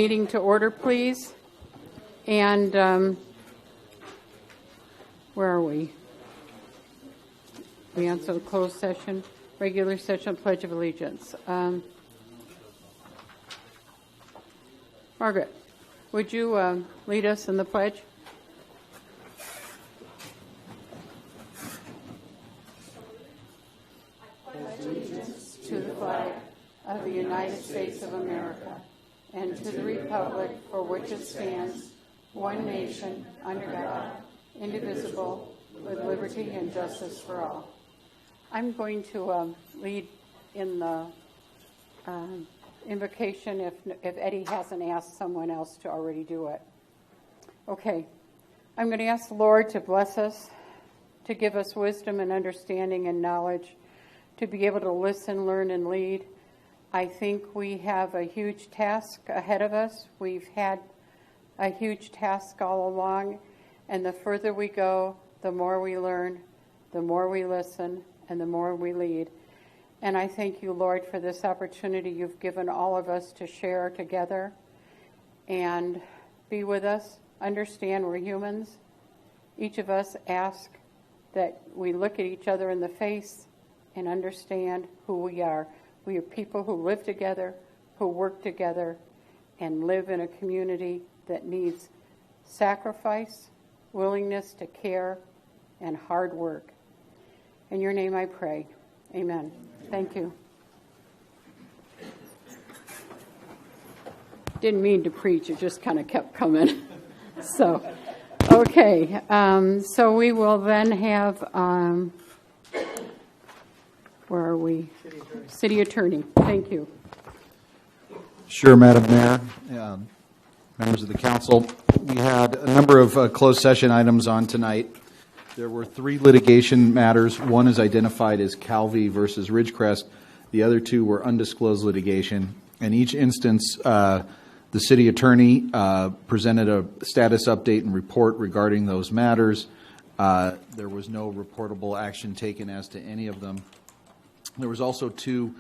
Meeting to order, please. And where are we? We answer the closed session, regular session, Pledge of Allegiance. Margaret, would you lead us in the pledge? I pledge allegiance to the flag of the United States of America and to the republic for which it stands, one nation, under God, indivisible, with liberty and justice for all. I'm going to lead in the invocation if Eddie hasn't asked someone else to already do it. Okay. I'm going to ask the Lord to bless us, to give us wisdom and understanding and knowledge, to be able to listen, learn, and lead. I think we have a huge task ahead of us. We've had a huge task all along, and the further we go, the more we learn, the more we listen, and the more we lead. And I thank you, Lord, for this opportunity you've given all of us to share together and be with us, understand we're humans. Each of us ask that we look at each other in the face and understand who we are. We are people who live together, who work together, and live in a community that needs sacrifice, willingness to care, and hard work. In your name I pray. Amen. Thank you. Didn't mean to preach, it just kind of kept coming. So, okay. So we will then have... where are we? City Attorney. Thank you. Sure, Madam Mayor, members of the council. We had a number of closed session items on tonight. There were 3 litigation matters. One is identified as Calvi versus Ridgecrest. The other 2 were undisclosed litigation. In each instance, the city attorney presented a status update and report regarding those matters. There was no reportable action taken as to any of them. There was also 2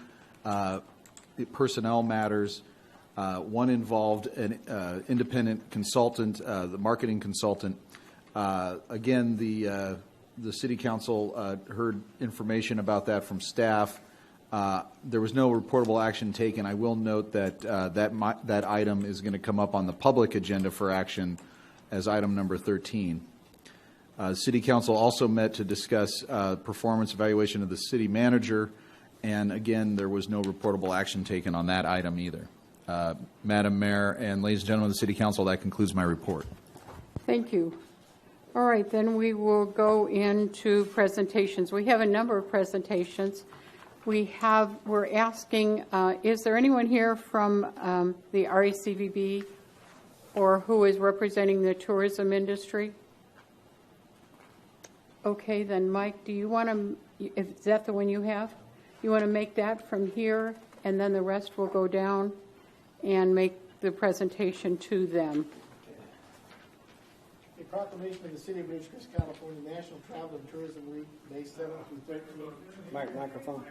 personnel matters. One involved an independent consultant, the marketing consultant. Again, the city council heard information about that from staff. There was no reportable action taken. I will note that that item is going to come up on the public agenda for action as item number 13. City Council also met to discuss performance evaluation of the city manager, and again, there was no reportable action taken on that item either. Madam Mayor and ladies and gentlemen of the City Council, that concludes my report. Thank you. All right, then we will go into presentations. We have a number of presentations. We're asking, is there anyone here from the RACVB or who is representing the tourism industry? Okay, then Mike, do you want to, is that the one you have? You want to make that from here, and then the rest will go down and make the presentation to them. A proclamation of the City of Ridgecrest, California, National Travel and Tourism Week, May 7th through 13th. Microphone.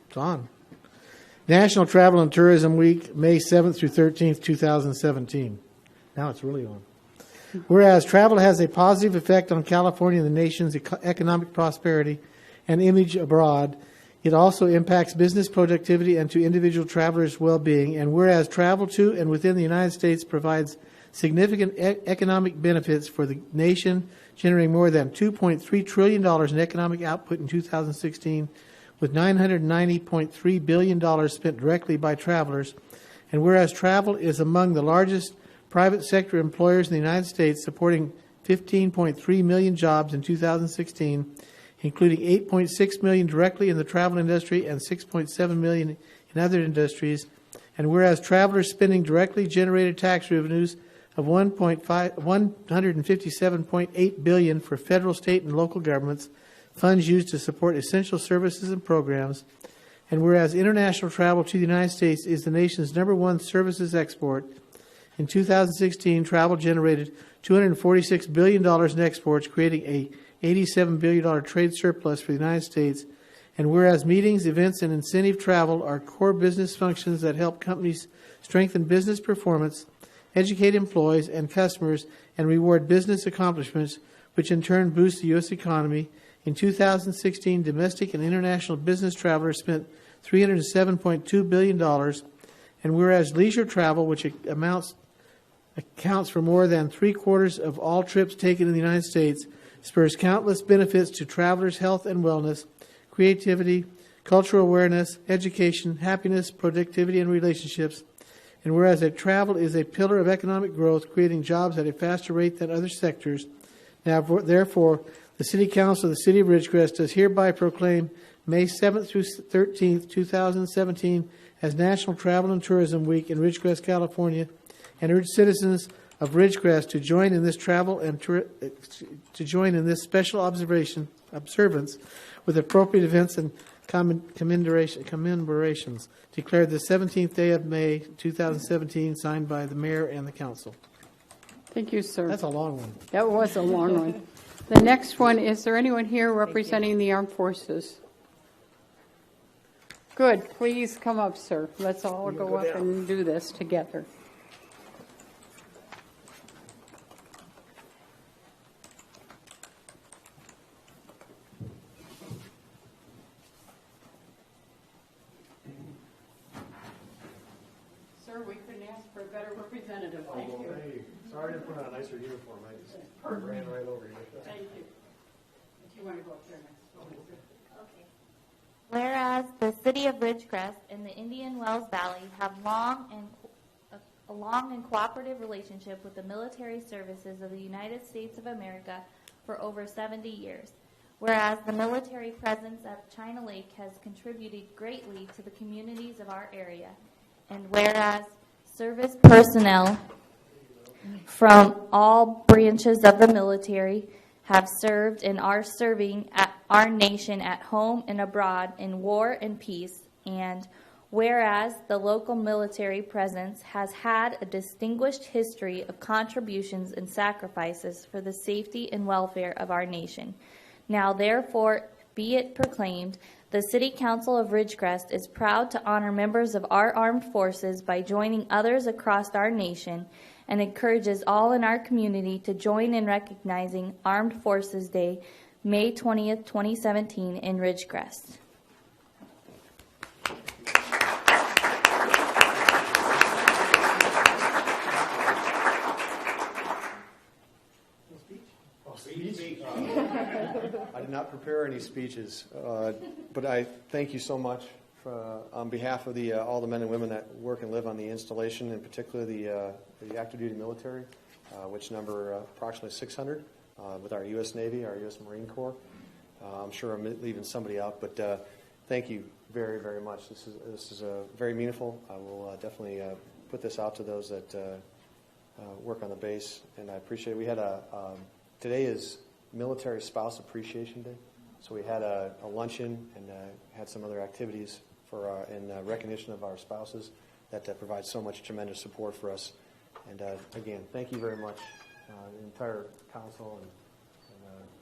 It's on. National Travel and Tourism Week, May 7th through 13th, 2017. Now it's really on. Whereas travel has a positive effect on California and the nation's economic prosperity and image abroad, it also impacts business productivity and to individual travelers' well-being. And whereas travel to and within the United States provides significant economic benefits for the nation, generating more than $2.3 trillion in economic output in 2016, with $990.3 billion spent directly by travelers. And whereas travel is among the largest private sector employers in the United States, supporting 15.3 million jobs in 2016, including 8.6 million directly in the travel industry and 6.7 million in other industries. And whereas travelers spending directly generated tax revenues of $157.8 billion for federal, state, and local governments, funds used to support essential services and programs. And whereas international travel to the United States is the nation's #1 services export, in 2016, travel generated $246 billion in exports, creating a $87 billion trade surplus for the United States And whereas meetings, events, and incentive travel are core business functions that help companies strengthen business performance, educate employees and customers, and reward business accomplishments, which in turn boost the U.S. economy, in 2016, domestic and international business travelers spent $307.2 billion. And whereas leisure travel, which accounts for more than 3/4 of all trips taken in the United States, spurs countless benefits to travelers' health and wellness, creativity, cultural awareness, education, happiness, productivity, and relationships. And whereas travel is a pillar of economic growth, creating jobs at a faster rate than other sectors, now therefore the City Council of the City of Ridgecrest does hereby proclaim May 7th through 13th, 2017 as National Travel and Tourism Week in Ridgecrest, California, and urge citizens of Ridgecrest to join in this special observance with appropriate events and commemorations. Declared the 17th day of May, 2017, signed by the mayor and the council. Thank you, sir. That's a long one. That was a long one. The next one, is there anyone here representing the armed forces? Good. Please come up, sir. Let's all go up and do this together. Sir, we couldn't ask for a better representative. Thank you. Hey, sorry to put on a nicer uniform. I just ran right over you. Thank you. If you want to go up there next. Okay. Whereas the City of Ridgecrest and the Indian Wells Valley have a long and cooperative relationship with the military services of the United States of America for over 70 years. Whereas the military presence at China Lake has contributed greatly to the communities of our area. And whereas service personnel from all branches of the military have served and are serving at our nation at home and abroad in war and peace, and whereas the local military presence has had a distinguished history of contributions and sacrifices for the safety and welfare of our nation. Now therefore be it proclaimed, the City Council of Ridgecrest is proud to honor members of our armed forces by joining others across our nation, and encourages all in our community to join in recognizing Armed Forces Day, May 20th, 2017 in Ridgecrest. I did not prepare any speeches, but I thank you so much on behalf of all the men and women that work and live on the installation, in particular the active duty military, which number approximately 600, with our U.S. Navy, our U.S. Marine Corps. I'm sure I'm leaving somebody out, but thank you very, very much. This is very meaningful. I will definitely put this out to those that work on the base, and I appreciate it. We had today is Military Spouse Appreciation Day, so we had a luncheon and had some other activities in recognition of our spouses that provide so much tremendous support for us. And again, thank you very much, the entire council, and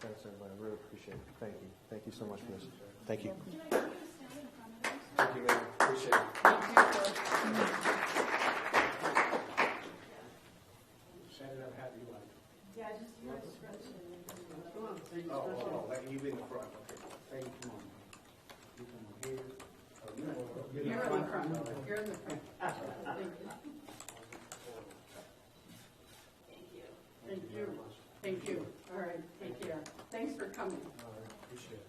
thanks everybody. I really appreciate it. Thank you. Thank you so much for this. Thank you. Thank you, Mayor. Appreciate it. Set it up how you like. Yeah, just your discretion. Come on. Like you in the front. Okay. Hey, come on. You come here. Oh, you know, You're in the front. You're in the front. Thank you. Thank you. All right. Take care. Thanks for coming. All right. Appreciate it.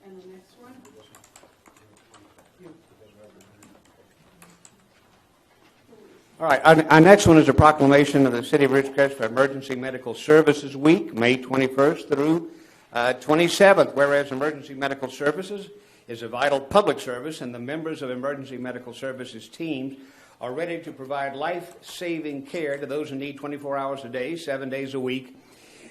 And the next one? You. All right. Our next one is a proclamation of the City of Ridgecrest for Emergency Medical Services Week, May 21st through 27th. Whereas Emergency Medical Services is a vital public service, and the members of Emergency Medical Services teams are ready to provide life-saving care to those who need 24 hours a day, 7 days a week.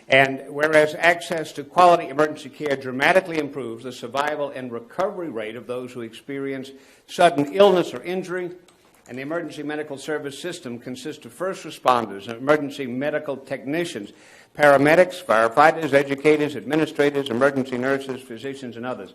And whereas access to quality emergency care dramatically improves the survival and recovery rate of those who experience sudden illness or injury, and the emergency medical service system consists of first responders, emergency medical technicians, paramedics, firefighters, educators, administrators, emergency nurses, physicians, and others.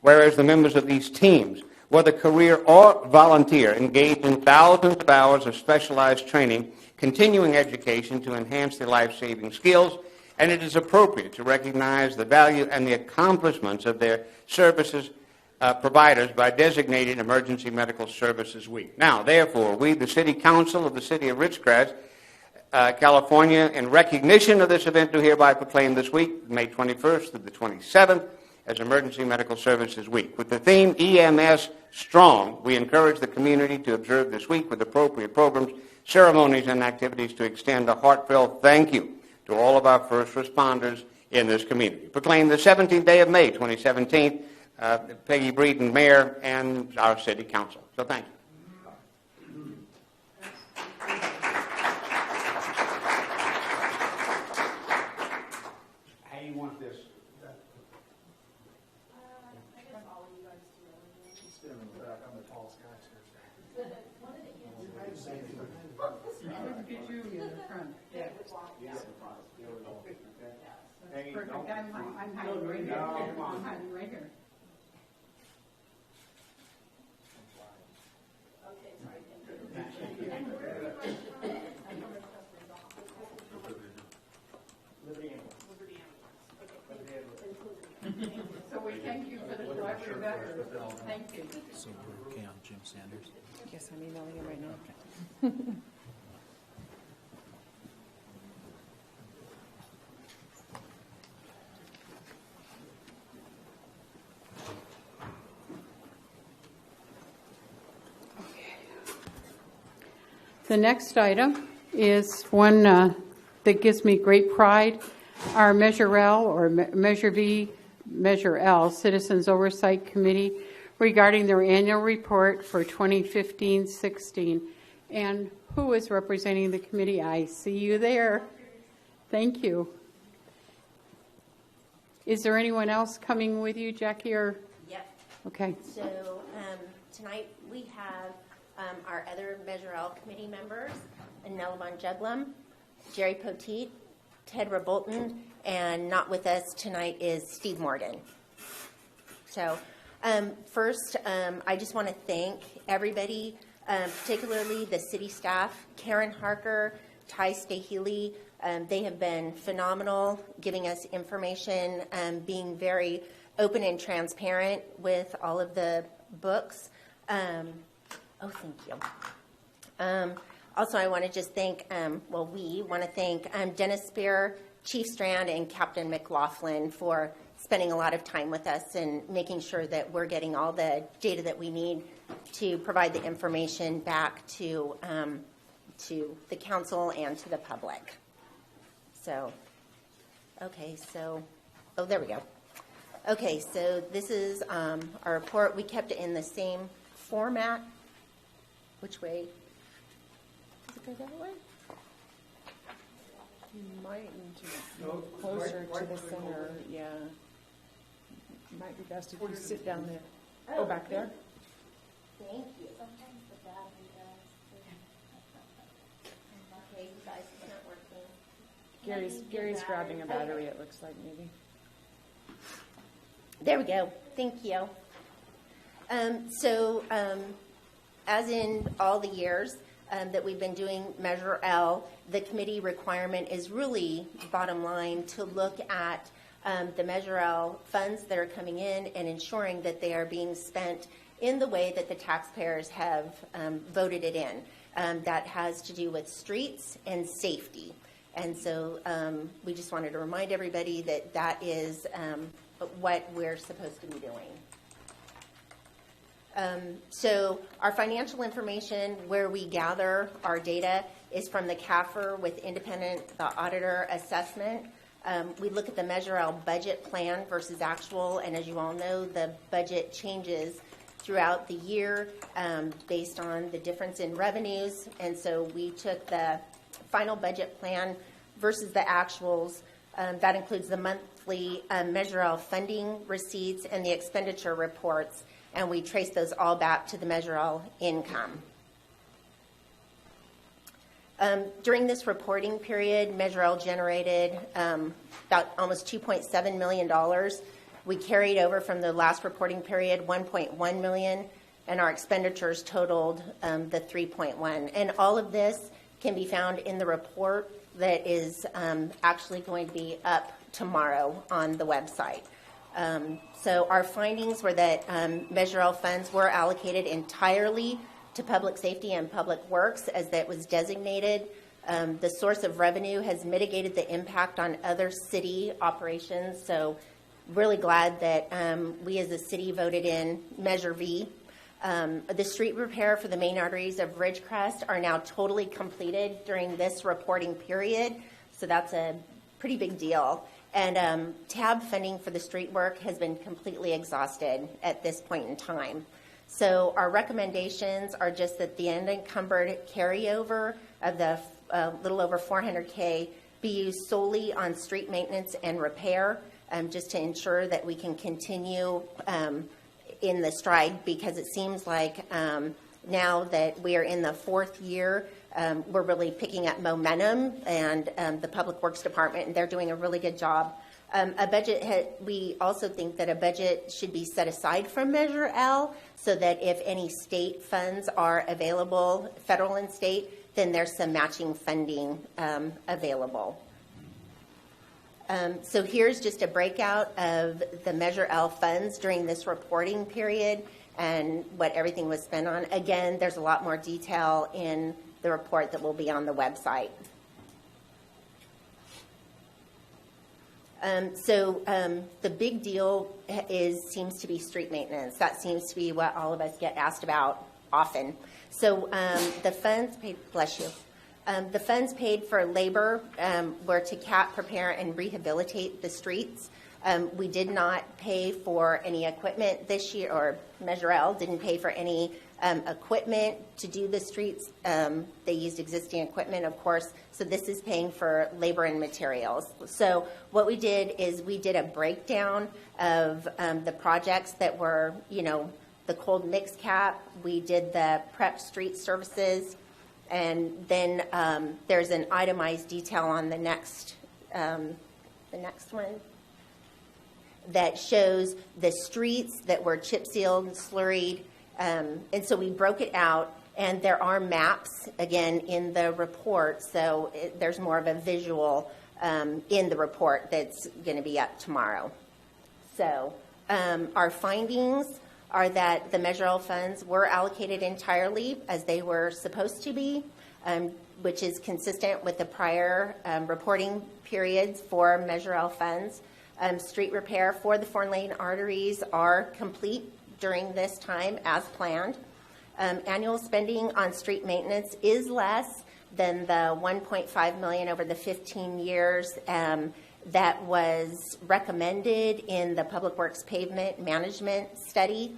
whereas the members of these teams, whether career or volunteer, engage in thousands of hours of specialized training, continuing education to enhance their life-saving skills, and it is appropriate to recognize the value and the accomplishments of their services providers by designating Emergency Medical Services Week. Now, therefore, we, the City Council of the City of Ridgecrest, California, in recognition of this event, do hereby proclaim this week, May 21st through the 27th, as Emergency Medical Services Week. With the theme EMS Strong, we encourage the community to observe this week with appropriate programs, ceremonies, and activities to extend a heartfelt thank you to all of our first responders in this community. Proclaim the 17th day of May, 2017, Peggy Breeden, Mayor, and our City Council. So thank you. How do you want this? Perfect. I'm hiding right here. I'm hiding right here. So we thank you for the collaborative effort. Thank you. So we're okay on Jim Sanders? Yes, I'm emailing him right now. The next item is one that gives me great pride. Our Measure L, or Measure V, Measure L, Citizens Oversight Committee, regarding their annual report for 2015-16. And who is representing the committee? I see you there. Thank you. Is there anyone else coming with you, Jackie? Or Yep. okay. So tonight we have our other Measure L committee members, Nelabon Juglum, Jerry Poteet, Ted Rebolton, and not with us tonight is Steve Morgan. So first, I just want to thank everybody, particularly the city staff, Karen Harker, Ty Stahili. They have been phenomenal giving us information, being very open and transparent with all of the books. Oh, thank you. Also, I want to just thank, we want to thank Dennis Spear, Chief Strand, and Captain McLaughlin for spending a lot of time with us and making sure that we're getting all the data that we need to provide the information back to the council and to the public. So, okay, so, oh, there we go. Okay, so this is our report. We kept it in the same format. Which way? Does it go that way? You might need to move closer to the center. Yeah. Might be best if you sit down there. Oh, back there? Thank you. Sometimes the battery does. Okay, you guys, it's not working. Gary's grabbing a battery, it looks like, maybe. There we go. Thank you. As in all the years that we've been doing Measure L, the committee requirement is really, bottom line, to look at the Measure L funds that are coming in and ensuring that they are being spent in the way that the taxpayers have voted it in. That has to do with streets and safety. And so we just wanted to remind everybody that that is what we're supposed to be doing. So our financial information, where we gather our data, is from the CAFR with the auditor assessment. We look at the Measure L budget plan versus actual, and as you all know, the budget changes throughout the year based on the difference in revenues. And so we took the final budget plan versus the actuals. That includes the monthly Measure L funding receipts and the expenditure reports. And we trace those all back to the Measure L income. During this reporting period, Measure L generated about almost $2.7 million We carried over from the last reporting period 1.1 million, and our expenditures totaled the 3.1. And all of this can be found in the report that is actually going to be up tomorrow on the website. So our findings were that Measure L funds were allocated entirely to public safety and public works as that was designated. The source of revenue has mitigated the impact on other city operations. So really glad that we as a city voted in Measure V. The street repair for the main arteries of Ridgecrest are now totally completed during this reporting period. So that's a pretty big deal. And TAB funding for the street work has been completely exhausted at this point in time. So our recommendations are just that the unencumbered carryover of the little over $400K be used solely on street maintenance and repair, just to ensure that we can continue in the stride, because it seems like now that we are in the fourth year, we're really picking up momentum, and the Public Works Department, and they're doing a really good job. We also think that a budget should be set aside from Measure L, so that if any state funds are available, federal and state, then there's some matching funding available. So here's just a breakout of the Measure L funds during this reporting period and what everything was spent on. Again, there's a lot more detail in the report that will be on the website. The big deal seems to be street maintenance. That seems to be what all of us get asked about often. So the funds paid, bless you. The funds paid for labor were to cap, prepare, and rehabilitate the streets. We did not pay for any equipment this year, or Measure L didn't pay for any equipment to do the streets. They used existing equipment, of course, so this is paying for labor and materials. So what we did is we did a breakdown of the projects that were, the cold mix cap. We did the prep street services, and then there's an itemized detail on the next one that shows the streets that were chip sealed and slurried. And so we broke it out, and there are maps, again, in the report, so there's more of a visual in the report that's going to be up tomorrow. So our findings are that the Measure L funds were allocated entirely as they were supposed to be, which is consistent with the prior reporting periods for Measure L funds. Street repair for the 4-lane arteries are complete during this time as planned. Annual spending on street maintenance is less than the $1.5 million over the 15 years that was recommended in the Public Works Pavement Management Study.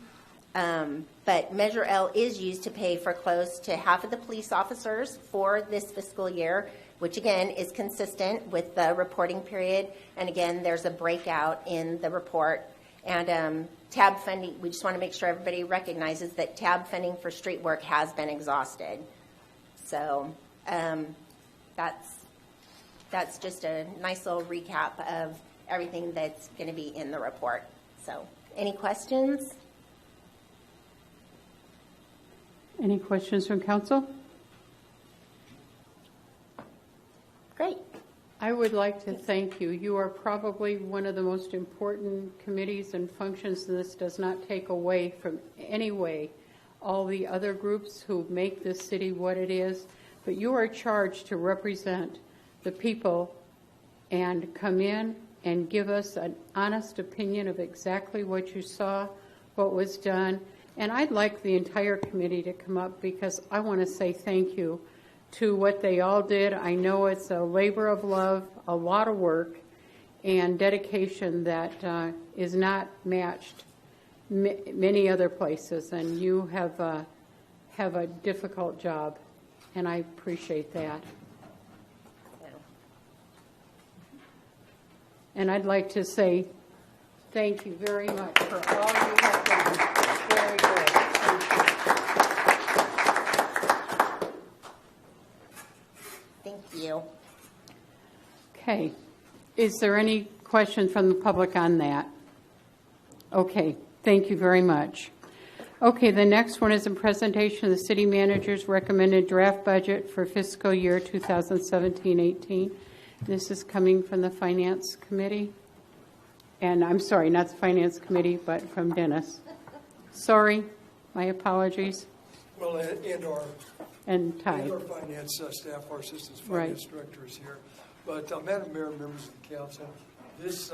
But Measure L is used to pay for close to half of the police officers for this fiscal year, which again is consistent with the reporting period. And again, there's a breakout in the report. And TAB funding, we just want to make sure everybody recognizes that TAB funding for street work has been exhausted. So that's just a nice little recap of everything that's going to be in the report. So any questions? Any questions from council? Great. I would like to thank you. You are probably one of the most important committees and functions. This does not take away from any way all the other groups who make this city what it is, but you are charged to represent the people and come in and give us an honest opinion of exactly what you saw, what was done. And I'd like the entire committee to come up, because I want to say thank you to what they all did. I know it's a labor of love, a lot of work, and dedication that is not matched many other places. And you have a difficult job, and I appreciate that. And I'd like to say thank you very much for all you have done. Very good. Thank you. Okay. Is there any question from the public on that? Okay, thank you very much. Okay, the next one is a presentation of the city manager's recommended draft budget for fiscal year 2017-18. This is coming from the Finance Committee. And I'm sorry, not the Finance Committee, but from Dennis. Sorry, my apologies. Well, and our Ty. finance staff, our assistant finance director is here. But Madam Mayor, members of the council, this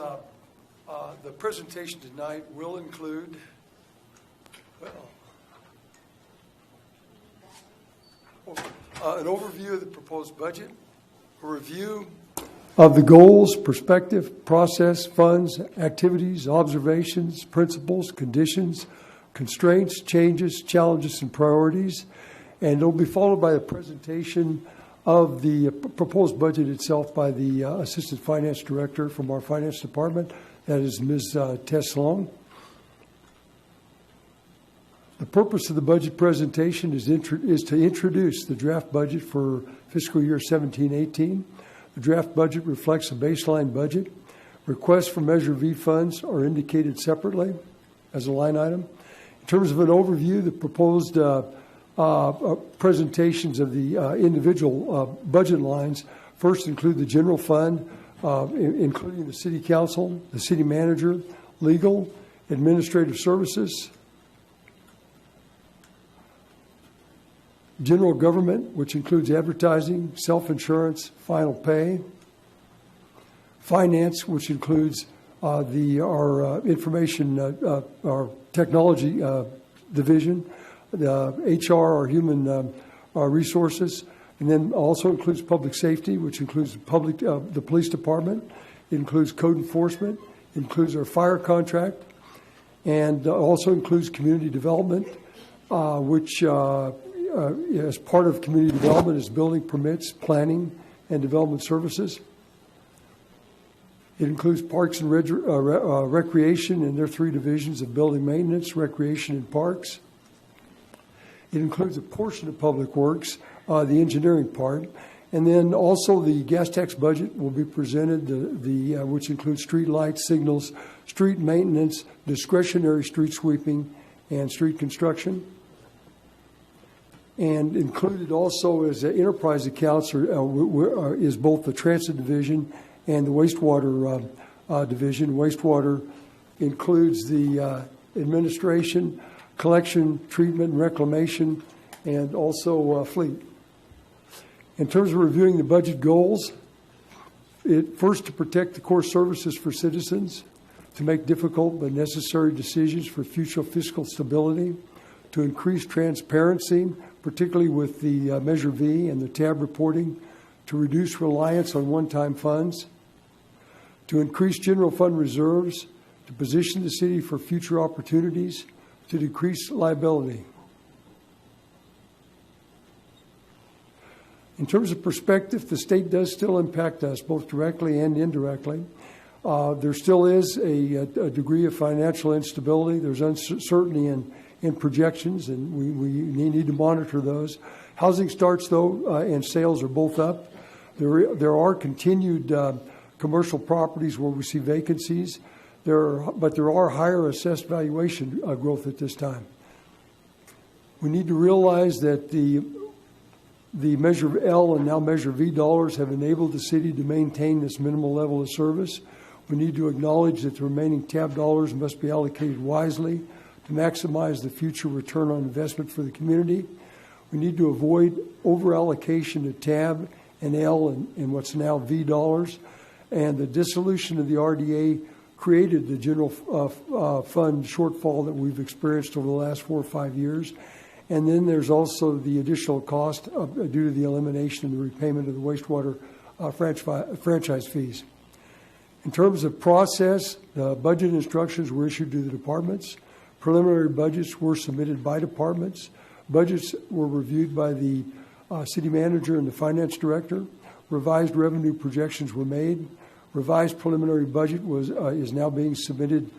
the presentation tonight will include, an overview of the proposed budget, a review of the goals, perspective, process, funds, activities, observations, principles, conditions, constraints, changes, challenges, and priorities. And it'll be followed by a presentation of the proposed budget itself by the Assistant Finance Director from our Finance Department. That is Ms. Tess Long. The purpose of the budget presentation is to introduce the draft budget for fiscal year 17-18. The draft budget reflects a baseline budget. Requests for Measure V funds are indicated separately as a line item. In terms of an overview, the proposed presentations of the individual budget lines first include the general fund, including the city council, the city manager, legal, administrative services, general government, which includes advertising, self-insurance, final pay, finance, which includes our information, our technology division, the HR, our human resources, and then also includes public safety, which includes the police department. It includes code enforcement, includes our fire contract, and also includes community development, which as part of community development is building permits, planning, and development services. It includes parks and recreation and their three divisions of building maintenance, recreation, and parks. It includes a portion of public works, the engineering part, and then also the gas tax budget will be presented, which includes street lights, signals, street maintenance, discretionary street sweeping, and street construction. And included also as enterprise accounts is both the transit division and the wastewater division. Wastewater includes the administration, collection, treatment, and reclamation, and also fleet. In terms of reviewing the budget goals, first to protect the core services for citizens, to make difficult but necessary decisions for future fiscal stability, to increase transparency, particularly with the Measure V and the TAB reporting, to reduce reliance on one-time funds, to increase general fund reserves, to position the city for future opportunities, to decrease liability. In terms of perspective, the state does still impact us, both directly and indirectly. There still is a degree of financial instability. There's uncertainty in projections, and we need to monitor those. Housing starts, though, and sales are both up. There are continued commercial properties where we see vacancies, but there are higher assessed valuation growth at this time. We need to realize that the Measure L and now Measure V dollars have enabled the city to maintain this minimal level of service. We need to acknowledge that the remaining TAB dollars must be allocated wisely to maximize the future return on investment for the community. We need to avoid over-allocation to TAB and L and what's now V dollars. And the dissolution of the RDA created the general fund shortfall that we've experienced over the last 4 or 5 years. And then there's also the additional cost due to the elimination and the repayment of the wastewater franchise fees. In terms of process, the budget instructions were issued to the departments. Preliminary budgets were submitted by departments. Budgets were reviewed by the city manager and the finance director. Revised revenue projections were made. Revised preliminary budget is now being submitted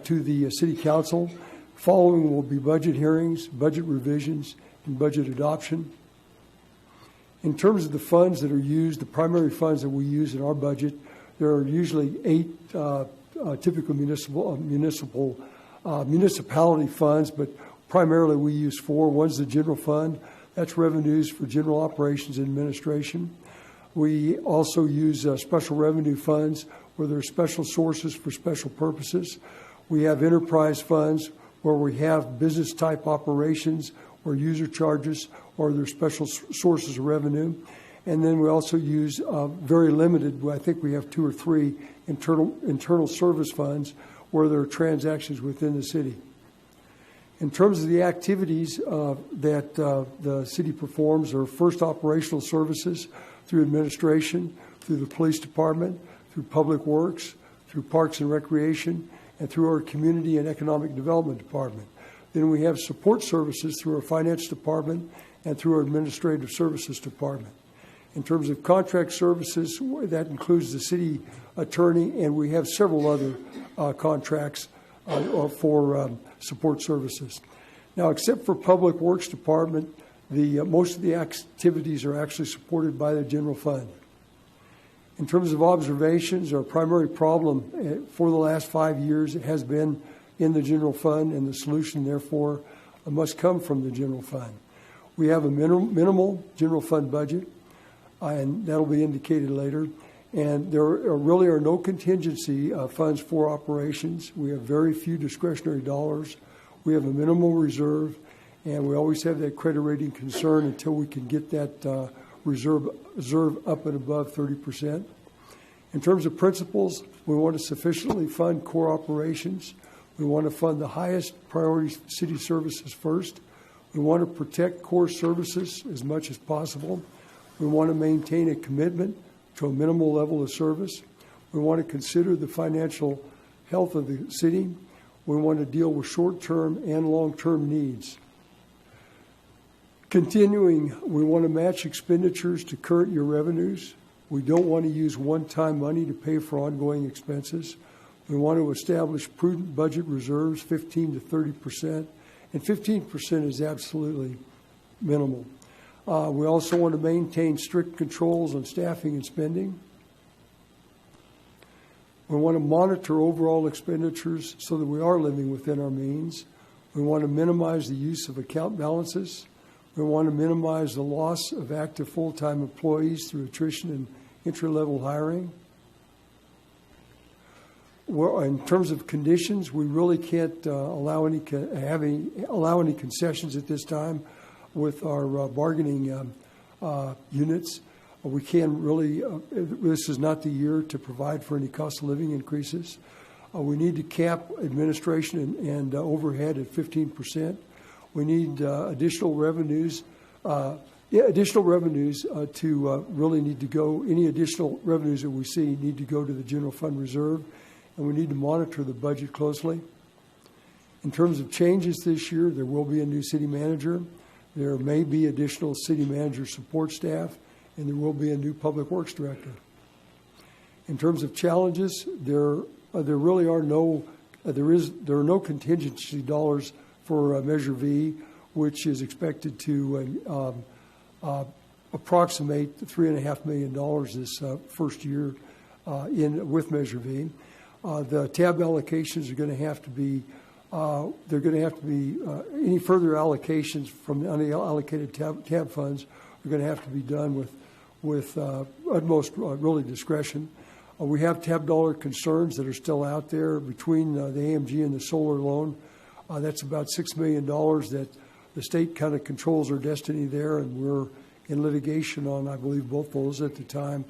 to the city council. Following will be budget hearings, budget revisions, and budget adoption. In terms of the funds that are used, the primary funds that we use in our budget, there are usually 8 typical municipality funds, but primarily we use four. One's the general fund. That's revenues for general operations and administration. We also use special revenue funds where there are special sources for special purposes. We have enterprise funds where we have business type operations or user charges or their special sources of revenue. And then we also use very limited, I think we have 2 or 3 internal service funds where there are transactions within the city. In terms of the activities that the city performs are first operational services through administration, through the police department, through public works, through parks and recreation, and through our community and economic development department. Then we have support services through our finance department and through our administrative services department. In terms of contract services, that includes the city attorney, and we have several other contracts for support services. Now, except for Public Works Department, most of the activities are actually supported by the general fund. In terms of observations, our primary problem for the last 5 years has been in the general fund, and the solution, therefore, must come from the general fund. We have a minimal general fund budget, and that'll be indicated later. And there really are no contingency funds for operations. We have very few discretionary dollars. We have a minimal reserve, and we always have that credit rating concern until we can get that reserve up and above 30%. In terms of principles, we want to sufficiently fund core operations. We want to fund the highest priority city services first. We want to protect core services as much as possible. We want to maintain a commitment to a minimal level of service. We want to consider the financial health of the city. We want to deal with short-term and long-term needs. Continuing, we want to match expenditures to current year revenues. We don't want to use one-time money to pay for ongoing expenses. We want to establish prudent budget reserves, 15 to 30%, and 15% is absolutely minimal. We also want to maintain strict controls on staffing and spending. We want to monitor overall expenditures so that we are living within our means. We want to minimize the use of account balances. We want to minimize the loss of active full-time employees through attrition and entry-level hiring. In terms of conditions, we really can't allow any concessions at this time with our bargaining units. We can really, this is not the year to provide for any cost of living increases. We need to cap administration and overhead at 15%. We need additional revenues to really need to go, any additional revenues that we see need to go to the general fund reserve, and we need to monitor the budget closely. In terms of changes this year, there will be a new city manager. There may be additional city manager support staff, and there will be a new public works director. In terms of challenges, there really are no contingency dollars for Measure V, which is expected to approximate $3.5 million this first year with Measure V. The tab allocations are going to have to be any further allocations from the unallocated tab funds are going to have to be done with utmost really discretion. We have tab dollar concerns that are still out there between the AMG and the solar loan. That's about $6 million that the state kind of controls our destiny there, and we're in litigation on, I believe, both those at the time.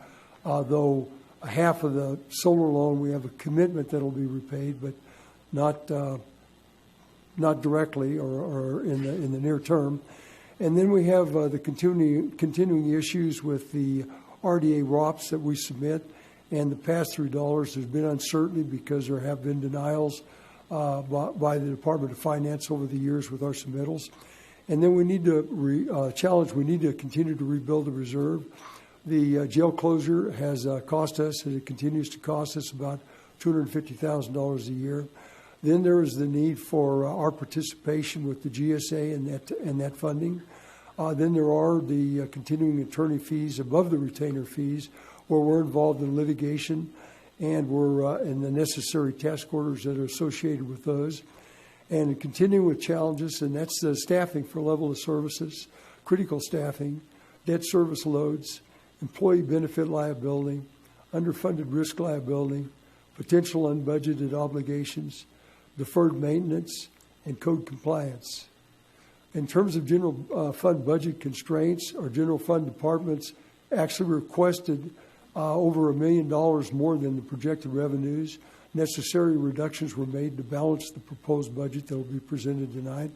Though half of the solar loan, we have a commitment that will be repaid, but not directly or in the near term. And then we have the continuing issues with the RDA ROPS that we submit and the pass-through dollars. There's been uncertainty because there have been denials by the Department of Finance over the years with our submittals. And then we need to we need to continue to rebuild the reserve. The jail closure has cost us, and it continues to cost us about $250,000 a year. Then there is the need for our participation with the GSA and that funding. Then there are the continuing attorney fees above the retainer fees where we're involved in litigation. and and the necessary task orders that are associated with those. And continuing with challenges, and that's the staffing for level of services, critical staffing, debt service loads, employee benefit liability, underfunded risk liability, potential unbudgeted obligations, deferred maintenance, and code compliance. In terms of general fund budget constraints, our general fund departments actually requested over $1 million more than the projected revenues. Necessary reductions were made to balance the proposed budget that will be presented tonight.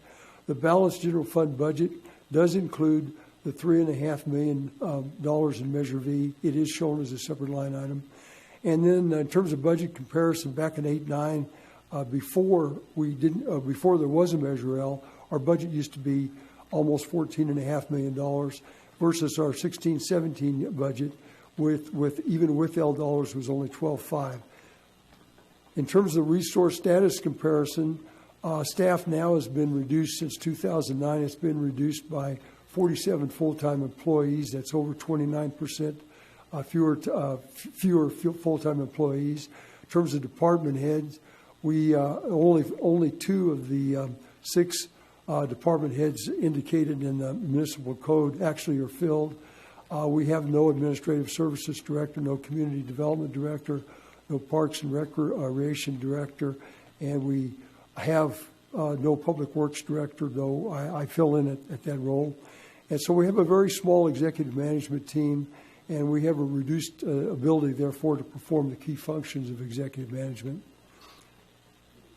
The balanced general fund budget does include the $3.5 million in Measure V. It is shown as a separate line item. And then in terms of budget comparison, back in 8-9, before there was a Measure L, our budget used to be almost $14.5 million versus our 16-17 budget even with L dollars was only 12.5. In terms of resource status comparison, staff now has been reduced since 2009. It's been reduced by 47 full-time employees. That's over 29% fewer full-time employees. In terms of department heads, we only 2 of the 6 department heads indicated in the municipal code actually are filled. We have no administrative services director, no community development director, no Parks and Recreation director, and we have no Public Works director, though I fill in at that role. And so we have a very small executive management team, and we have a reduced ability, therefore, to perform the key functions of executive management.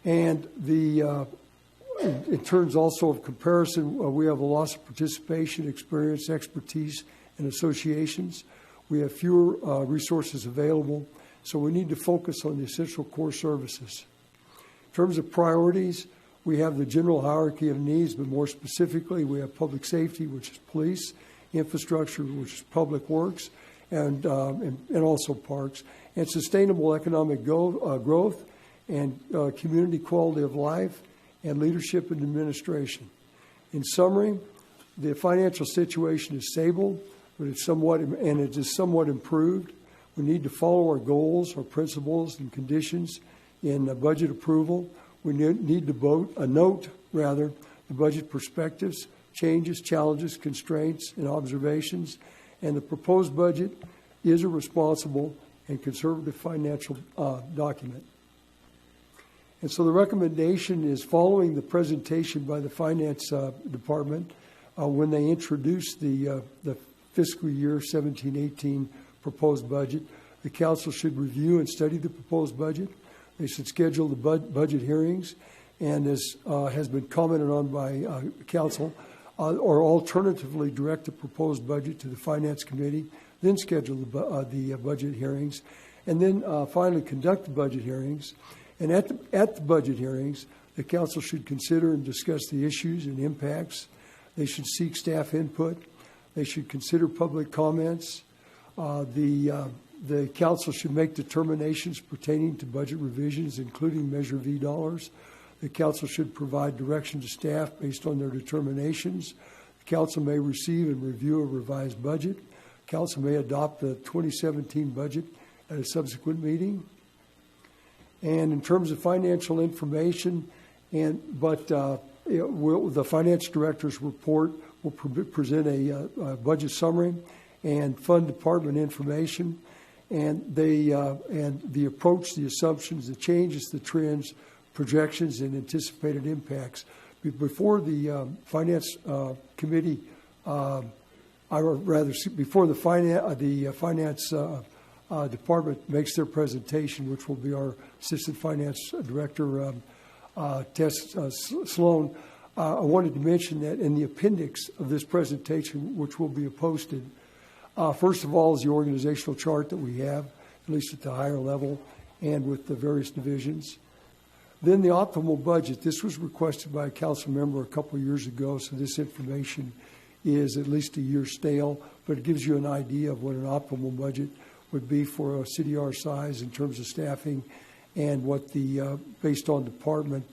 And in terms also of comparison, we have a loss of participation, experience, expertise, and associations. We have fewer resources available. So we need to focus on the essential core services. In terms of priorities, we have the general hierarchy of needs, but more specifically, we have public safety, which is police, infrastructure, which is public works, and also parks, and sustainable economic growth, and community quality of life, and leadership and administration. In summary, the financial situation is stable, but it is somewhat improved. We need to follow our goals, our principles, and conditions in budget approval. We need to note the budget perspectives, changes, challenges, constraints, and observations. And the proposed budget is a responsible and conservative financial document. And so the recommendation is following the presentation by the Finance Department when they introduced the fiscal year 17-18 proposed budget. The council should review and study the proposed budget. They should schedule the budget hearings, and as has been commented on by council, or alternatively direct the proposed budget to the Finance Committee, then schedule the budget hearings, and then finally conduct the budget hearings. And at the budget hearings, the council should consider and discuss the issues and impacts. They should seek staff input. They should consider public comments. The council should make determinations pertaining to budget revisions, including Measure V dollars. The council should provide direction to staff based on their determinations. The council may receive and review a revised budget. The council may adopt the 2017 budget at a subsequent meeting. And in terms of financial information, the finance director's report will present a budget summary and fund department information, and the approach, the assumptions, the changes, the trends, projections, and anticipated impacts. Before the finance committee, before the finance department makes their presentation, which will be our assistant finance director, Tess Sloan, I wanted to mention that in the appendix of this presentation, which will be posted, first of all is the organizational chart that we have, at least at the higher level, and with the various divisions. Then the optimal budget. This was requested by a council member a couple of years ago, so this information is at least a year stale, but it gives you an idea of what an optimal budget would be for a city our size in terms of staffing, and what the based on department,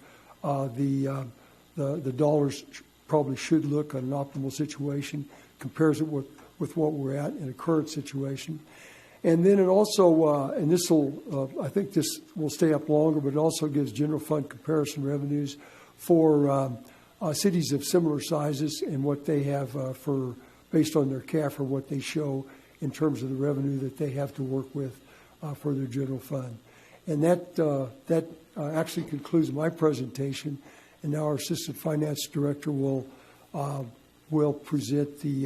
the dollars probably should look at an optimal situation, compares it with what we're at in a current situation. And then it also, and this will, I think this will stay up longer, but it also gives general fund comparison revenues for cities of similar sizes and what they have for, based on their CAF, or what they show in terms of the revenue that they have to work with for their general fund. And that actually concludes my presentation. And now our Assistant Finance Director will present the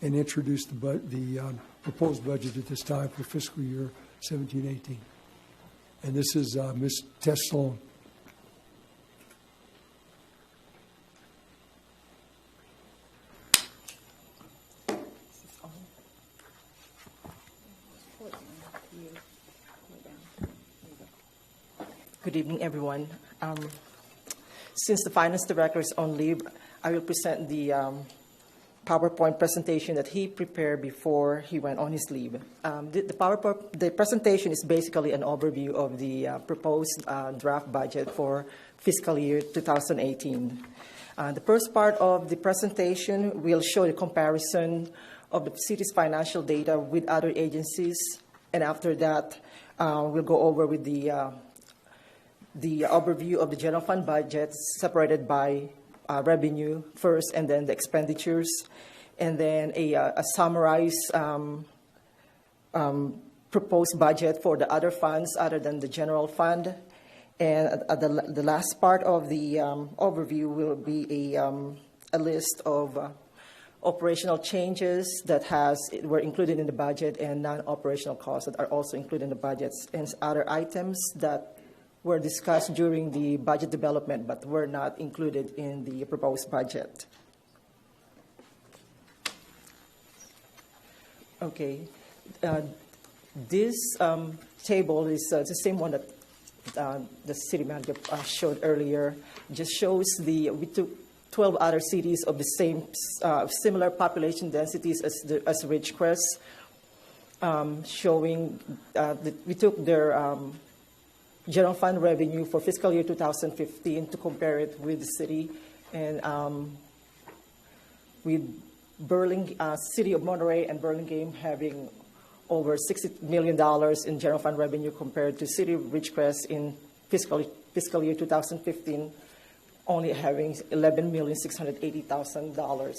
and introduce the proposed budget at this time for fiscal year 17-18. And this is Ms. Tess Sloan. Good evening, everyone. Since the Finance Director is on leave, I will present the PowerPoint presentation that he prepared before he went on his leave. The presentation is basically an overview of the proposed draft budget for fiscal year 2018. The first part of the presentation will show the comparison of the city's financial data with other agencies, and after that, we'll go over with the overview of the general fund budget separated by revenue first, and then the expenditures, and then a summarized proposed budget for the other funds other than the general fund. And the last part of the overview will be a list of operational changes that were included in the budget, and non-operational costs that are also included in the budgets, and other items that were discussed during the budget development but were not included in the proposed budget. Okay. This table is the same one that the city manager showed earlier. Just shows we took 12 other cities of the same similar population densities as Ridgecrest, showing that we took their general fund revenue for fiscal year 2015 to compare it with the city, and with City of Monterey and Burlingame having over $60 million in general fund revenue compared to City of Ridgecrest in fiscal year 2015 only having $11,680,000.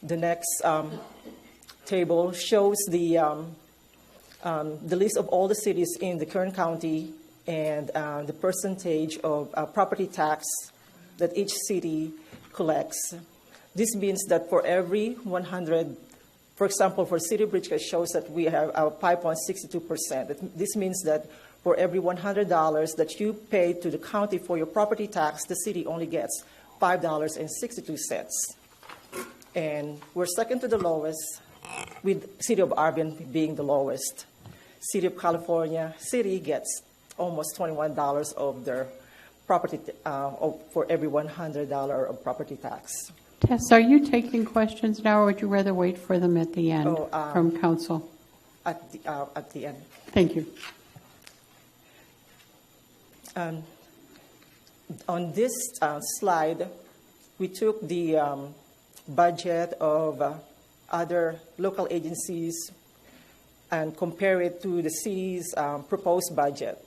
The next table shows the list of all the cities in the Kern County and the percentage of property tax that each city collects. This means that for every 100, for example, for City of Ridgecrest shows that we have 5.62%. This means that for every $100 that you pay to the county for your property tax, the city only gets $5.62. And we're second to the lowest, with City of Arvin being the lowest. City of California, city gets almost $21 of their property for every $100 of property tax. Tess, are you taking questions now, or would you rather wait for them at the end from council? At the end. Thank you. On this slide, we took the budget of other local agencies and compare it to the city's proposed budget.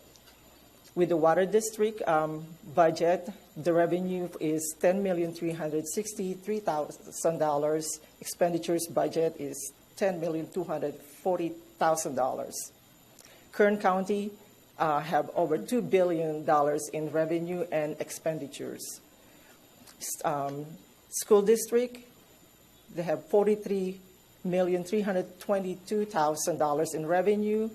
With the Water District budget, the revenue is $10,363,000. Expenditures budget is $10,240,000. Kern County have over $2 billion in revenue and expenditures. School District, they have $43,322,000 in revenue,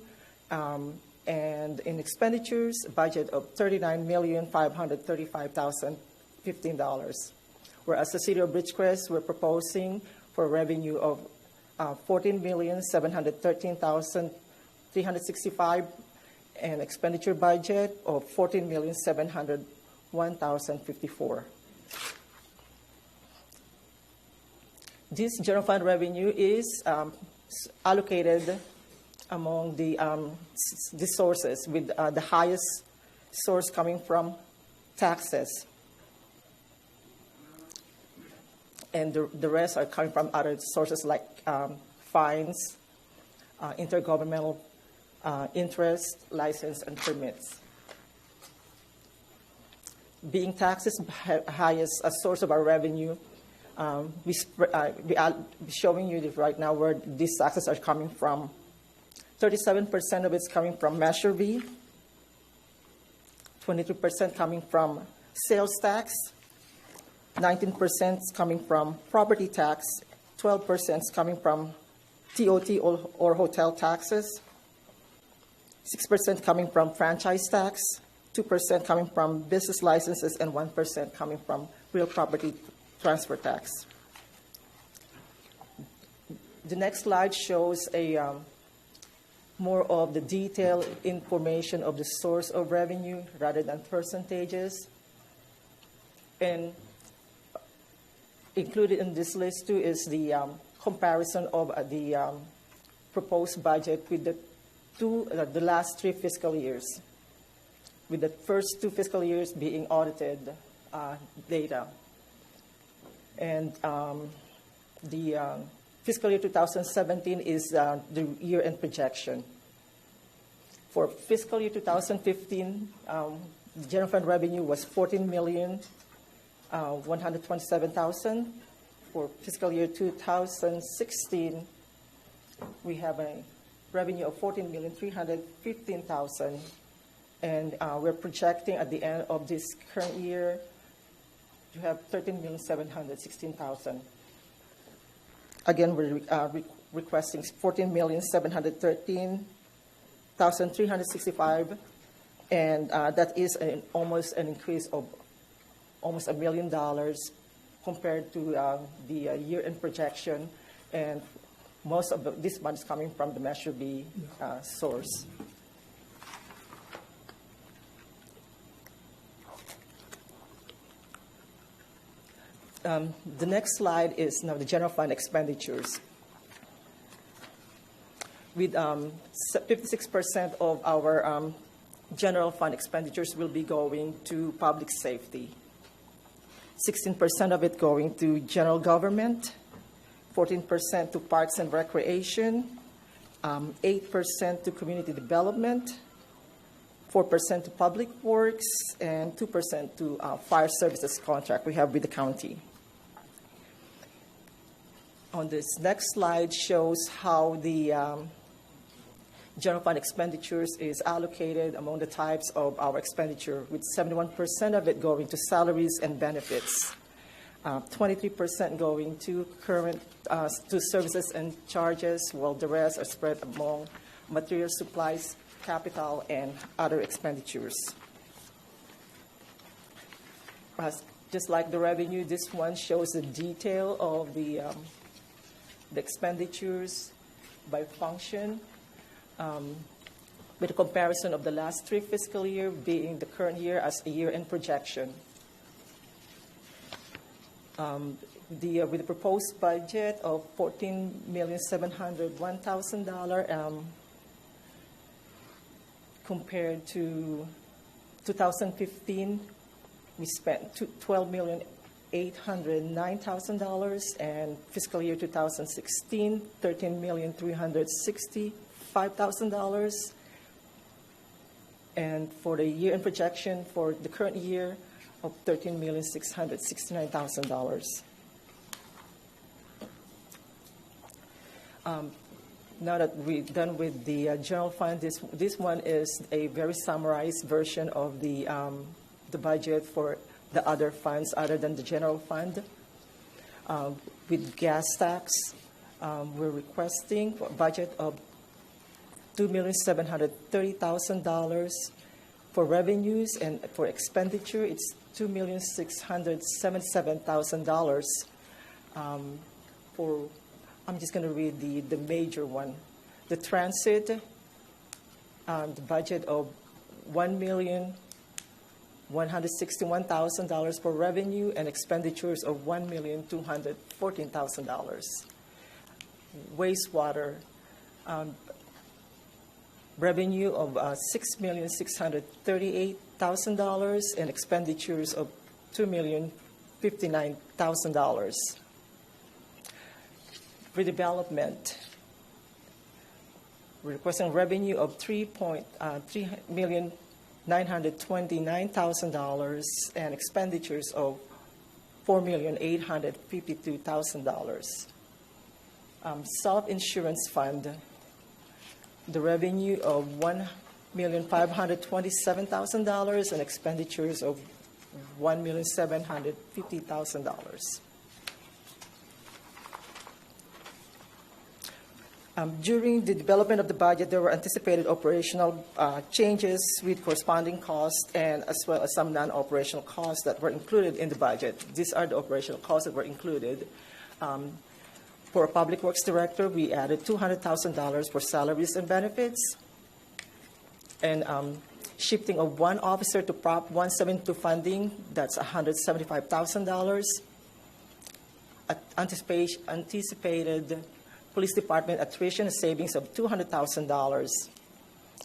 and in expenditures, a budget of $39,535,015. Whereas the City of Ridgecrest, we're proposing for revenue of $14,713,365 and expenditure budget of $14,701,054. This general fund revenue is allocated among the sources, with the highest source coming from taxes. and the rest are coming from other sources like fines, intergovernmental interest, license, and permits. Being taxes highest a source of our revenue, we are showing you this right now where these taxes are coming from. 37% of it's coming from Measure B, 23% coming from sales tax, 19% is coming from property tax, 12% is coming from TOT or hotel taxes, 6% coming from franchise tax, 2% coming from business licenses, and 1% coming from real property transfer tax. The next slide shows more of the detailed information of the source of revenue rather than percentages. And included in this list too is the comparison of the proposed budget with the last 3 fiscal years, with the first 2 fiscal years being audited data. And the fiscal year 2017 is the year-end projection. For fiscal year 2015, the general fund revenue was $14,127,000. For fiscal year 2016, we have a revenue of $14,315,000, and we're projecting at the end of this current year to have $13,716,000. Again, we're requesting $14,713,365, and that is almost an increase of almost $1 million compared to the year-end projection, and most of this money is coming from the Measure B source. The next slide is now the general fund expenditures. With 56% of our general fund expenditures will be going to public safety, 16% of it going to general government, 14% to parks and recreation, 8% to community development, 4% to public works, and 2% to fire services contract we have with the county. On this next slide shows how the general fund expenditures is allocated among the types of our expenditure, with 71% of it going to salaries and benefits, 23% going to current to services and charges, while the rest are spread among material supplies, capital, and other expenditures. Just like the revenue, this one shows the detail of the expenditures by function, with a comparison of the last 3 fiscal year being the current year as a year-end projection. With the proposed budget of $14,701,000 compared to 2015, we spent $12,809,000, and fiscal year 2016, $13,365,000. And for the year-end projection for the current year of $13,669,000. Now that we're done with the general fund, this one is a very summarized version of the budget for the other funds other than the general fund. With gas tax, we're requesting a budget of $2,730,000. For revenues and for expenditure, it's $2,677,000. I'm just going to read the major one. The transit, the budget of $1,161,000 for revenue and expenditures of $1,214,000. Wastewater, revenue of $6,638,000 and expenditures of $2,059,000. redevelopment. We're requesting revenue of $3,929,000 and expenditures of $4,852,000. Self-insurance fund, the revenue of $1,527,000 and expenditures of $1,750,000. During the development of the budget, there were anticipated operational changes with corresponding costs and as well as some non-operational costs that were included in the budget. These are the operational costs that were included. For a Public Works Director, we added $200,000 for salaries and benefits, and shifting of one officer to Prop 172 funding, that's $175,000. Anticipated Police Department attrition savings of $200,000,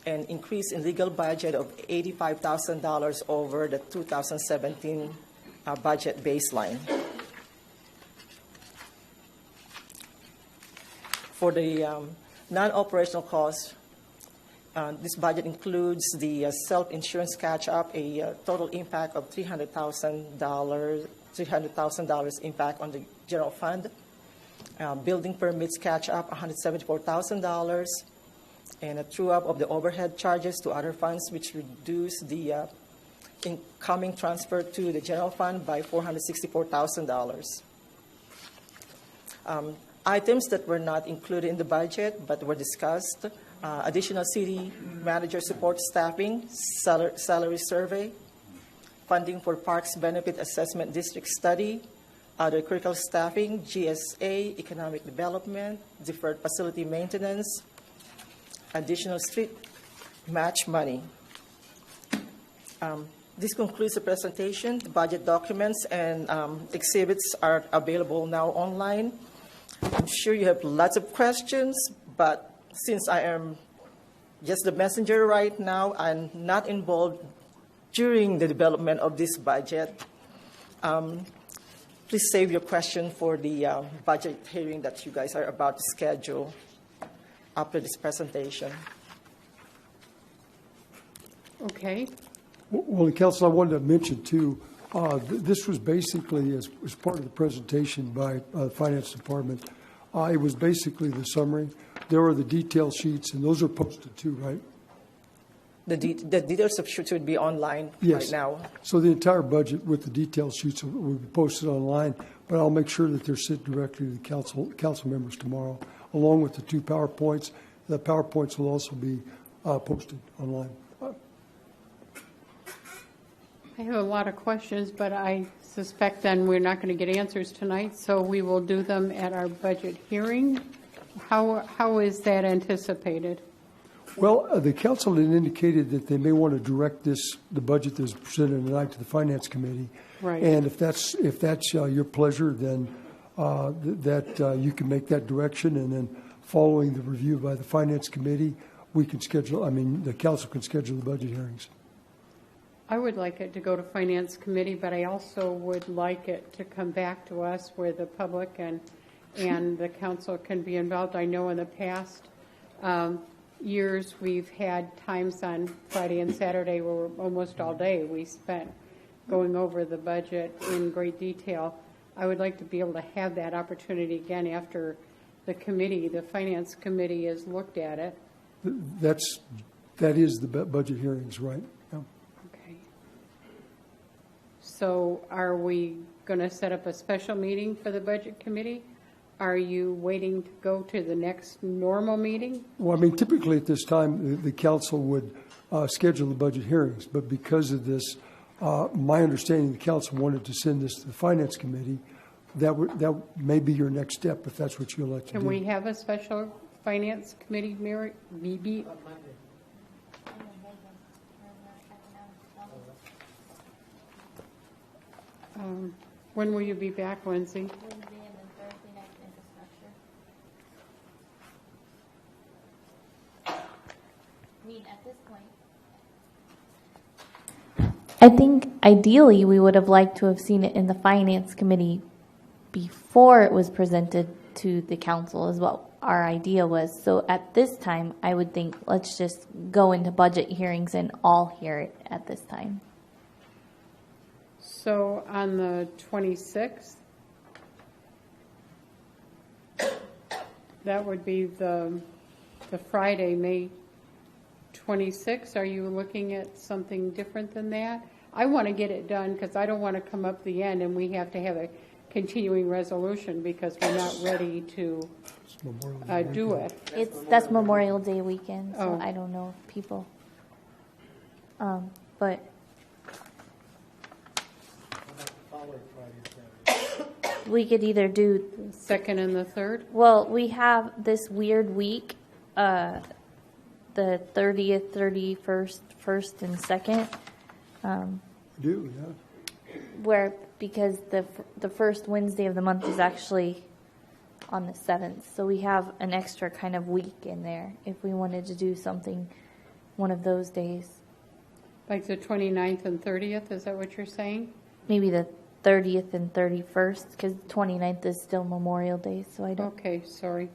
and increase in legal budget of $85,000 over the 2017 budget baseline. For the non-operational costs, this budget includes the self-insurance catch-up, a total impact of $300,000 impact on the general fund. Building permits catch-up, $174,000, and a true-up of the overhead charges to other funds, which reduce the incoming transfer to the general fund by $464,000. Items that were not included in the budget but were discussed, additional city manager support staffing, salary survey, funding for Parks Benefit Assessment District study, other critical staffing, GSA, economic development, deferred facility maintenance, additional street match money. This concludes the presentation. The budget documents and exhibits are available now online. I'm sure you have lots of questions, but since I am just the messenger right now, I'm not involved during the development of this budget. Please save your question for the budget hearing that you guys are about to schedule after this presentation. Okay. Well, Council, I wanted to mention, too, this was basically, as part of the presentation by the Finance Department, it was basically the summary. There are the detail sheets, and those are posted, too, right? The details of sheets would be online right now. So the entire budget with the detail sheets will be posted online, but I'll make sure that they're sent directly to the council members tomorrow, along with the 2 PowerPoints. The PowerPoints will also be posted online. I have a lot of questions, but I suspect then we're not going to get answers tonight, so we will do them at our budget hearing. How is that anticipated? Well, the council had indicated that they may want to direct the budget that is presented tonight to the Finance Committee. Right. And if that's your pleasure, then you can make that direction, and then following the review by the Finance Committee, the council can schedule the budget hearings. I would like it to go to Finance Committee, but I also would like it to come back to us where the public and the council can be involved. I know in the past years we've had times on Friday and Saturday where almost all day we spent going over the budget in great detail. I would like to be able to have that opportunity again after the Finance Committee has looked at it. That is the budget hearings, right? Yeah. Okay. So are we going to set up a special meeting for the Budget Committee? Are you waiting to go to the next normal meeting? Well, typically at this time, the council would schedule the budget hearings, but because of this, my understanding, the council wanted to send this to the Finance Committee. That may be your next step if that's what you'd like to do. Can we have a special Finance Committee meeting? When will you be back, Lindsay? Wednesday and then Thursday night infrastructure. At this point, I think ideally we would have liked to have seen it in the Finance Committee before it was presented to the council is what our idea was. So at this time, I would think, let's just go into budget hearings and all hear it at this time. So on the 26th, that would be the Friday, May 26th. Are you looking at something different than that? I want to get it done because I don't want to come up the end and we have to have a continuing resolution because we're not ready to do it. That's Memorial Day weekend, so Oh. I don't know if people, but we could either do, Second and the third? well, we have this weird week, the 30th, 31st, 1st, and 2nd, Do, yeah. where, because the first Wednesday of the month is actually on the 7th, so we have an extra kind of week in there if we wanted to do something one of those days. Like the 29th and 30th, is that what you're saying? Maybe the 30th and 31st, because 29th is still Memorial Day, so I don't. Okay, sorry.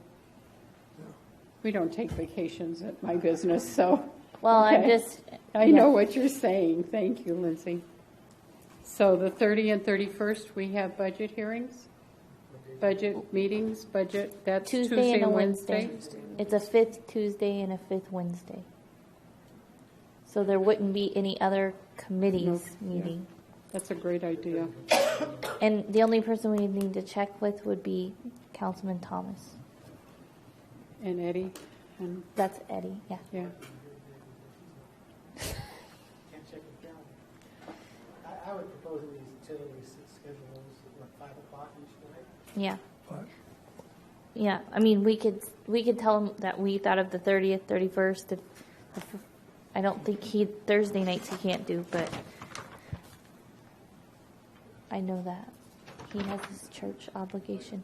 We don't take vacations at my business, so. Well, I'm Okay. just. I know what you're saying. Thank you, Lindsay. So the 30th and 31st, we have budget hearings? Budget meetings, budget, that's Tuesday and a Wednesday. It's a 5th Tuesday and a 5th Wednesday. So there wouldn't be any other committees meeting. That's a great idea. And the only person we need to check with would be Councilman Thomas. And Eddie, and, That's Eddie, yeah. yeah. Can't check the calendar. I would propose that these utilities schedule those at 5 o'clock each night. Yeah. Fine. Yeah, I mean, we could tell him that we thought of the 30th, 31st. I don't think Thursday nights he can't do, but I know that. He has his church obligation.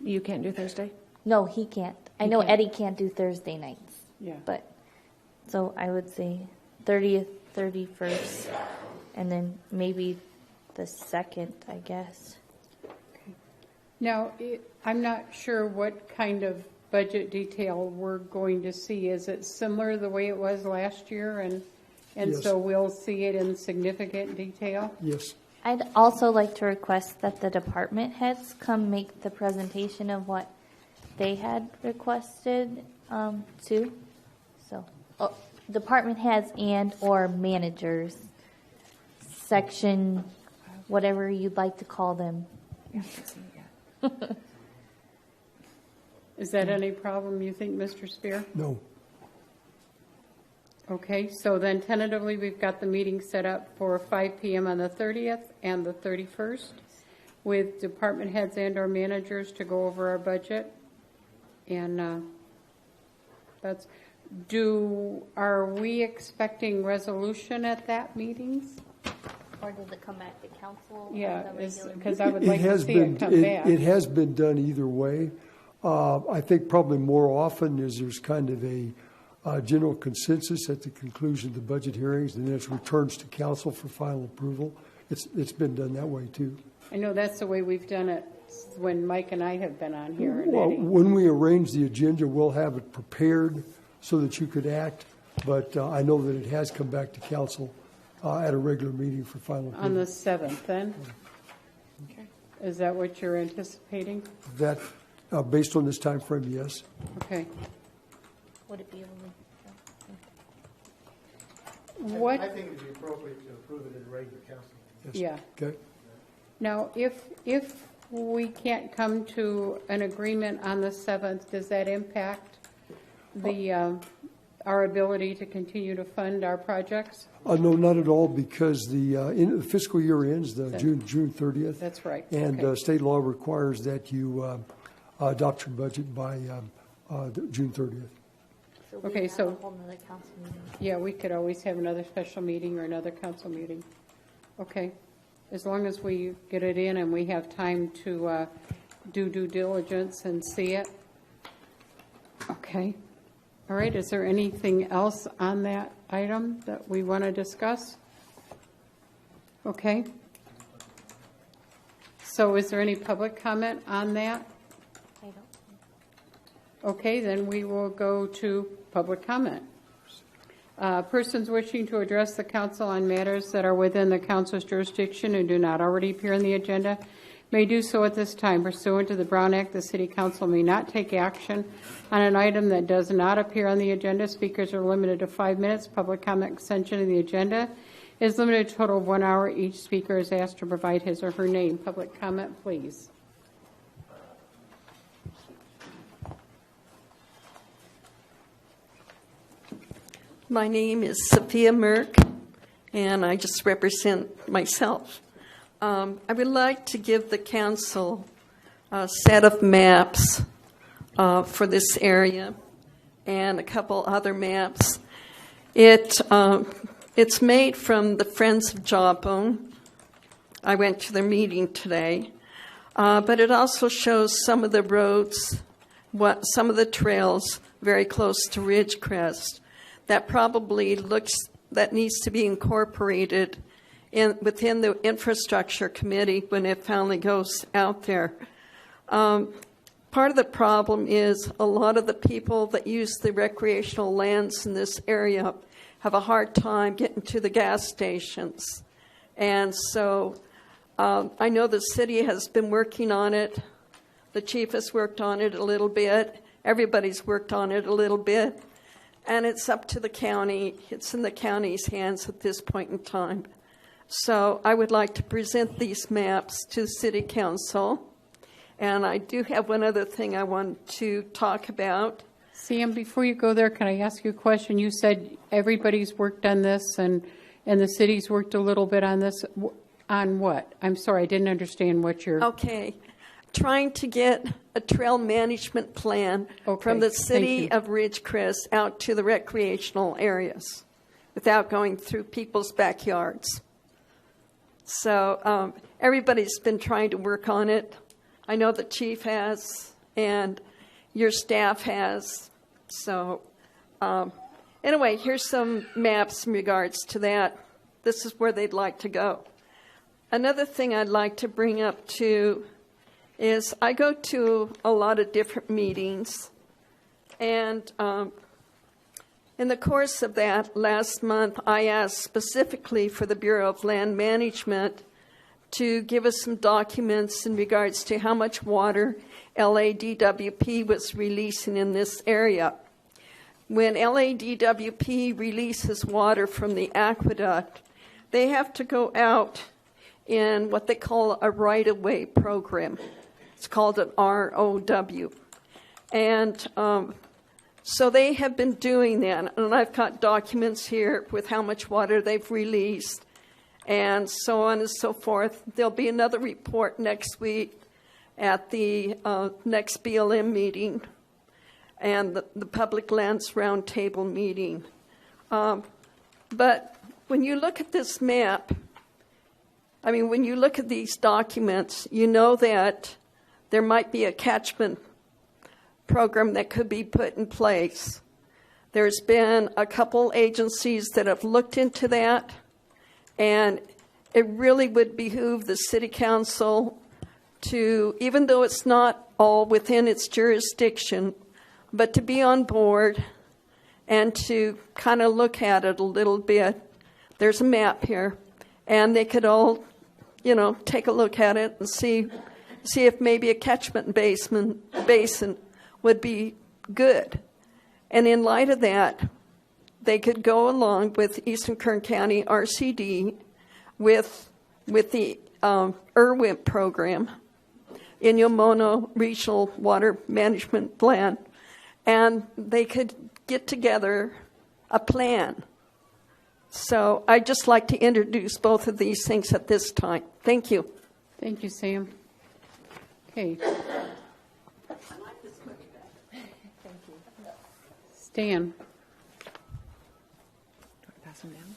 You can't do Thursday? No, he can't. I He know can't. Eddie can't do Thursday nights. Yeah. But, so I would say 30th, 31st, and then maybe the 2nd, I guess. Now, I'm not sure what kind of budget detail we're going to see. Is it similar the way it was last year? And Yes. so we'll see it in significant detail? Yes. I'd also like to request that the department heads come make the presentation of what they had requested too. So, department heads and or managers, section, whatever you'd like to call them. Is that any problem, you think, Mr. Spear? No. Okay, so then tentatively, we've got the meeting set up for 5 PM on the 30th and the 31st with department heads and or managers to go over our budget. And are we expecting resolution at that meetings? Or does it come back to council? Yeah, because I would like to see it come back. It has been done either way. I think probably more often is there's kind of a general consensus at the conclusion of the budget hearings, and then it returns to council for final approval. It's been done that way too. I know that's the way we've done it when Mike and I have been on here. And Well, Eddie. when we arrange the agenda, we'll have it prepared so that you could act, but I know that it has come back to council at a regular meeting for final approval. On the 7th, then? Is that what you're anticipating? That, based on this time frame, yes. Okay. Would it be What, I think it would be appropriate to approve it in regular council. Yes. yeah. Okay. Now, if we can't come to an agreement on the 7th, does that impact our ability to continue to fund our projects? No, not at all, because the fiscal year ends June 30th. That's right. And Okay. state law requires that you adopt your budget by June 30th. Okay, so- a whole nother council meeting. Yeah, we could always have another special meeting or another council meeting. Okay. As long as we get it in and we have time to do due diligence and see it. Okay. All right, is there anything else on that item that we want to discuss? Okay. So is there any public comment on that? Okay, then we will go to public comment. Persons wishing to address the council on matters that are within the council's jurisdiction and do not already appear on the agenda may do so at this time. Pursuant to the Brown Act, the City Council may not take action on an item that does not appear on the agenda. Speakers are limited to 5 minutes. Public comment extension of the agenda is limited to a total of 1 hour. Each speaker is asked to provide his or her name. Public comment, please. My name is Sophia Merck, and I just represent myself. I would like to give the council a set of maps for this area and a couple other maps. It's made from the Friends of Jawbone. I went to their meeting today. But it also shows some of the roads, some of the trails very close to Ridgecrest that probably that needs to be incorporated within the infrastructure committee when it finally goes out there. Part of the problem is a lot of the people that use the recreational lands in this area have a hard time getting to the gas stations. And so I know the city has been working on it. The chief has worked on it a little bit. Everybody's worked on it a little bit. And it's up to the county. It's in the county's hands at this point in time. So I would like to present these maps to the City Council. And I do have one other thing I want to talk about. Sam, before you go there, can I ask you a question? You said everybody's worked on this and the city's worked a little bit on this. On what? I'm sorry, I didn't understand what you're... Okay. Trying to get a trail management plan from the city of Ridgecrest out to the recreational areas without going through people's backyards. So everybody's been trying to work on it. I know the chief has and your staff has. So anyway, here's some maps in regards to that. This is where they'd like to go. Another thing I'd like to bring up too is I go to a lot of different meetings, and in the course of that last month, I asked specifically for the Bureau of Land Management to give us some documents in regards to how much water LADWP was releasing in this area. When LADWP releases water from the aqueduct, they have to go out in what they call a right-of-way program. It's called an ROW. And so they have been doing that. And I've got documents here with how much water they've released and so on and so forth. There'll be another report next week at the next BLM meeting and the Public Lands Roundtable meeting. But when you look at this map, I mean, when you look at these documents, you know that there might be a catchment program that could be put in place. There's been a couple agencies that have looked into that, and it really would behoove the City Council to, even though it's not all within its jurisdiction, but to be on board and to kind of look at it a little bit. There's a map here, and they could all, take a look at it and see if maybe a catchment basin would be good. And in light of that, they could go along with Eastern Kern County RCD with the IRWIMP program, Inyo-Mono Regional Water Management Plan, and they could get together a plan. So I'd just like to introduce both of these things at this time. Thank you. Thank you, Sam. Okay. Stan. Pass them down.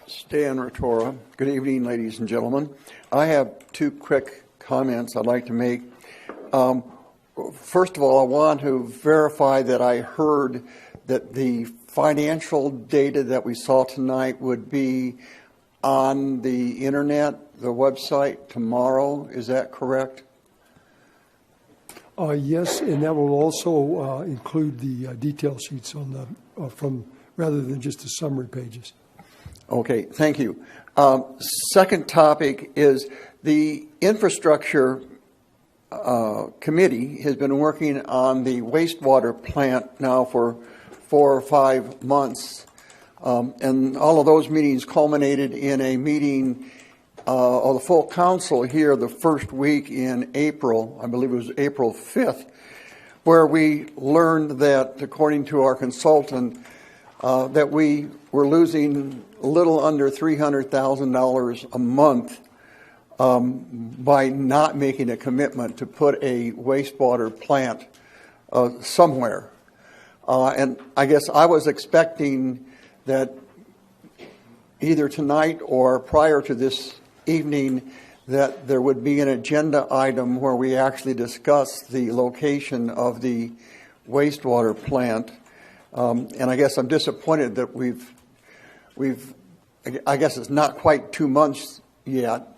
Stan Rotora. Good evening, ladies and gentlemen. I have two quick comments I'd like to make. First of all, I want to verify that I heard that the financial data that we saw tonight would be on the internet, the website tomorrow. Is that correct? Yes, and that will also include the detail sheets on the from rather than just the summary pages. Okay, thank you. Second topic is the infrastructure committee has been working on the wastewater plant now for 4 or 5 months. And all of those meetings culminated in a meeting of the full council here the first week in April, I believe it was April 5th, where we learned that, according to our consultant, that we were losing a little under $300,000 a month by not making a commitment to put a wastewater plant somewhere. And I guess I was expecting that either tonight or prior to this evening that there would be an agenda item where we actually discuss the location of the wastewater plant. And I guess I'm disappointed that I guess it's not quite 2 months yet,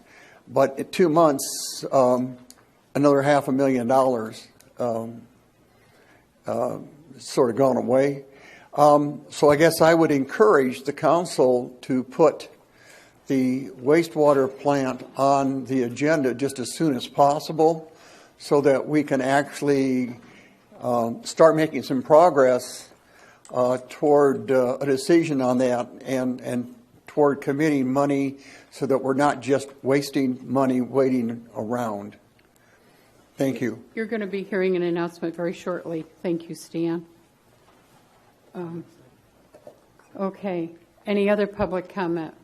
but in 2 months, another $500,000 sort of gone away. So I guess I would encourage the council to put the wastewater plant on the agenda just as soon as possible so that we can actually start making some progress toward a decision on that and toward committing money so that we're not just wasting money waiting around. Thank you. You're going to be hearing an announcement very shortly. Thank you, Stan. Okay. Any other public comment?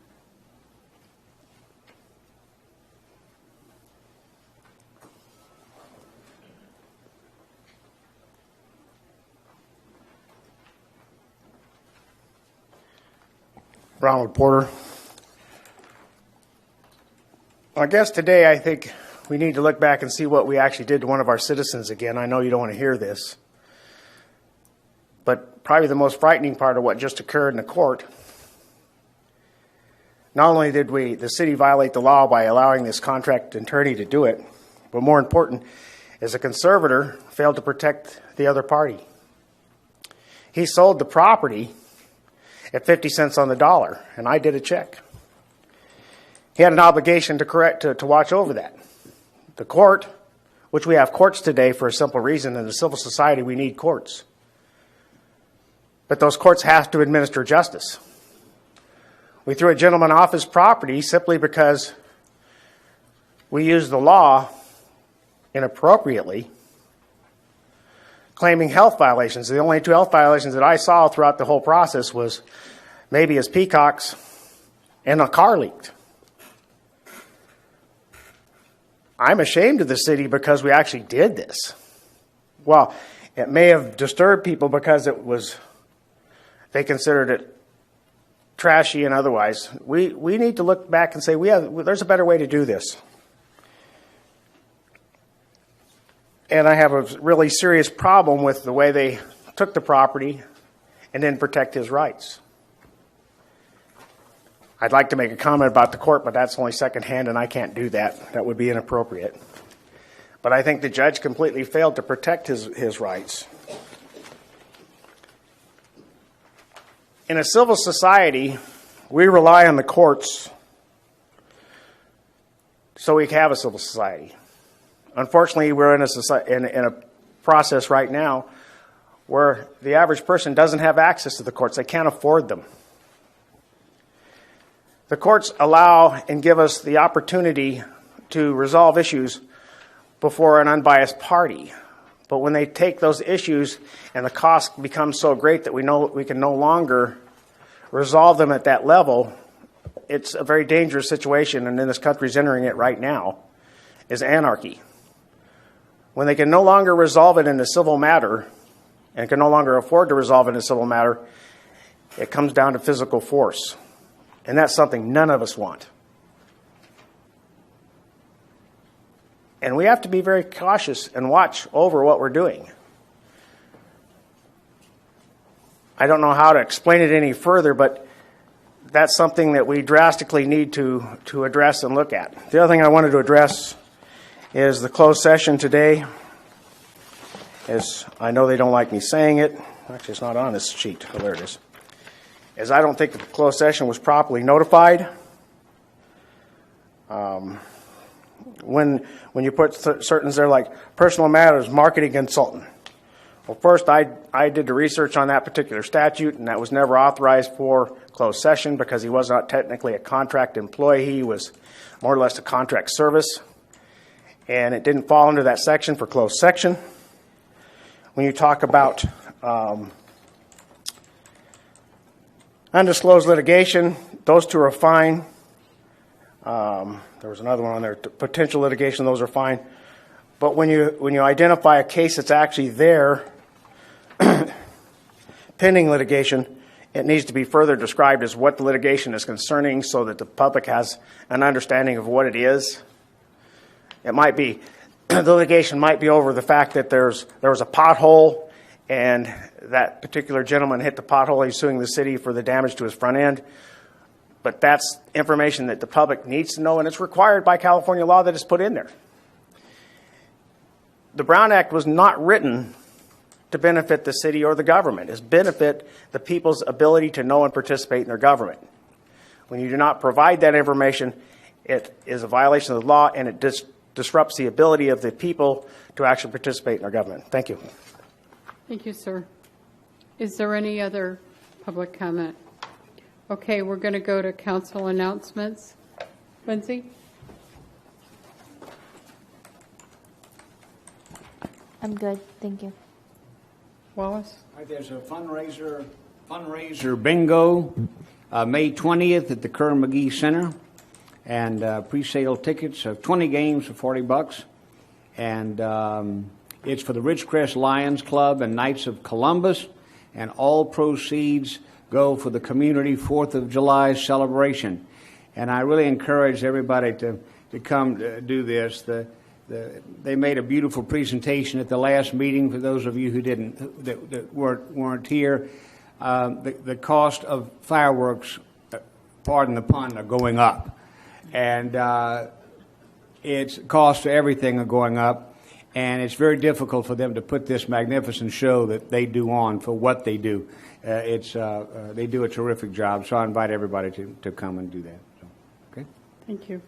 Ronald Porter. I guess today I think we need to look back and see what we actually did to one of our citizens again. I know you don't want to hear this, but probably the most frightening part of what just occurred in the court, not only did the city violate the law by allowing this contract attorney to do it, but more important is the conservator failed to protect the other party. He sold the property at 50 cents on the dollar, and I did a check. He had an obligation to watch over that. The court, which we have courts today for a simple reason, in a civil society we need courts. But those courts have to administer justice. We threw a gentleman off his property simply because we used the law inappropriately, claiming health violations. The only 2 health violations that I saw throughout the whole process was maybe his peacocks and a car leaked. I'm ashamed of the city because we actually did this. Well, it may have disturbed people because they considered it trashy and otherwise. We need to look back and say there's a better way to do this. And I have a really serious problem with the way they took the property and didn't protect his rights. I'd like to make a comment about the court, but that's only secondhand, and I can't do that. That would be inappropriate. But I think the judge completely failed to protect his rights. In a civil society, we rely on the courts so we can have a civil society. Unfortunately, we're in a process right now where the average person doesn't have access to the courts. They can't afford them. The courts allow and give us the opportunity to resolve issues before an unbiased party. But when they take those issues and the cost becomes so great that we know we can no longer resolve them at that level, it's a very dangerous situation, and this country's entering it right now, is anarchy. When they can no longer resolve it in a civil matter and can no longer afford to resolve it in a civil matter, it comes down to physical force. And that's something none of us want. And we have to be very cautious and watch over what we're doing. I don't know how to explain it any further, but that's something that we drastically need to address and look at. The other thing I wanted to address is the closed session today. is, I know they don't like me saying it, actually it's not on this sheet, oh, there it is I don't think that the closed session was properly notified. When you put certain there like personal matters, marketing consultant. Well, first I did the research on that particular statute, and that was never authorized for closed session because he was not technically a contract employee. He was more or less a contract service, and it didn't fall under that section for closed section. When you talk about undisclosed litigation, those two are fine. There was another one on there, potential litigation, those are fine. But when you identify a case that's actually there, pending litigation, it needs to be further described as what the litigation is concerning so that the public has an understanding of what it is. It might be, the litigation might be over the fact that there was a pothole and that particular gentleman hit the pothole. He's suing the city for the damage to his front end. But that's information that the public needs to know, and it's required by California law that it's put in there. The Brown Act was not written to benefit the city or the government. It's benefit the people's ability to know and participate in their government. When you do not provide that information, it is a violation of the law, and it disrupts the ability of the people to actually participate in their government. Thank you. Thank you, sir. Is there any other public comment? Okay, we're going to go to council announcements. Lindsay? I'm good, thank you. Wallace? There's a fundraiser bingo May 20th at the Kerr McGee Center, and pre-sale tickets of 20 games for $40, and it's for the Ridgecrest Lions Club and Knights of Columbus, and all proceeds go for the community 4th of July celebration. And I really encourage everybody to come do this. They made a beautiful presentation at the last meeting for those of you who that weren't here. The cost of fireworks, pardon the pun, are going up. And its cost for everything are going up. And it's very difficult for them to put this magnificent show that they do on for what they do. They do a terrific job, so I invite everybody to come and do that. So, okay. Thank you.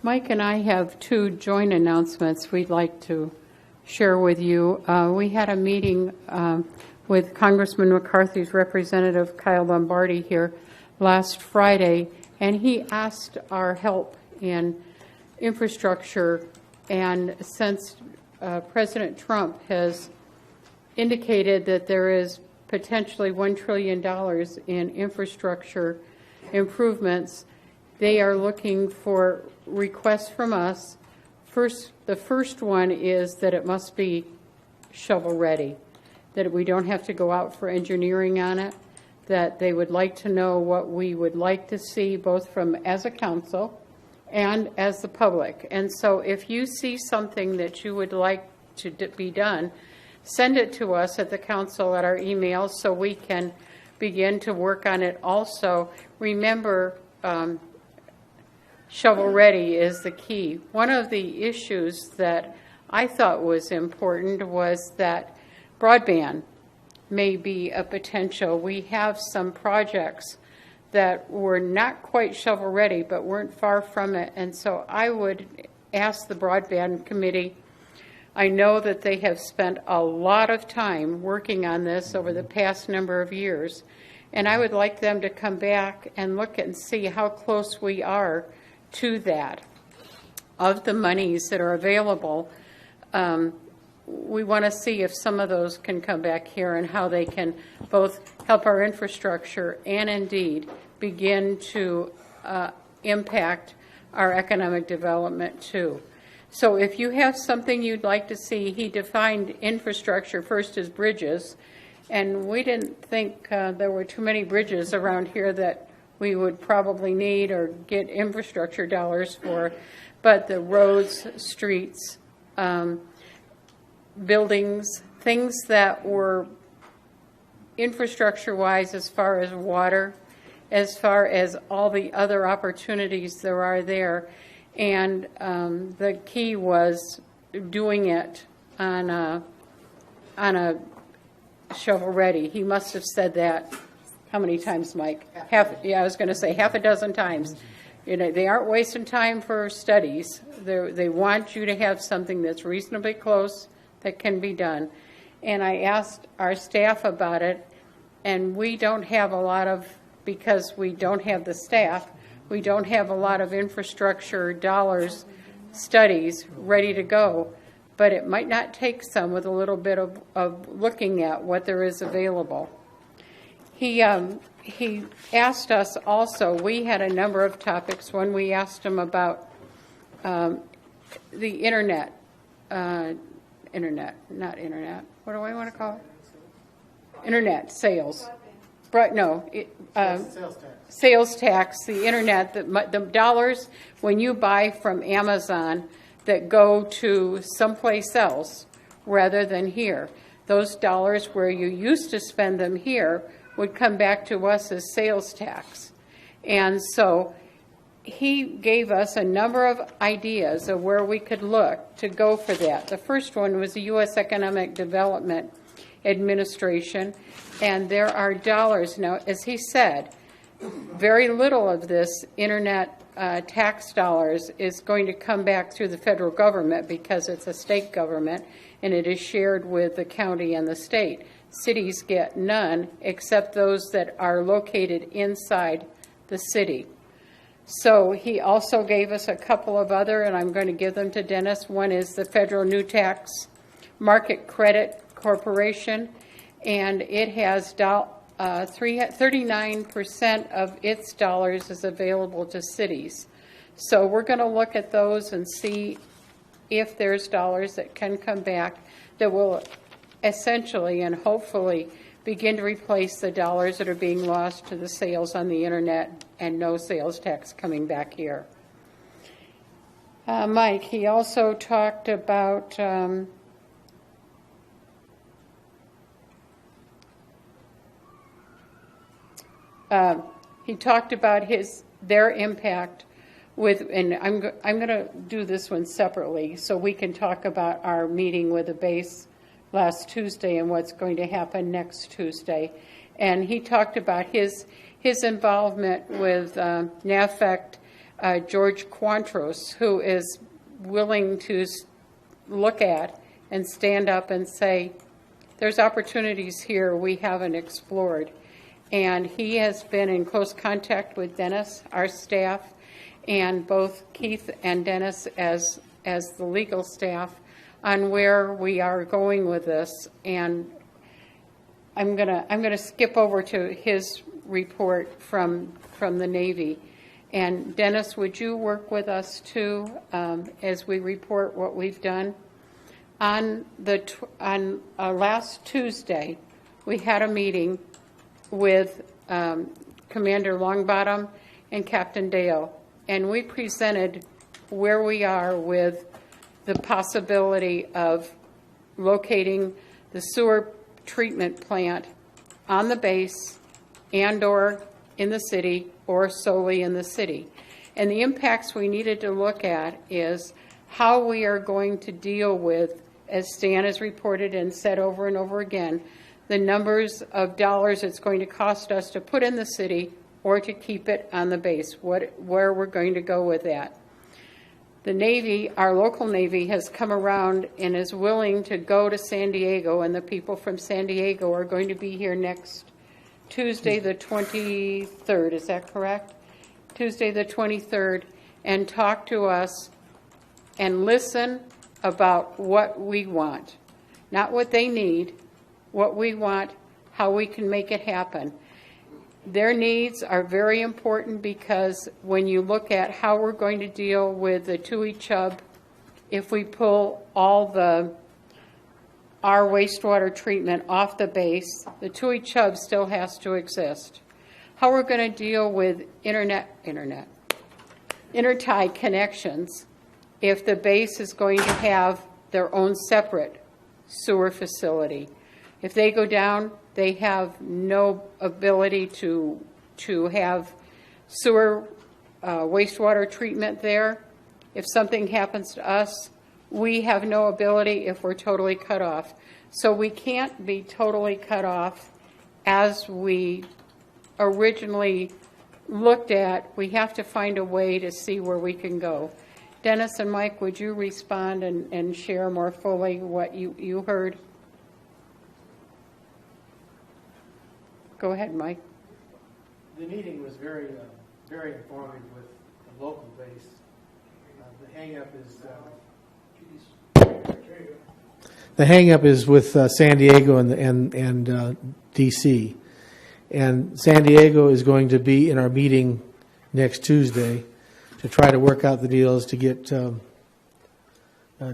Mike and I have two joint announcements we'd like to share with you. We had a meeting with Congressman McCarthy's representative, Kyle Lombardi, here last Friday, and he asked our help in infrastructure. And since President Trump has indicated that there is potentially $1 trillion in infrastructure improvements, they are looking for requests from us. The first one is that it must be shovel-ready, that we don't have to go out for engineering on it, that they would like to know what we would like to see both from as a council and as the public. And so if you see something that you would like to be done, send it to us at the council at our email so we can begin to work on it also. Remember, shovel-ready is the key. One of the issues that I thought was important was that broadband may be a potential. We have some projects that were not quite shovel-ready, but weren't far from it. And so I would ask the Broadband Committee, I know that they have spent a lot of time working on this over the past number of years, and I would like them to come back and look and see how close we are to that. Of the monies that are available, we want to see if some of those can come back here and how they can both help our infrastructure and indeed begin to impact our economic development too. So if you have something you'd like to see, he defined infrastructure first as bridges, and we didn't think there were too many bridges around here that we would probably need or get infrastructure dollars for, but the roads, streets, buildings, things that were infrastructure-wise as far as water, as far as all the other opportunities there are there. And the key was doing it on a on a shovel-ready. He must have said that, how many times, Mike? I was going to say half a dozen times. You know, they aren't wasting time for studies. They want you to have something that's reasonably close that can be done. And I asked our staff about it, and we don't have a lot of, because we don't have the staff, we don't have a lot of infrastructure dollars, studies ready to go. But it might not take some with a little bit of looking at what there is available. He asked us also, we had a number of topics when we asked him about the internet, what do I want to call it? Internet sales. Sales tax, the internet, the dollars when you buy from Amazon that go to someplace else rather than here. Those dollars where you used to spend them here would come back to us as sales tax. And so he gave us a number of ideas of where we could look to go for that. The first one was the U.S. Economic Development Administration, and there are dollars. Now, as he said, very little of this internet tax dollars is going to come back through the federal government because it's a state government and it is shared with the county and the state. Cities get none except those that are located inside the city. So he also gave us a couple of other, and I'm going to give them to Dennis. One is the Federal New Tax Market Credit Corporation, and it has 39% of its dollars is available to cities. So we're going to look at those and see if there's dollars that can come back that will essentially and hopefully begin to replace the dollars that are being lost to the sales on the internet and no sales tax coming back here. Mike, he also talked about their impact with, and I'm going to do this one separately so we can talk about our meeting with the base last Tuesday and what's going to happen next Tuesday. And he talked about his involvement with NAFECT, George Quantros, who is willing to look at and stand up and say, there's opportunities here we haven't explored. And he has been in close contact with Dennis, our staff, and both Keith and Dennis as the legal staff on where we are going with this. And I'm gonna skip over to his report from the Navy. And Dennis, would you work with us too as we report what we've done? On last Tuesday, we had a meeting with Commander Longbottom and Captain Dale, and we presented where we are with the possibility of locating the sewer treatment plant on the base and or in the city or solely in the city. And the impacts we needed to look at is how we are going to deal with, as Stan has reported and said over and over again, the numbers of dollars it's going to cost us to put in the city or to keep it on the base, where we're going to go with that. The Navy, our local Navy, has come around and is willing to go to San Diego, and the people from San Diego are going to be here next Tuesday the 23rd, is that correct? Tuesday the 23rd, and talk to us and listen about what we want. Not what they need, what we want, how we can make it happen. Their needs are very important because when you look at how we're going to deal with the Tui Chub, if we pull all our wastewater treatment off the base, the Tui Chub still has to exist. How we're going to deal with intertie connections if the base is going to have their own separate sewer facility. If they go down, they have no ability to have sewer wastewater treatment there. If something happens to us, we have no ability if we're totally cut off. So we can't be totally cut off as we originally looked at. We have to find a way to see where we can go. Dennis and Mike, would you respond and share more fully what you heard? Go ahead, Mike. The meeting was very informative with the local base. The hang-up is with San Diego and D.C. And San Diego is going to be in our meeting next Tuesday to try to work out the deals to get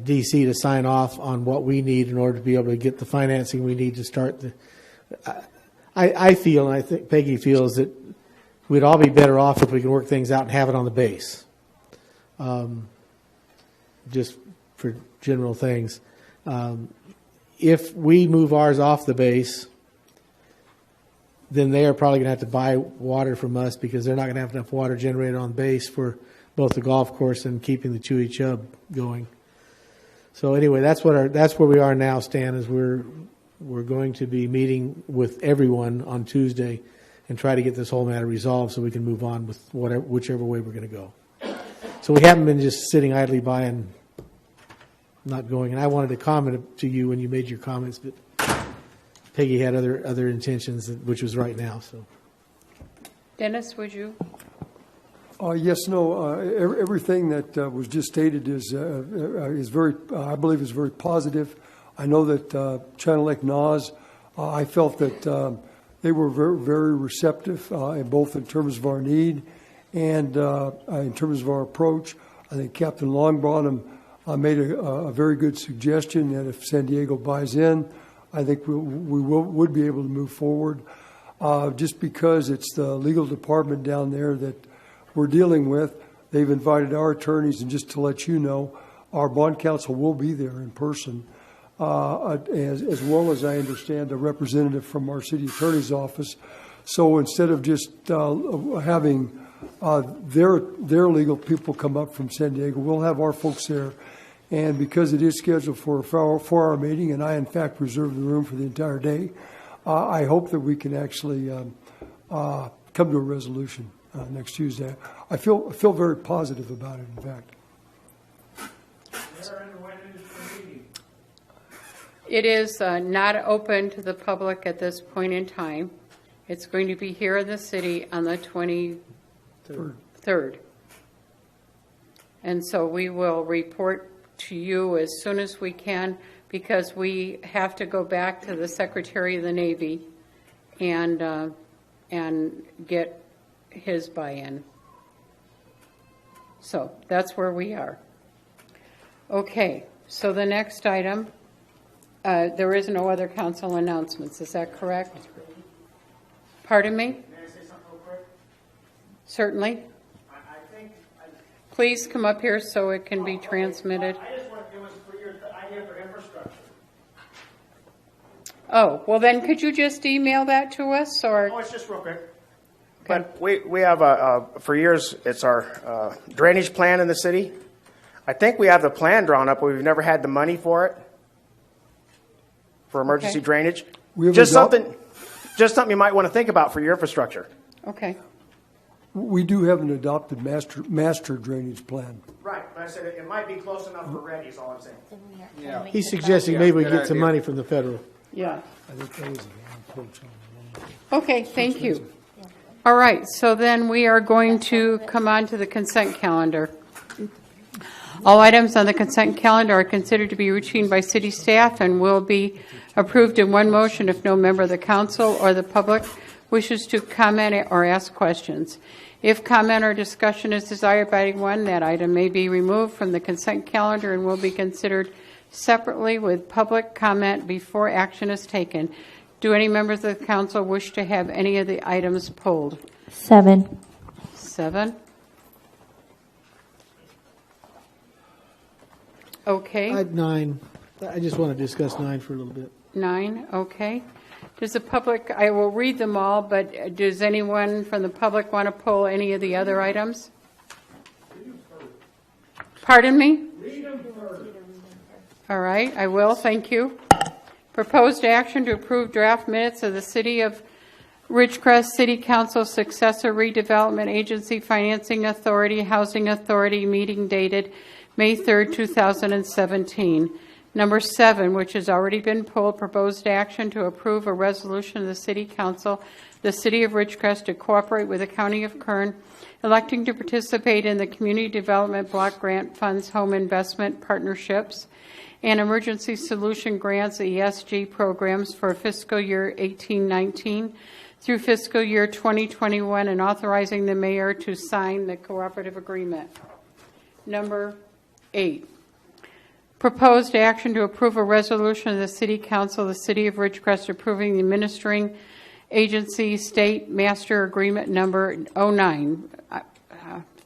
D.C. to sign off on what we need in order to be able to get the financing we need to start the. I feel, and I think Peggy feels, that we'd all be better off if we can work things out and have it on the base. Just for general things. If we move ours off the base, then they are probably going to have to buy water from us because they're not going to have enough water generated on base for both the golf course and keeping the Chewy Chub going. So anyway, that's where we are now, Stan, is we're going to be meeting with everyone on Tuesday and try to get this whole matter resolved so we can move on with whichever way we're going to go. So we haven't been just sitting idly by and not going. And I wanted to comment to you when you made your comments, but Peggy had other intentions, which was right now. So, Dennis, would you? Yes, no. Everything that was just stated is very, I believe, is very positive. I know that China Lake NAS, I felt that they were very, very receptive, both in terms of our need and in terms of our approach. I think Captain Longbottom made a very good suggestion that if San Diego buys in, I think we would be able to move forward. Just because it's the legal department down there that we're dealing with, they've invited our attorneys, and just to let you know, our bond counsel will be there in person, as well as I understand a representative from our city attorney's office. So instead of just having their legal people come up from San Diego, we'll have our folks there. And because it is scheduled for a 4-hour meeting, and I in fact reserved the room for the entire day, I hope that we can actually come to a resolution next Tuesday. I feel very positive about it, in fact. It is not open to the public at this point in time. It's going to be here in the city on the 23rd. And so we will report to you as soon as we can, because we have to go back to the Secretary of the Navy and get his buy-in. So that's where we are. Okay, so the next item, there is no other council announcements. Is that correct? Pardon me? May I say something real quick? Certainly. I think... Please come up here so it can be transmitted. I just want, it was for your idea for infrastructure. Oh, well then could you just email that to us, or? Oh, it's just real quick. But we have, for years, it's our drainage plan in the city. I think we have the plan drawn up, but we've never had the money for it, for emergency drainage. Just something you might want to think about for your infrastructure. Okay. We do have an adopted master drainage plan. Right, but I said it might be close enough for ready, is all I'm saying. Yeah. He's suggesting maybe we get some money from the federal. Yeah. I think that was an approach on the Okay, thank you. All right, so then we are going to come on to the consent calendar. All items on the consent calendar are considered to be routine by city staff and will be approved in one motion if no member of the council or the public wishes to comment or ask questions. If comment or discussion is desired by anyone, that item may be removed from the consent calendar and will be considered separately with public comment before action is taken. Do any members of the council wish to have any of the items pulled? 7. 7. Okay. 9. I just want to discuss 9 for a little bit. 9, okay. Does the public, I will read them all, but does anyone from the public want to pull any of the other items? Pardon me? All right, I will, thank you. Proposed action to approve draft minutes of the City of Ridgecrest City Council Successor Redevelopment Agency Financing Authority Housing Authority meeting dated May 3rd, 2017. Number 7, which has already been pulled, proposed action to approve a resolution of the City Council, the City of Ridgecrest, to cooperate with the County of Kern, electing to participate in the Community Development Block Grant Funds Home Investment Partnerships and Emergency Solution Grants ESG programs for fiscal year 18-19 through fiscal year 2021, and authorizing the mayor to sign the cooperative agreement. Number 8, proposed action to approve a resolution of the City Council of the City of Ridgecrest approving the administering agency state master agreement number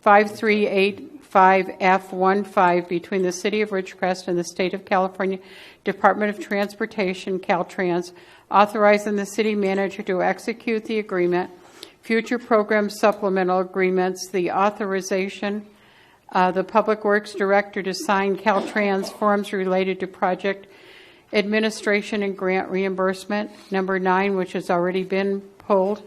5385F15 between the City of Ridgecrest and the State of California Department of Transportation, Caltrans, authorizing the city manager to execute the agreement, future program supplemental agreements, the authorization, the Public Works Director to sign Caltrans forms related to project administration and grant reimbursement. Number 9, which has already been pulled,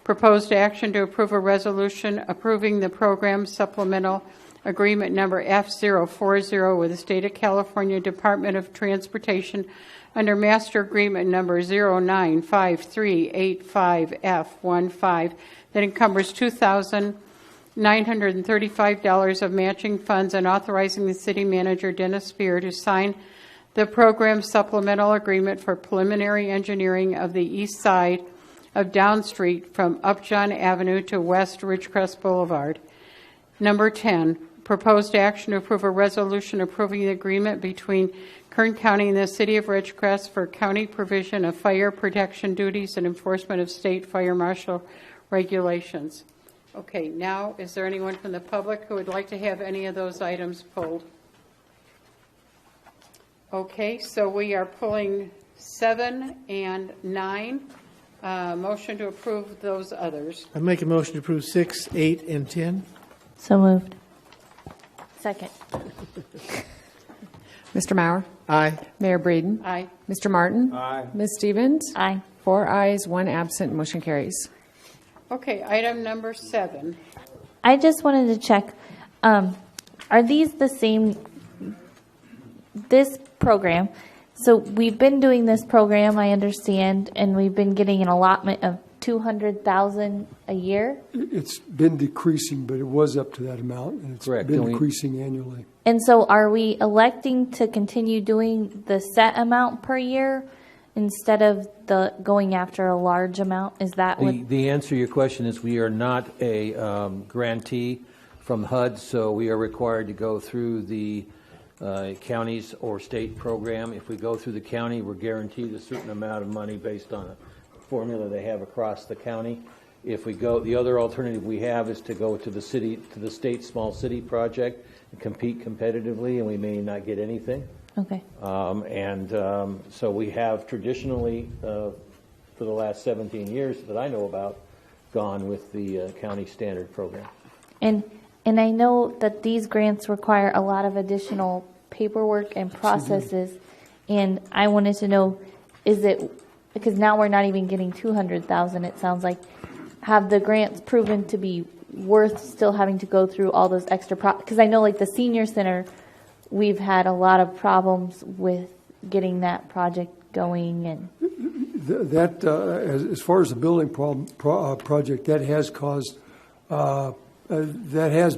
proposed action to approve a resolution approving the program supplemental agreement number F040 with the State of California Department of Transportation under Master Agreement number 095385F15 that encumbers $2,935 of matching funds, and authorizing the city manager, Dennis Spear, to sign the program supplemental agreement for preliminary engineering of the east side of Down Street from Upjohn Avenue to West Ridgecrest Boulevard. Number 10, proposed action to approve a resolution approving the agreement between Kern County and the City of Ridgecrest for county provision of fire protection duties and enforcement of state fire marshal regulations. Okay, now, is there anyone from the public who would like to have any of those items pulled? Okay, so we are pulling 7 and 9. Motion to approve those others. I make a motion to approve 6, 8, and 10. So moved. Second. Mr. Mauer? Aye. Mayor Breeden? Aye. Mr. Martin? Aye. Ms. Stevens? Aye. 4 ayes, 1 absent, motion carries. Okay, item number 7. I just wanted to check, are these the same, this program? So we've been doing this program, I understand, and we've been getting an allotment of $200,000 a year? It's been decreasing, but it was up to that amount, and it's Correct. been decreasing annually. And so are we electing to continue doing the set amount per year instead of the going after a large amount? Is that what? The answer to your question is we are not a grantee from HUD, so we are required to go through the counties or state program. If we go through the county, we're guaranteed a certain amount of money based on a formula they have across the county. If we go, the other alternative we have is to go to the city, to the state small city project and compete competitively, and we may not get anything. Okay. So we have traditionally, for the last 17 years that I know about, gone with the county standard program. And I know that these grants require a lot of additional paperwork and processes, and I wanted to know, is it, because now we're not even getting $200,000, it sounds like, have the grants proven to be worth still having to go through all those extra because I know like the senior center, we've had a lot of problems with getting that project going, and That, as far as the building project, that has caused, that has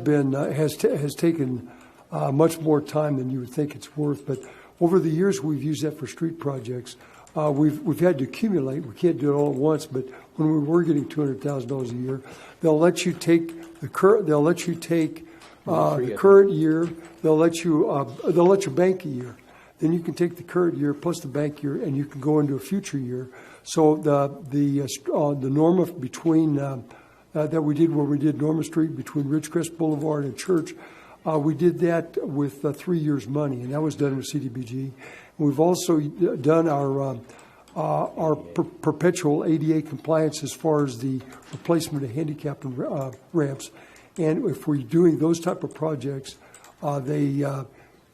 taken much more time than you would think it's worth. But over the years, we've used that for street projects. We've had to accumulate. We can't do it all at once. But when we were getting $200,000 a year, they'll let you take the current. They'll let you take the current year. They'll let you bank a year. Then you can take the current year plus the bank year, and you can go into a future year. So the Norma between that we did where we did Norma Street between Ridgecrest Boulevard and Church, we did that with 3 years' money, and that was done with CDBG. We've also done our perpetual ADA compliance as far as the replacement of handicap ramps. And if we're doing those type of projects,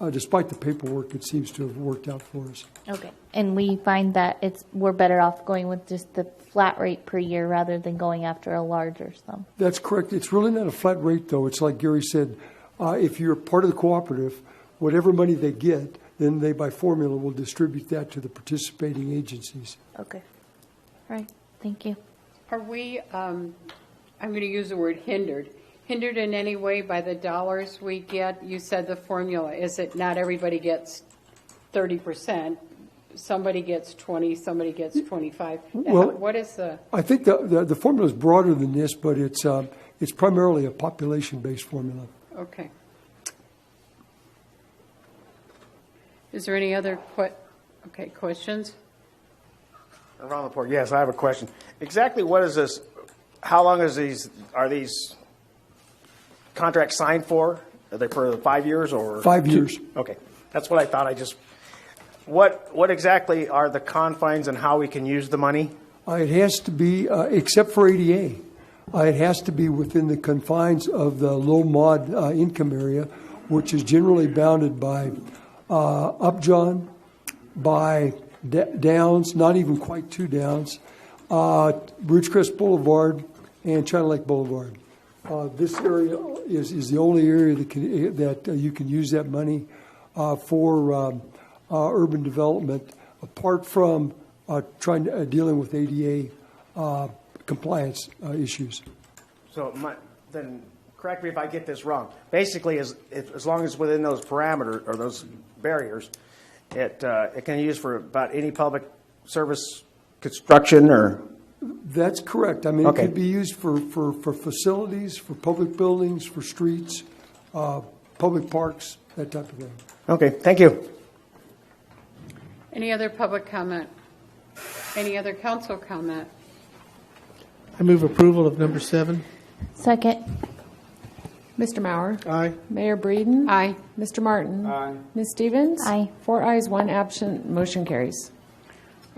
despite the paperwork, it seems to have worked out for us. Okay. And we find that we're better off going with just the flat rate per year rather than going after a larger sum. That's correct. It's really not a flat rate, though. It's like Gary said, if you're part of the cooperative, whatever money they get, then they, by formula, will distribute that to the participating agencies. Okay. All right. Thank you. Are we, I'm going to use the word hindered in any way by the dollars we get? You said the formula. Is it not everybody gets 30%? Somebody gets 20, somebody gets 25. Well, what is the? I think the formula is broader than this, but it's primarily a population-based formula. Okay. Is there any other questions? Around the board, yes, I have a question. Exactly what is this? How long are these contracts signed for? Are they for 5 years or 5 years? Okay, that's what I thought. What exactly are the confines and how we can use the money? It has to be, except for ADA, it has to be within the confines of the low mod income area, which is generally bounded by Upjohn, by Downs, not even quite 2 Downs, Ridgecrest Boulevard, and China Lake Boulevard. This area is the only area that you can use that money for urban development, apart from dealing with ADA compliance issues. So then, correct me if I get this wrong. Basically, as long as within those parameters or those barriers, it can be used for about any public service construction or. That's correct. I mean, Okay. It could be used for facilities, for public buildings, for streets, public parks, that type of thing. Okay, thank you. Any other public comment? Any other council comment? I move approval of number 7. Second. Mr. Mauer. Aye. Mayor Breeden. Aye. Mr. Martin. Aye. Ms. Stevens. Aye. 4 ayes, 1 absent. Motion carries.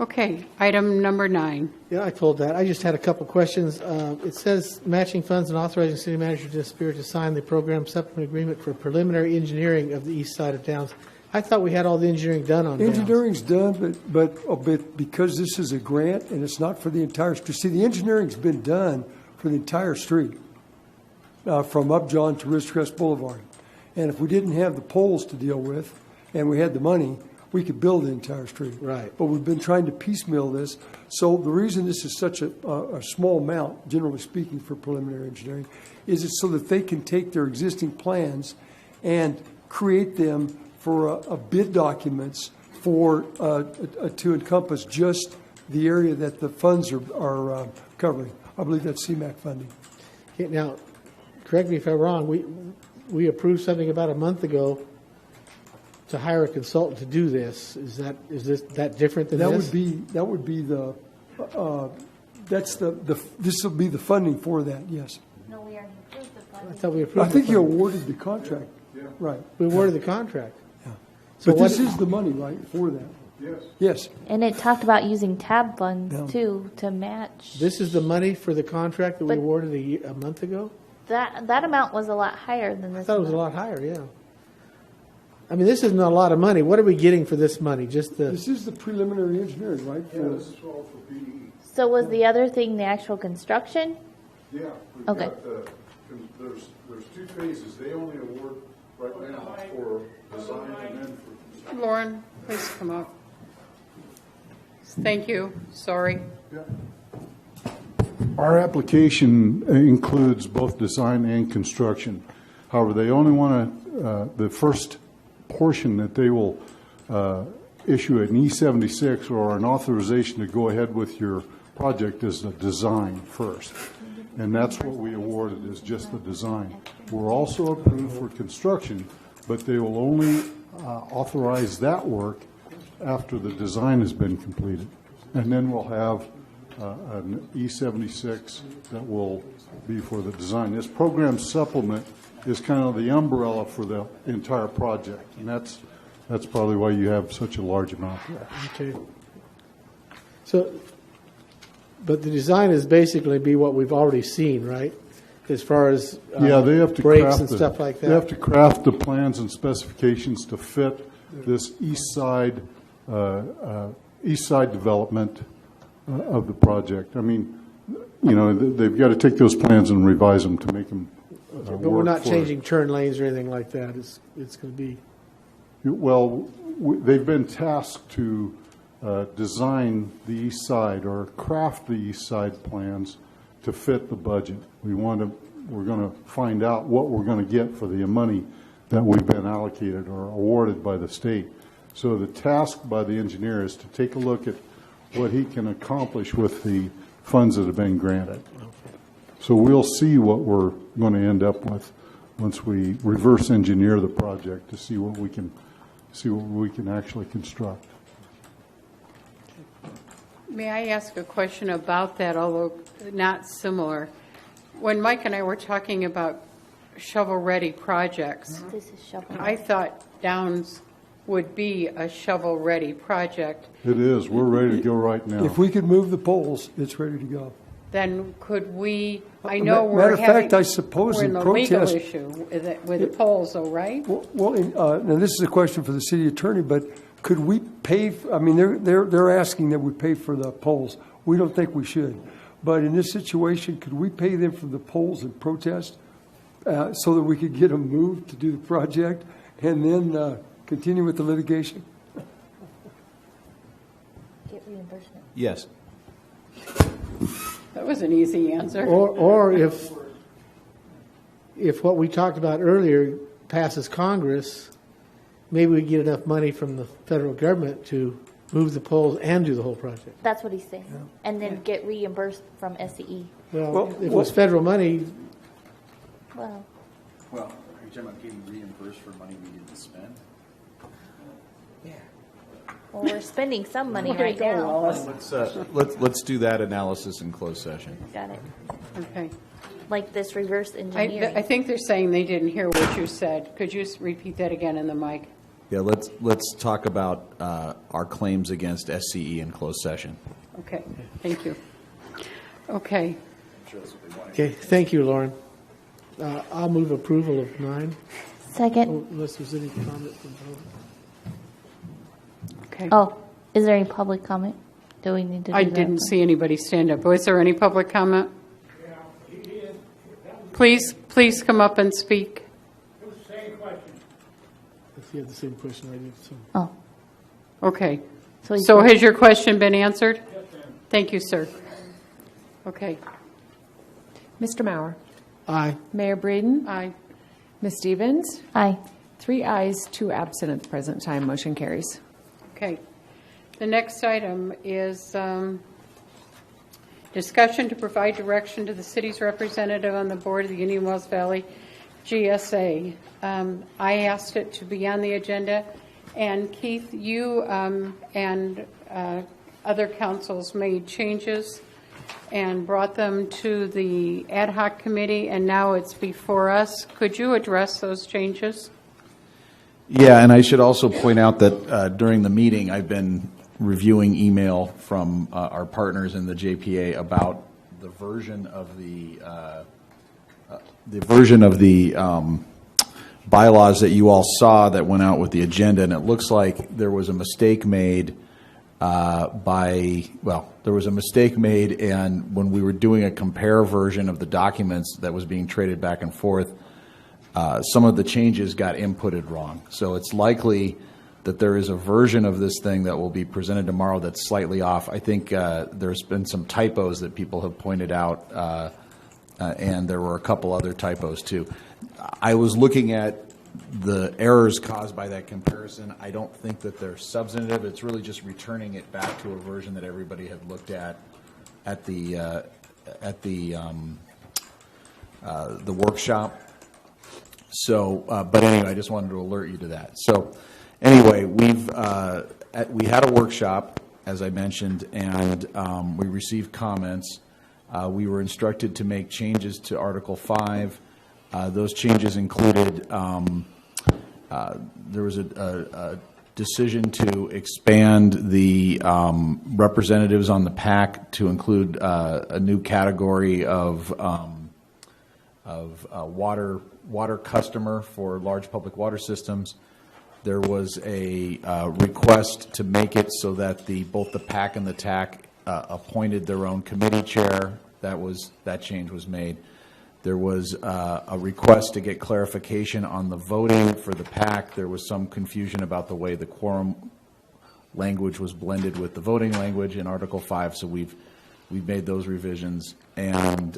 Okay, item number 9. Yeah, I told that. I just had a couple questions. It says matching funds and authorizing city manager to sign the program supplement agreement for preliminary engineering of the east side of Downs. I thought we had all the engineering done on Downs. Engineering's done, but because this is a grant and it's not for the entire street. See, the engineering's been done for the entire street, from Upjohn to Ridgecrest Boulevard. And if we didn't have the poles to deal with and we had the money, we could build the entire street. Right. But we've been trying to piecemeal this. So the reason this is such a small amount, generally speaking, for preliminary engineering, is it's so that they can take their existing plans and create them for a bid documents for to encompass just the area that the funds are covering. I believe that's CMAQ funding. Okay, now, correct me if I'm wrong, we approved something about a month ago to hire a consultant to do this. Is this different than this? That would be the this will be the funding for that. Yes. No, we already approved the funding. I thought we approved. I think the you funding. awarded the contract. Yeah. Right. We awarded the contract. Yeah. So But what- this is the money, right, for that? Yes. Yes. And it talked about using tab funds Yeah. too to match. This is the money for the contract that we But- awarded a month ago? That amount was a lot higher than this. I thought it was a amount. lot higher, yeah. I mean, this isn't a lot of money. What are we getting for this money? Just the, This is the preliminary engineering, right? This is all for PE. So was the other thing the actual construction? Yeah. We've Okay. got there's 2 phases. They only award right now for design and then for construction. Lauren, please come up. Thank you. Sorry. Our application includes both design and construction. However, they only want to, the first portion that they will issue an E76 or an authorization to go ahead with your project is a design first. And that's what we awarded, is just the design. We're also approved for construction, but they will only authorize that work after the design has been completed. And then we'll have an E76 that will be for the design. This program supplement is kind of the umbrella for the entire project, and that's probably why you have such a large amount there. okay. So, but the design is basically be what we've already seen, right? as far as Yeah, they have to breaks craft and stuff like that? They have to craft the plans and specifications to fit this east side development of the project. I mean, you know, they've got to take those plans and revise them to make them But we're work not for changing turn lanes or anything like that. It's going to be. Well, they've been tasked to design the east side or craft the east side plans to fit the budget. We're going to find out what we're going to get for the money that we've been allocated or awarded by the state. So the task by the engineer is to take a look at what he can accomplish with the funds that have been granted. So we'll see what we're going to end up with once we reverse engineer the project to see what we can actually construct. May I ask a question about that, although not similar? When Mike and I were talking about shovel-ready projects, This is shovel. I thought Downs would be a shovel-ready project. It is. We're ready to go right now. If we could move the poles, it's ready to go. Then could we, I know Matter we're of having. fact, I suppose we're in in the legal protest- issue with the polls, though, right? Now this is a question for the city attorney, but could we pay, I mean, they're asking that we pay for the poles. We don't think we should. But in this situation, could we pay them for the poles in protest so that we could get them moved to do the project and then continue with the litigation? Get reimbursement. Yes. That was an easy answer. Or if what we talked about earlier passes Congress, maybe we get enough money from the federal government to move the poles and do the whole project. That's what he's saying. And then get reimbursed from SCE. Well, if it was federal money, Well, Well, are you talking about getting reimbursed for money we didn't spend? well, we're spending some money right now. Let's do that analysis in closed session. Got it. Okay. Like this reverse I engineering. think they're saying they didn't hear what you said. Could you repeat that again in the mic? Yeah, let's talk about our claims against SCE in closed session. Okay, thank you. Okay, okay, thank you, Lauren. I'll move approval of 9. Second. Unless there's any comment from Bob. okay. Oh, is there any public comment? Do we need to do I that? didn't see anybody stand up. Was there any public comment? Please come up and speak. If you have the same question I did. So. Oh. Okay. So he's So good. has your question been answered? Thank you, sir. Okay. Mr. Mauer. Aye. Mayor Braden. Aye. Ms. Stevens. Aye. 3 ayes, 2 absent at the present time. Motion carries. Okay. The next item is discussion to provide direction to the city's representative on the board of the Indian Wells Valley GSA. I asked it to be on the agenda, and Keith, you and other councils made changes and brought them to the ad hoc committee, and now it's before us. Could you address those changes? Yeah, and I should also point out that during the meeting, I've been reviewing email from our partners in the JPA about the version of the bylaws that you all saw that went out with the agenda, and it looks like there was a mistake made and when we were doing a compare version of the documents that was being traded back and forth, some of the changes got inputted wrong. So it's likely that there is a version of this thing that will be presented tomorrow that's slightly off. I think there's been some typos that people have pointed out, and there were a couple other typos too. I was looking at the errors caused by that comparison. I don't think that they're substantive. It's really just returning it back to a version that everybody had looked at the workshop. So, but anyway, I just wanted to alert you to that. So, anyway, we had a workshop, as I mentioned, and we received comments. We were instructed to make changes to Article 5. Those changes included there was a decision to expand the representatives on the PAC to include a new category of water customer for large public water systems. There was a request to make it so that both the PAC and the TAC appointed their own committee chair. That change was made. There was a request to get clarification on the voting for the PAC. There was some confusion about the way the quorum language was blended with the voting language in Article 5, so we've made those revisions. And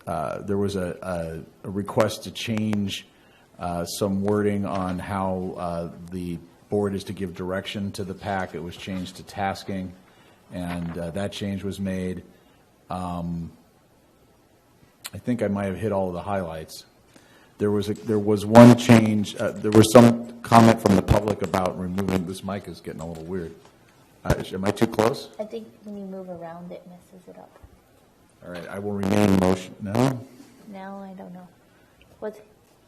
there was a request to change some wording on how the board is to give direction to the PAC. It was changed to tasking, and that change was made. I think I might have hit all of the highlights. There was one change. There was some comment from the public about removing. This mic is getting a little weird. Am I too close? I think when you move around, it messes it up. All right, I will remain in motion. No? Now I don't know.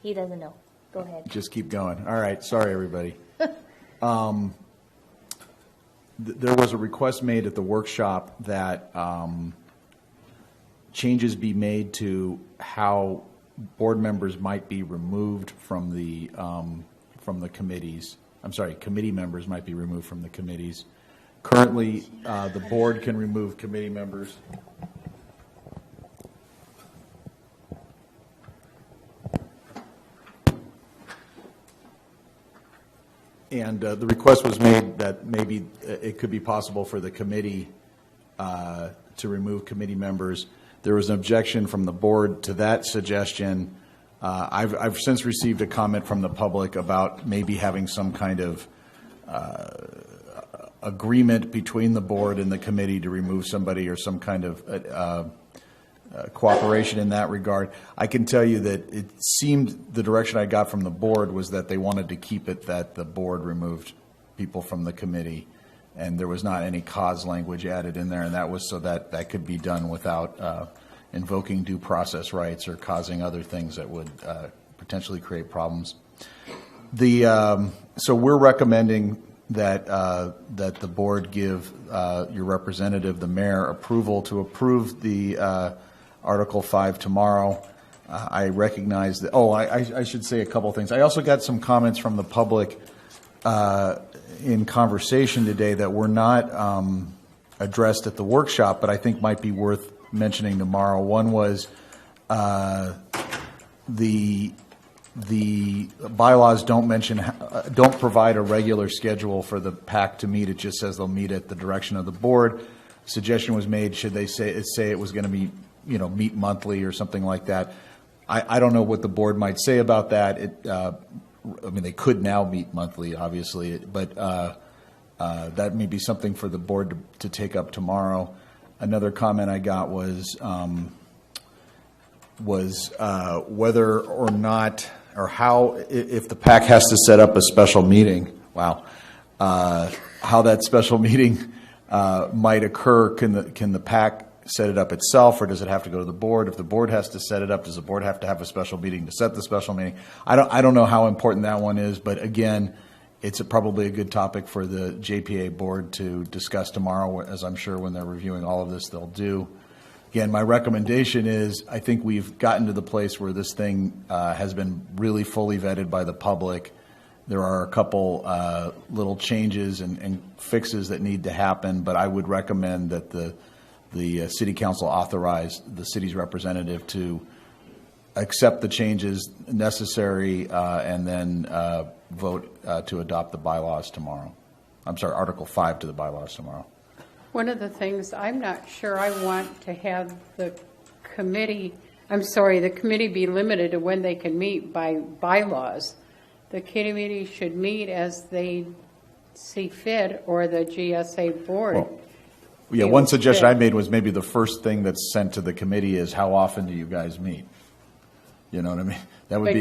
He doesn't know. Go ahead. Just keep going. All right, sorry, everybody. There was a request made at the workshop that changes be made to how board members might be removed from the committees. I'm sorry, committee members might be removed from the committees. Currently, the board can remove committee members. And the request was made that maybe it could be possible for the committee to remove committee members. There was an objection from the board to that suggestion. I've since received a comment from the public about maybe having some kind of agreement between the board and the committee to remove somebody, or some kind of cooperation in that regard. I can tell you that it seemed the direction I got from the board was that they wanted to keep it that the board removed people from the committee, and there was not any cause language added in there, and that was so that could be done without invoking due process rights or causing other things that would potentially create problems. So we're recommending that the board give your representative, the mayor, approval to approve the Article 5 tomorrow. I recognize that. I should say a couple of things. I also got some comments from the public in conversation today that were not addressed at the workshop, but I think might be worth mentioning tomorrow. One was the bylaws don't provide a regular schedule for the PAC to meet. It just says they'll meet at the direction of the board. Suggestion was made, should they say it was going to be, meet monthly or something like that. I don't know what the board might say about that. They could now meet monthly, obviously, but that may be something for the board to take up tomorrow. Another comment I got was whether or not, or how, if the PAC has to set up a special meeting, how that special meeting might occur. Can the PAC set it up itself, or does it have to go to the board? If the board has to set it up, does the board have to have a special meeting to set the special meeting? I don't know how important that one is, but again, it's probably a good topic for the JPA board to discuss tomorrow, as I'm sure when they're reviewing all of this they'll do. Again, my recommendation is, I think we've gotten to the place where this thing has been really fully vetted by the public. There are a couple little changes and fixes that need to happen, but I would recommend that the City Council authorize the city's representative to accept the changes necessary and then vote to adopt the bylaws tomorrow. I'm sorry, Article 5 to the bylaws tomorrow. One of the things, I'm not sure I want to have the committee be limited to when they can meet by bylaws. The committee should meet as they see fit, or the GSA board. One suggestion I made was maybe the first thing that's sent to the committee is, how often do you guys meet? You know what I mean? That would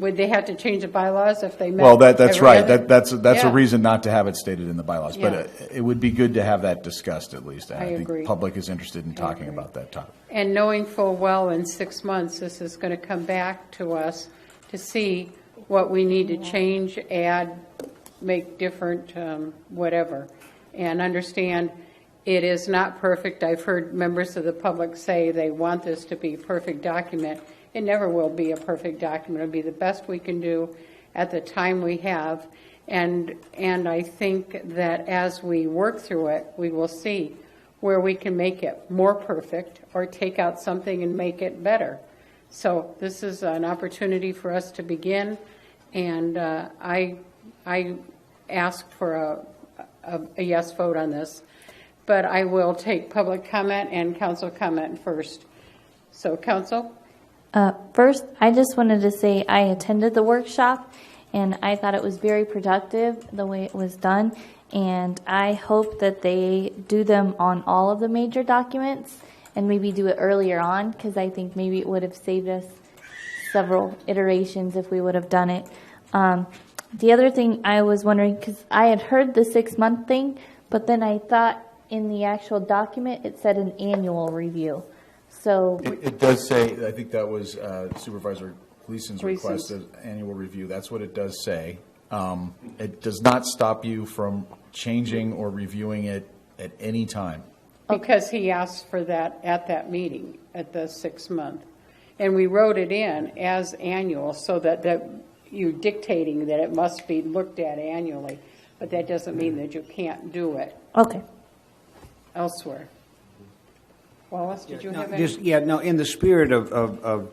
would they have to change the bylaws if they met? Well, that's right. That's a reason not to have it stated in the bylaws. But it would be good to have that discussed at least. I think the public is interested in talking about that topic. And knowing full well in 6 months this is going to come back to us to see what we need to change, add, make different, whatever, and understand It is not perfect. I've heard members of the public say they want this to be a perfect document. It never will be a perfect document. It'll be the best we can do at the time we have. And I think that as we work through it, we will see where we can make it more perfect or take out something and make it better. So this is an opportunity for us to begin, and I ask for a yes vote on this, but I will take public comment and council comment first. So council? First, I just wanted to say I attended the workshop, and I thought it was very productive the way it was done, and I hope that they do them on all of the major documents and maybe do it earlier on, because I think maybe it would have saved us several iterations if we would have done it. The other thing I was wondering, because I had heard the 6-month thing, but then I thought in the actual document it said an annual review. So It does say, I think that was Supervisor Gleason's request, of annual review. That's what it does say. It does not stop you from changing or reviewing it at any time. Because he asked for that at that meeting, at the 6-month. And we wrote it in as annual so that you're dictating that it must be looked at annually. But that doesn't mean that you can't do it okay. elsewhere. Wallace, did you have any? In the spirit of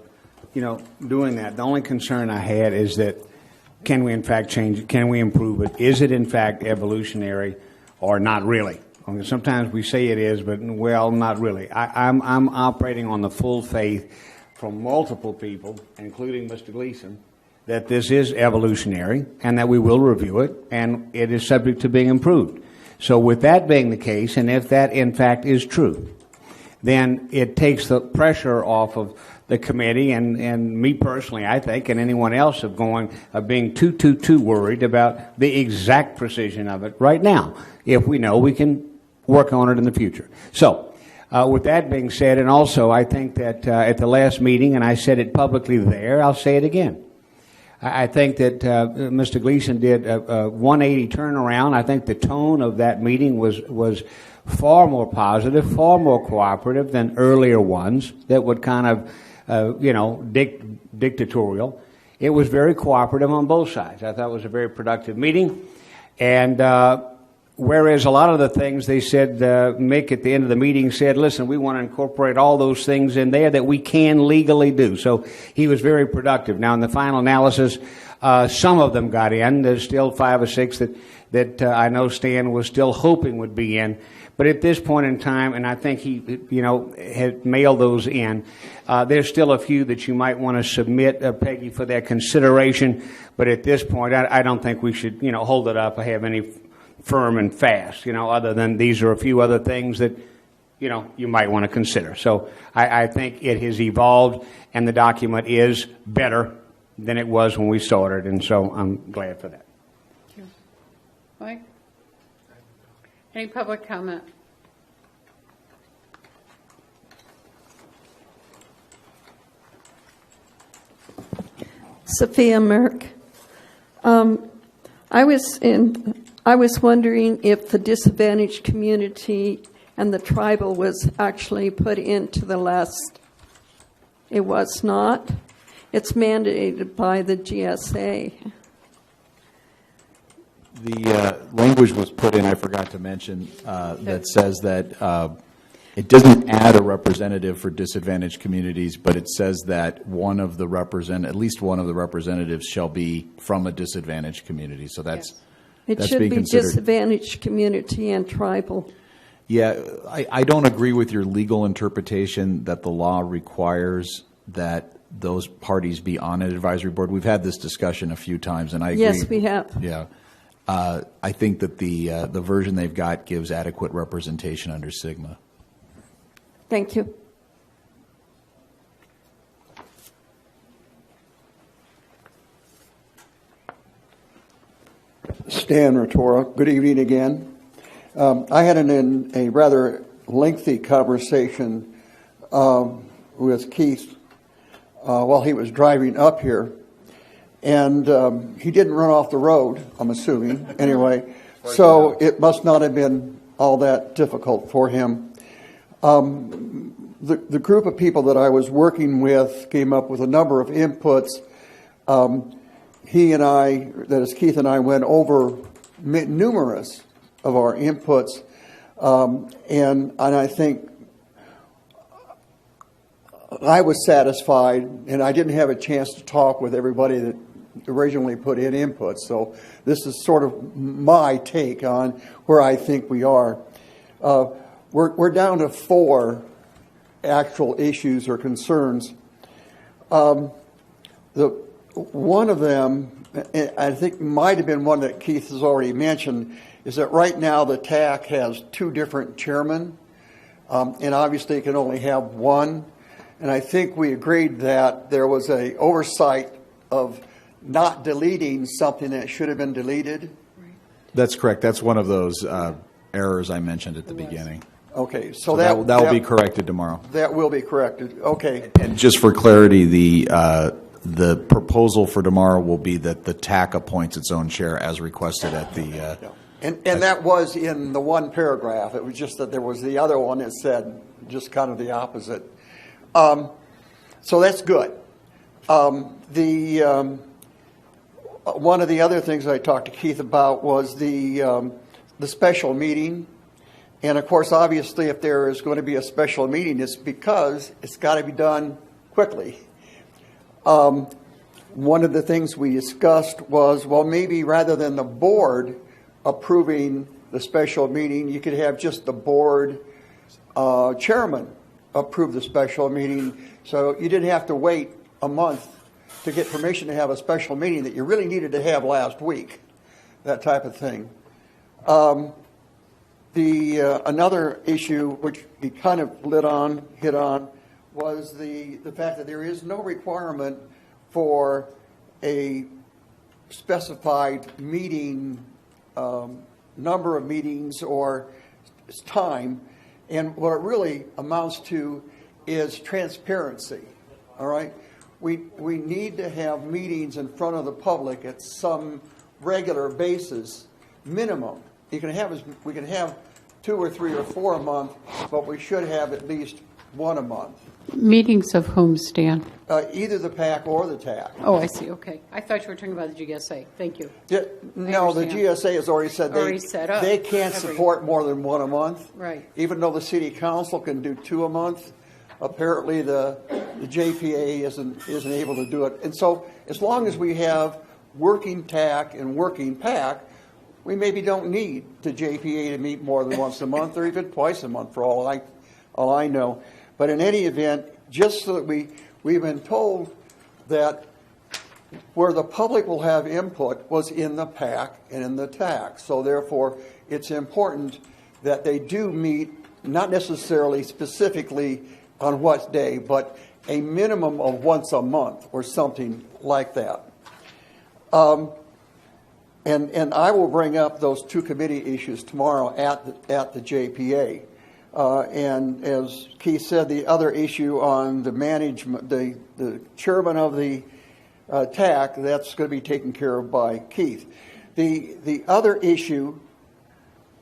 doing that, the only concern I had is that can we in fact change it? Can we improve it? Is it in fact evolutionary or not really? I mean, sometimes we say it is, but well, not really. I'm operating on the full faith from multiple people, including Mr. Gleason, that this is evolutionary and that we will review it and it is subject to being improved. So with that being the case, and if that in fact is true, then it takes the pressure off of the committee and me personally, I think, and anyone else of being too worried about the exact precision of it right now, if we know we can work on it in the future. So, with that being said, and also I think that at the last meeting, and I said it publicly there, I'll say it again. I think that Mr. Gleason did a 180 turnaround. I think the tone of that meeting was far more positive, far more cooperative than earlier ones that would kind of, dictatorial. It was very cooperative on both sides. I thought it was a very productive meeting. And whereas a lot of the things they said, Mick at the end of the meeting said, listen, we want to incorporate all those things in there that we can legally do. So he was very productive. Now, in the final analysis, some of them got in. There's still 5 or 6 that I know Stan was still hoping would be in. But at this point in time, and I think he, had mailed those in, there's still a few that you might want to submit, Peggy, for their consideration. But at this point, I don't think we should, hold it up or have any firm and fast, other than these are a few other things that, you might want to consider. So I think it has evolved, and the document is better than it was when we started, and so I'm glad for that. Thank you. Mike? Any public comment? Sophia Merck. I was wondering if the disadvantaged community and the tribal was actually put into the last. It was not. It's mandated by the GSA. The language was put in, I forgot to mention, that says that it doesn't add a representative for disadvantaged communities, but it says that at least one of the representatives shall be from a disadvantaged community. So that's It should be disadvantaged community and tribal. Yeah, I don't agree with your legal interpretation that the law requires that those parties be on an advisory board. We've had this discussion a few times, and I agree. Yes, we have. Yeah. I think that the version they've got gives adequate representation under SGMA. Thank you. Stan Rotora, good evening again. I had a rather lengthy conversation with Keith while he was driving up here, and he didn't run off the road, I'm assuming, anyway, so it must not have been all that difficult for him. The group of people that I was working with came up with a number of inputs. He and I, that is Keith and I, went over numerous of our inputs, and I think I was satisfied, and I didn't have a chance to talk with everybody that originally put in input. So this is sort of my take on where I think we are. We're down to 4 actual issues or concerns. One of them, I think might have been one that Keith has already mentioned, is that right now the TAC has 2 different chairmen, and obviously it can only have one. And I think we agreed that there was a oversight of not deleting something that should have been deleted. That's correct. That's one of those errors I mentioned at the beginning. Okay, so that will be corrected tomorrow. That will be corrected. Okay. And just for clarity, the proposal for tomorrow will be that the TAC appoints its own chair as requested at the. And that was in the one paragraph. It was just that there was the other one that said just kind of the opposite. So that's good. One of the other things I talked to Keith about was the special meeting. And of course, obviously, if there is going to be a special meeting, it's because it's got to be done quickly. One of the things we discussed was, well, maybe rather than the board approving the special meeting, you could have just the board chairman approve the special meeting, so you didn't have to wait a month to get permission to have a special meeting that you really needed to have last week, that type of thing. Another issue which he kind of hit on, was the fact that there is no requirement for a specified meeting, number of meetings or time. And what it really amounts to is transparency, all right? We need to have meetings in front of the public at some regular basis, minimum. We can have 2 or 3 or 4 a month, but we should have at least 1 a month. Meetings of whom, Stan? Either the PAC or the TAC. Oh, I see. Okay. I thought you were talking about the GSA. Thank you. No, the GSA has already said they can't support more than 1 a month. Right. Even though the city council can do 2 a month, apparently the JPA isn't able to do it. And so as long as we have working TAC and working PAC, we maybe don't need the JPA to meet more than once a month or even twice a month for all I know. But in any event, just so that we've been told that where the public will have input was in the PAC and in the TAC. So therefore, it's important that they do meet, not necessarily specifically on what day, but a minimum of once a month or something like that. And I will bring up those 2 committee issues tomorrow at the JPA. And as Keith said, the other issue on the management, the chairman of the TAC, that's going to be taken care of by Keith. The other issue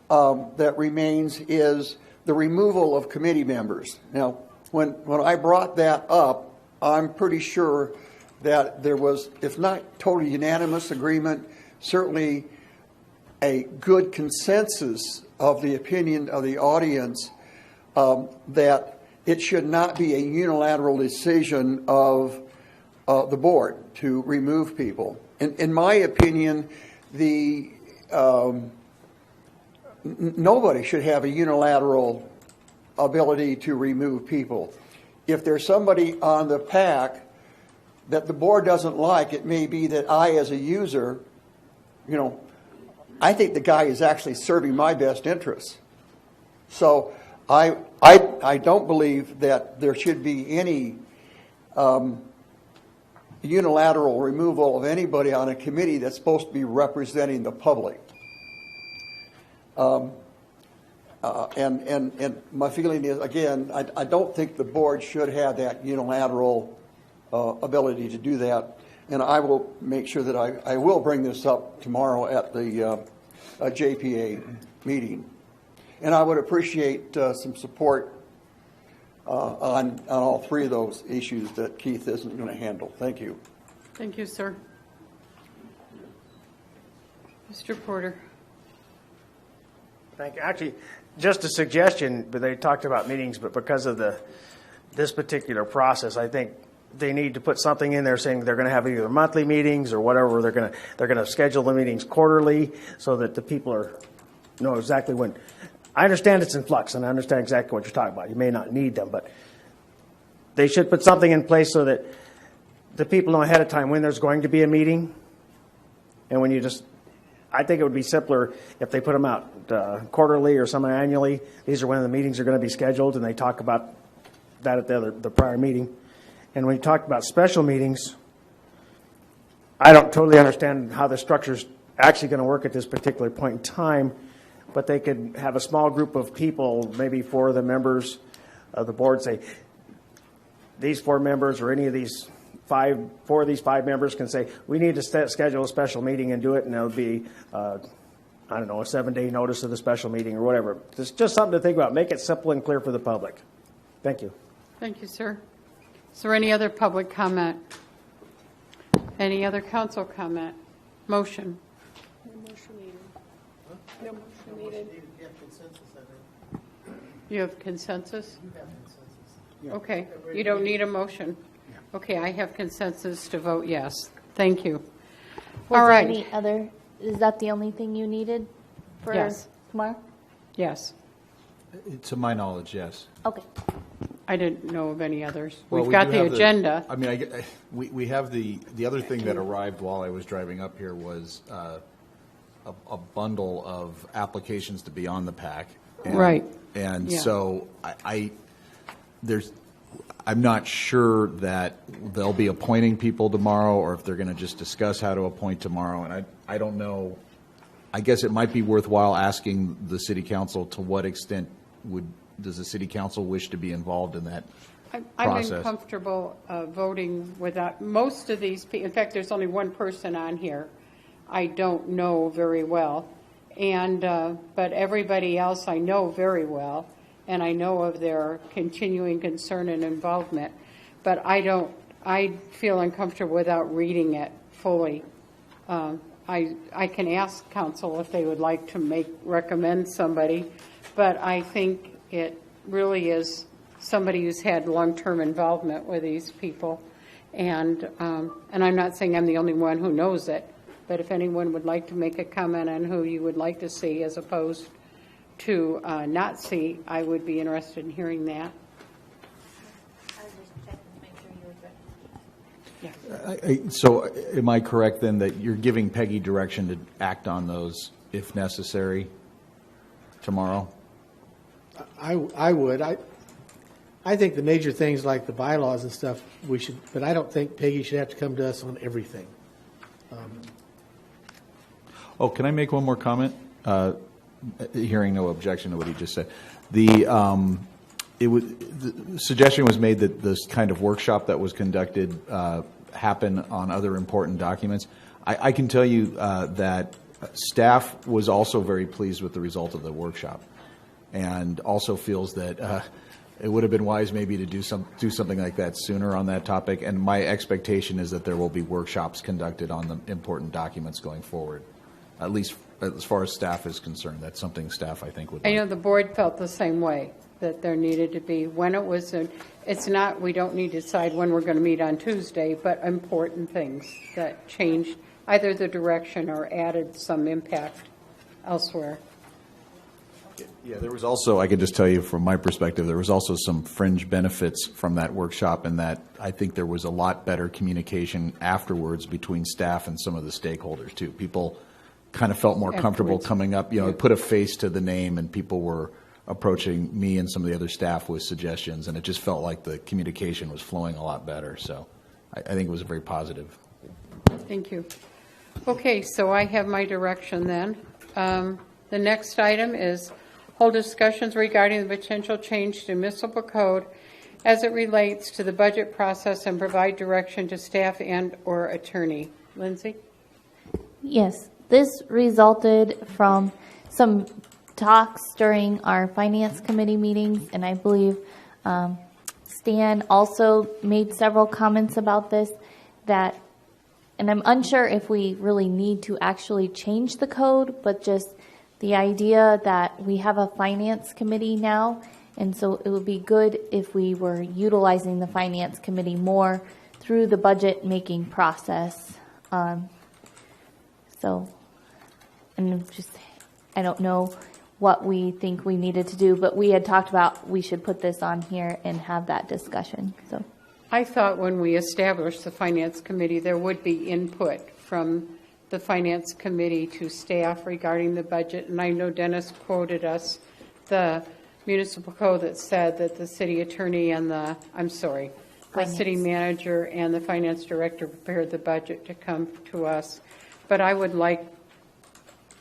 that remains is the removal of committee members. Now, when I brought that up, I'm pretty sure that there was, if not totally unanimous agreement, certainly a good consensus of the opinion of the audience that it should not be a unilateral decision of the board to remove people. In my opinion, nobody should have a unilateral ability to remove people. If there's somebody on the PAC that the board doesn't like, it may be that I, as a user, I think the guy is actually serving my best interests. So I don't believe that there should be any unilateral removal of anybody on a committee that's supposed to be representing the public. And my feeling is, again, I don't think the board should have that unilateral ability to do that. And I will make sure that I will bring this up tomorrow at the JPA meeting. And I would appreciate some support on all three of those issues that Keith isn't going to handle. Thank you. Thank you, sir. Mr. Porter. Thank you. Actually, just a suggestion, but they talked about meetings, but because of this particular process, I think they need to put something in there saying they're going to have either monthly meetings or whatever. They're going to schedule the meetings quarterly so that the people know exactly when. I understand it's in flux, and I understand exactly what you're talking about. You may not need them, but they should put something in place so that the people know ahead of time when there's going to be a meeting. And when you just, I think it would be simpler if they put them out quarterly or something annually. These are when the meetings are going to be scheduled, and they talk about that at the prior meeting. And when you talk about special meetings, I don't totally understand how the structure's actually going to work at this particular point in time, but they could have a small group of people, maybe 4 of the members of the board, say, these 4 members or any of these 4 of these 5 members can say, we need to schedule a special meeting and do it, and it'll be, I don't know, a 7-day notice of the special meeting or whatever. It's just something to think about. Make it simple and clear for the public. Thank you. Thank you, sir. Is there any other public comment? Any other council comment? Motion? No motion needed. No motion needed. You have consensus? Okay, you don't need a motion. Okay, I have consensus to vote yes. Thank you. Was All there right. any other, is that the only thing you needed for Yes. tomorrow? Yes. To my knowledge, yes. Okay. I didn't know of any others. Well, We've we got do the have agenda. I mean, we have the other thing that arrived while I was driving up here was a bundle of applications to be on the PAC. Right. And Yeah. so I'm not sure that they'll be appointing people tomorrow or if they're going to just discuss how to appoint tomorrow. And I don't know. I guess it might be worthwhile asking the city council to what extent does the city council wish to be involved in that I've process? been comfortable voting without, most of these, in fact, there's only one person on here I don't know very well. And, but everybody else I know very well, and I know of their continuing concern and involvement. But I feel uncomfortable without reading it fully. I can ask council if they would like to recommend somebody, but I think it really is somebody who's had long-term involvement with these people. And I'm not saying I'm the only one who knows it, but if anyone would like to make a comment on who you would like to see as opposed to not see, I would be interested in hearing that. So am I correct then that you're giving Peggy direction to act on those if necessary tomorrow? I would. I think the major things like the bylaws and stuff we should, but I don't think Peggy should have to come to us on everything. Oh, can I make one more comment? Hearing no objection to what he just said. The suggestion was made that this kind of workshop that was conducted happen on other important documents. I can tell you that staff was also very pleased with the result of the workshop, and also feels that it would have been wise maybe to do something like that sooner on that topic. And my expectation is that there will be workshops conducted on the important documents going forward, at least as far as staff is concerned. That's something staff, I think, would I like. know the board felt the same way, that there needed to be, when it was, it's not, we don't need to decide when we're going to meet on Tuesday, but important things that changed either the direction or added some impact elsewhere. Yeah, there was also, I could just tell you from my perspective, there was also some fringe benefits from that workshop, and that I think there was a lot better communication afterwards between staff and some of the stakeholders too. People kind of felt more comfortable Afterwards. coming up, put a face to the name, and people were approaching me and some of the other staff with suggestions, and it just felt like the communication was flowing a lot better. So I think it was very positive. Thank you. Okay, so I have my direction then. The next item is hold discussions regarding the potential change to municipal code as it relates to the budget process and provide direction to staff and/or attorney. Lindsay? Yes, this resulted from some talks during our finance committee meetings, and I believe Stan also made several comments about this, that, and I'm unsure if we really need to actually change the code, but just the idea that we have a finance committee now, and so it would be good if we were utilizing the finance committee more through the budget making process. So, and just, I don't know what we think we needed to do, but we had talked about we should put this on here and have that discussion. So, I thought when we established the finance committee, there would be input from the finance committee to staff regarding the budget. And I know Dennis quoted us the municipal code that said that the city attorney and the city manager and the finance director prepared the budget to come to us. But I would like,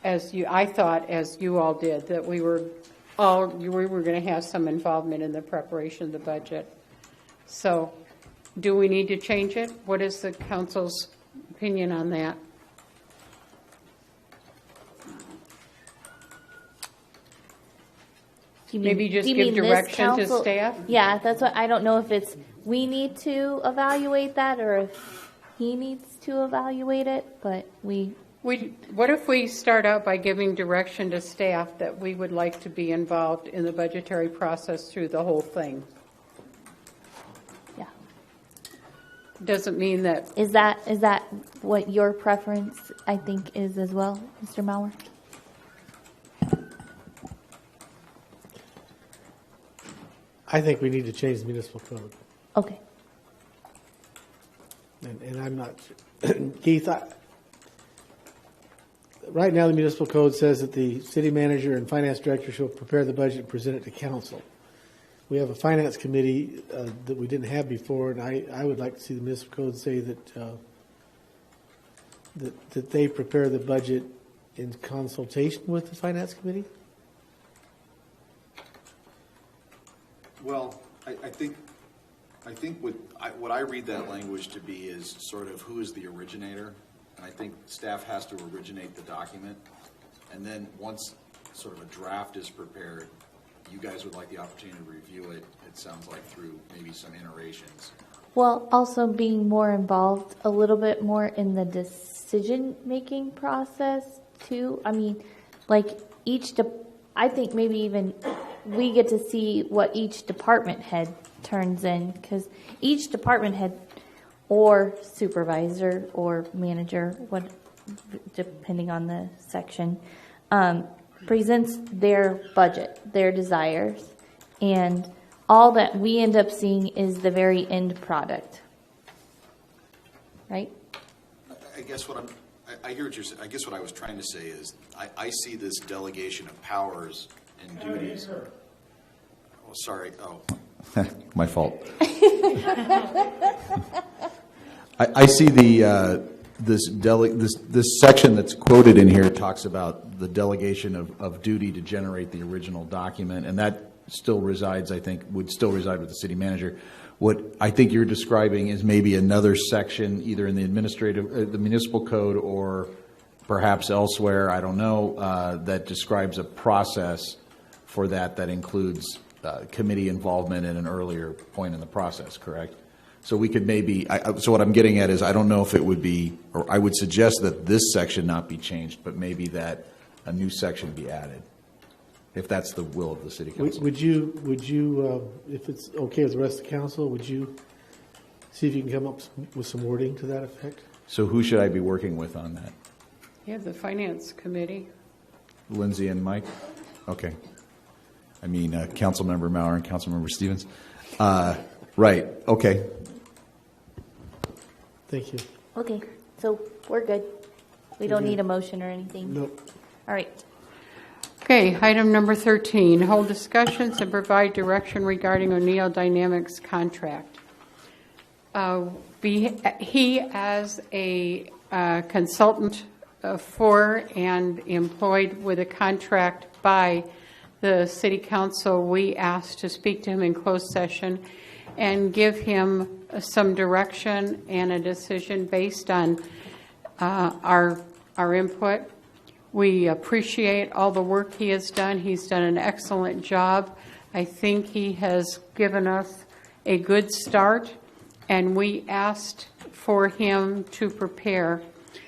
I thought, as you all did, that we were going to have some involvement in the preparation of the budget. So, do we need to change it? What is the council's opinion on that? Maybe just give direction to staff? Yeah, that's what, I don't know if it's we need to evaluate that or if he needs to evaluate it, but what if we start out by giving direction to staff that we would like to be involved in the budgetary process through the whole thing? Yeah. Doesn't mean that. Is that what your preference, I think, is as well, Mr. Mauer? I think we need to change the municipal code. Okay. And I'm not, Keith, right now the municipal code says that the city manager and finance director shall prepare the budget and present it to council. We have a finance committee that we didn't have before, and I would like to see the municipal code say that that they prepare the budget in consultation with the finance committee. Well, I think what I read that language to be is sort of who is the originator, and I think staff has to originate the document, and then once sort of a draft is prepared, you guys would like the opportunity to review it, it sounds like, through maybe some iterations. Well, also being more involved a little bit more in the decision-making process, too. I mean, like I think maybe even we get to see what each department head turns in, because each department head or supervisor or manager, depending on the section, presents their budget, their desires, and all that we end up seeing is the very end product. Right? I guess I hear what you're saying. I guess what I was trying to say is I see this delegation of powers and duties. Oh, sorry. Oh, my fault. I see this section that's quoted in here talks about the delegation of duty to generate the original document, and that still resides, I think, would still reside with the city manager. What I think you're describing is maybe another section, either in the the municipal code or perhaps elsewhere, I don't know, that describes a process for that includes committee involvement at an earlier point in the process, correct? So we could maybe, so what I'm getting at is I don't know if it would be, or I would suggest that this section not be changed, but maybe that a new section be added, if that's the will of the city council. Would you, if it's okay with the rest of the council, would you see if you can come up with some wording to that effect? So who should I be working with on that? You have the finance committee. Lindsay and Mike? Okay. I mean, Councilmember Mauer and Councilmember Stevens. Right. Okay. Thank you. Okay, so we're good. We don't need a motion or anything. Nope. All right. Okay, item number 13, hold discussions and provide direction regarding O'Neill Dynamics contract. He, as a consultant for and employed with a contract by the City Council, we asked to speak to him in closed session and give him some direction and a decision based on our input. We appreciate all the work he has done. He's done an excellent job. I think he has given us a good start, and we asked for him to prepare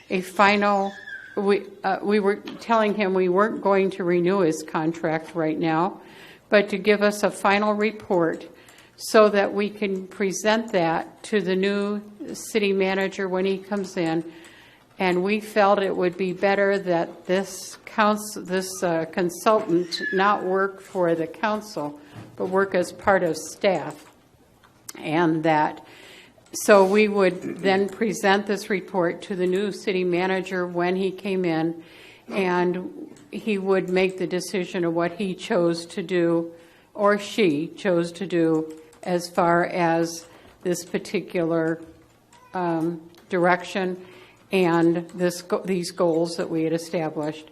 a final. We were telling him we weren't going to renew his contract right now, but to give us a final report so that we can present that to the new city manager when he comes in. And we felt it would be better that this consultant not work for the council, but work as part of staff. And that, so we would then present this report to the new city manager when he came in, and he would make the decision of what he chose to do, or she chose to do, as far as this particular direction and these goals that we had established.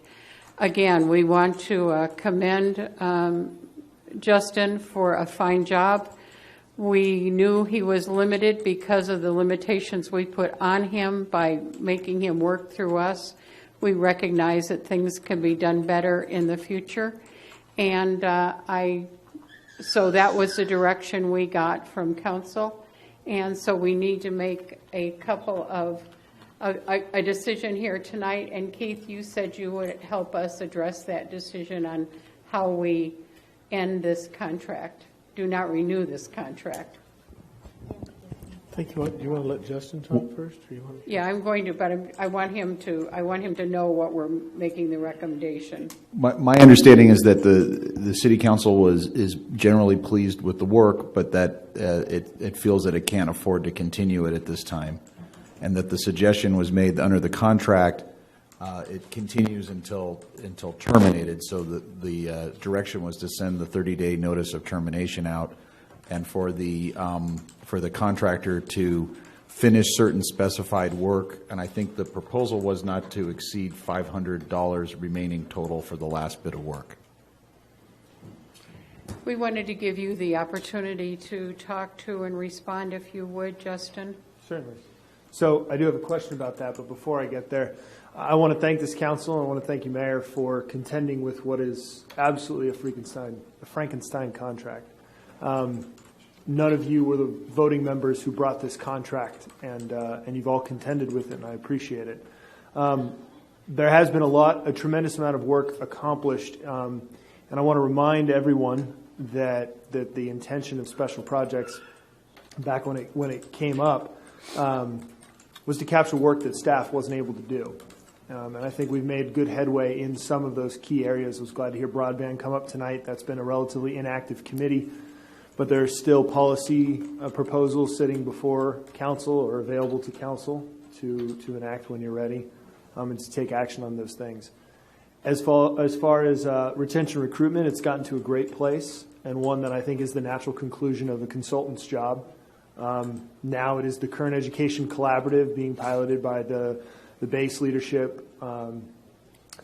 Again, we want to commend Justin for a fine job. We knew he was limited because of the limitations we put on him by making him work through us. We recognize that things can be done better in the future. And so that was the direction we got from council. And so we need to make a couple of a decision here tonight. And Keith, you said you would help us address that decision on how we end this contract. Do not renew this contract. I think you want to let Justin talk first, or you want? Yeah, I'm going to, but I want him to know what we're making the recommendation. My understanding is that the city council is generally pleased with the work, but that it feels that it can't afford to continue it at this time, and that the suggestion was made under the contract. It continues until terminated. So the direction was to send the 30-day notice of termination out, and for the contractor to finish certain specified work. And I think the proposal was not to exceed $500 remaining total for the last bit of work. We wanted to give you the opportunity to talk to and respond, if you would, Justin. Certainly. So I do have a question about that, but before I get there, I want to thank this council, and I want to thank you, Mayor, for contending with what is absolutely a Frankenstein contract. None of you were the voting members who brought this contract, and you've all contended with it, and I appreciate it. There has been a tremendous amount of work accomplished, and I want to remind everyone that the intention of special projects back when it came up was to capture work that staff wasn't able to do. And I think we've made good headway in some of those key areas. I was glad to hear broadband come up tonight. That's been a relatively inactive committee, but there are still policy proposals sitting before council or available to council to enact when you're ready, and to take action on those things. As far as retention recruitment, it's gotten to a great place, and one that I think is the natural conclusion of a consultant's job. Now it is the Current Education Collaborative being piloted by the base leadership,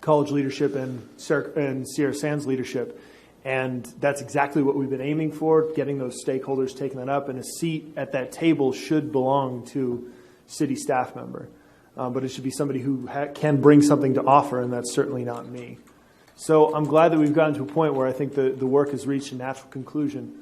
college leadership, and Sierra Sands leadership. And that's exactly what we've been aiming for, getting those stakeholders taking that up. And a seat at that table should belong to city staff member. But it should be somebody who can bring something to offer, and that's certainly not me. So I'm glad that we've gotten to a point where I think the work has reached a natural conclusion.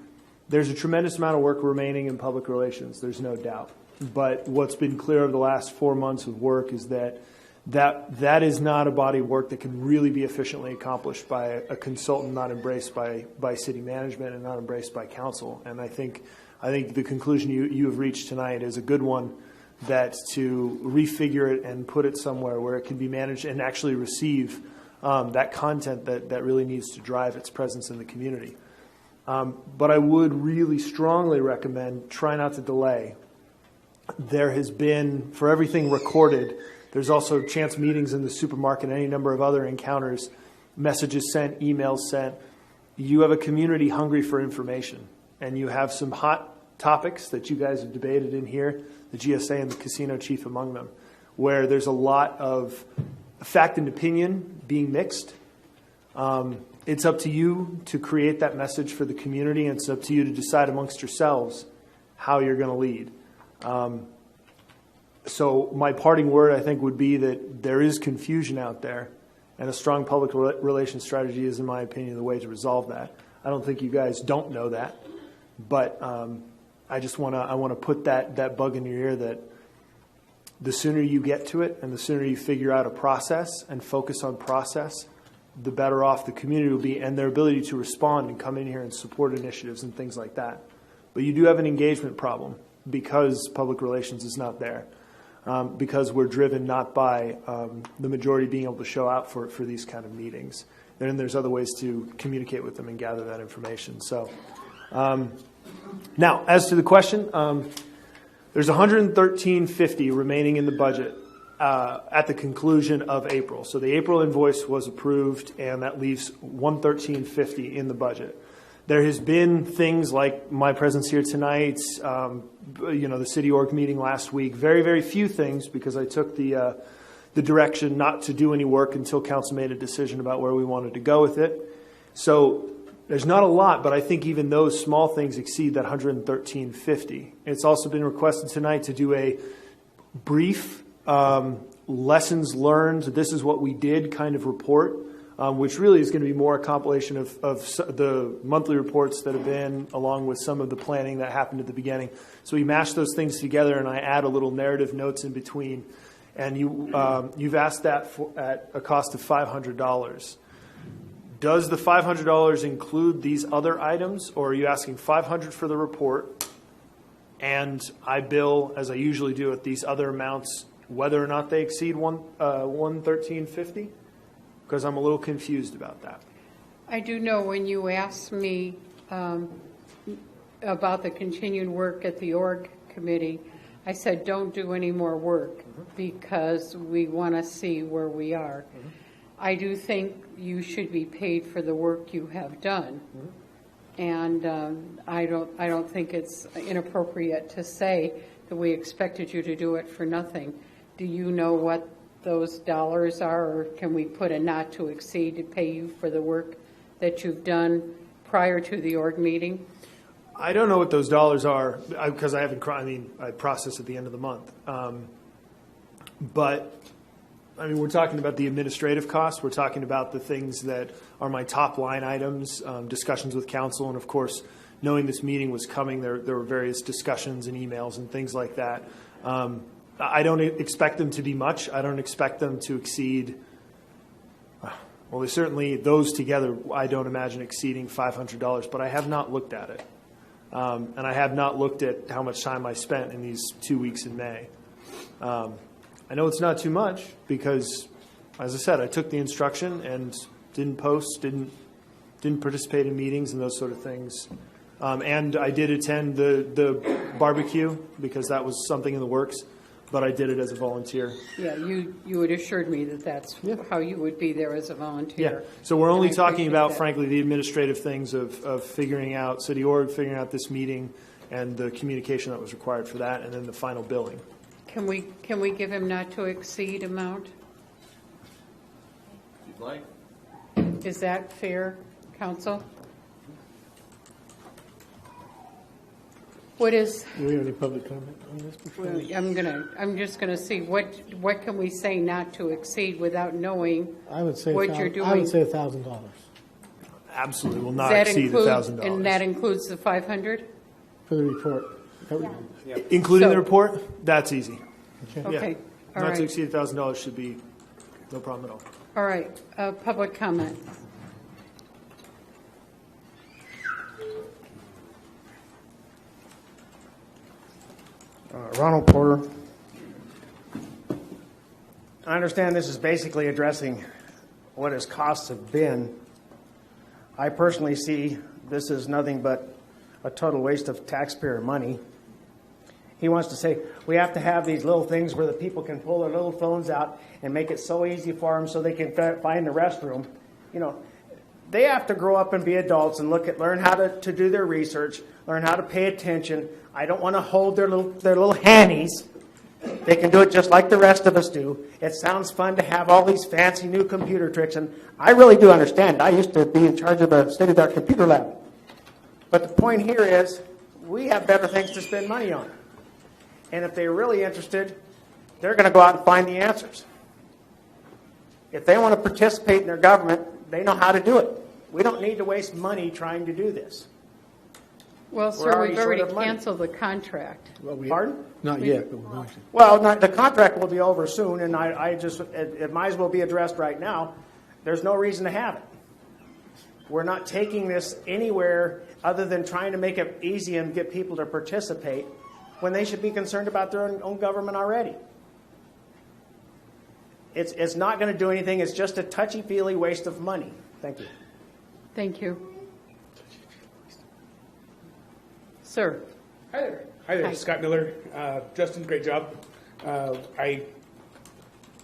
There's a tremendous amount of work remaining in public relations, there's no doubt. But what's been clear over the last 4 months of work is that is not a body of work that can really be efficiently accomplished by a consultant not embraced by city management and not embraced by council. And I think the conclusion you have reached tonight is a good one, that to refigure it and put it somewhere where it can be managed and actually receive that content that really needs to drive its presence in the community. But I would really strongly recommend try not to delay. There has been, for everything recorded, there's also chance meetings in the supermarket and any number of other encounters, messages sent, emails sent. You have a community hungry for information, and you have some hot topics that you guys have debated in here, the GSA and the casino chief among them, where there's a lot of fact and opinion being mixed. It's up to you to create that message for the community, and it's up to you to decide amongst yourselves how you're going to lead. So my parting word, I think, would be that there is confusion out there, And a strong public relations strategy is, in my opinion, the way to resolve that. I don't think you guys don't know that, but I just want to put that bug in your ear that the sooner you get to it and the sooner you figure out a process and focus on process, the better off the community will be and their ability to respond and come in here and support initiatives and things like that. But you do have an engagement problem because public relations is not there, because we're driven not by the majority being able to show out for these kind of meetings. Then there's other ways to communicate with them and gather that information. So now, as to the question, there's $113.50 remaining in the budget at the conclusion of April. So the April invoice was approved, and that leaves $113.50 in the budget. There has been things like my presence here tonight, the city org meeting last week. Very, very few things because I took the direction not to do any work until council made a decision about where we wanted to go with it. So there's not a lot, but I think even those small things exceed that $113.50. It's also been requested tonight to do a brief lessons learned, this is what we did kind of report, which really is going to be more a compilation of the monthly reports that have been, along with some of the planning that happened at the beginning. So we mash those things together, and I add a little narrative notes in between. And you've asked that at a cost of $500. Does the $500 include these other items, or are you asking $500 for the report, and I bill, as I usually do, at these other amounts, whether or not they exceed $113.50? Because I'm a little confused about that. I do know when you asked me about the continued work at the org committee, I said don't do any more work because we want to see where we are. I do think you should be paid for the work you have done. And I don't think it's inappropriate to say that we expected you to do it for nothing. Do you know what those dollars are, or can we put a not to exceed to pay you for the work that you've done prior to the org meeting? I don't know what those dollars are because I process at the end of the month. But we're talking about the administrative costs. We're talking about the things that are my top line items, discussions with council, and of course, knowing this meeting was coming, there were various discussions and emails and things like that. I don't expect them to be much. I don't expect them to exceed, well, they certainly, those together, I don't imagine exceeding $500, but I have not looked at it. And I have not looked at how much time I spent in these 2 weeks in May. I know it's not too much because, as I said, I took the instruction and didn't post, didn't participate in meetings and those sort of things. And I did attend the barbecue because that was something in the works, but I did it as a volunteer. Yeah, you had assured me that that's how you would be there as a volunteer. Yeah, so we're only talking about, frankly, the administrative things of figuring out city org, figuring out this meeting, and the communication that was required for that, and then the final billing. Can we give him not to exceed amount? You'd like? Is that fair, council? What is? Do we have any public comment on this before? I'm just gonna see what can we say not to exceed without knowing I would say what you're doing. I would say $1,000. Absolutely will not exceed $1,000. And that includes the 500 for the report. Yeah. Including the report, that's easy. Okay. Yeah. Not to exceed $1,000 should be no problem at all. All right. Public comment. Ronald Porter. I understand this is basically addressing what his costs have been. I personally see this as nothing but a total waste of taxpayer money. He wants to say, we have to have these little things where the people can pull their little phones out and make it so easy for them so they can find the restroom. You know, they have to grow up and be adults and learn how to do their research, learn how to pay attention. I don't want to hold their little handies. They can do it just like the rest of us do. It sounds fun to have all these fancy new computer tricks, and I really do understand. I used to be in charge of a state-of-the-art computer lab. But the point here is we have better things to spend money on. And if they're really interested, they're going to go out and find the answers. If they want to participate in their government, they know how to do it. We don't need to waste money trying to do this. Well, We're sir, already we've short already of money. canceled the contract. Pardon? Not yet, but we're going to. Well, the contract will be over soon, and it might as well be addressed right now. There's no reason to have it. We're not taking this anywhere other than trying to make it easy and get people to participate when they should be concerned about their own government already. It's not going to do anything. It's just a touchy-feely waste of money. Thank you. Thank you. Sir. Hi there. Hi there, Hi. Scott Miller. Justin, great job. I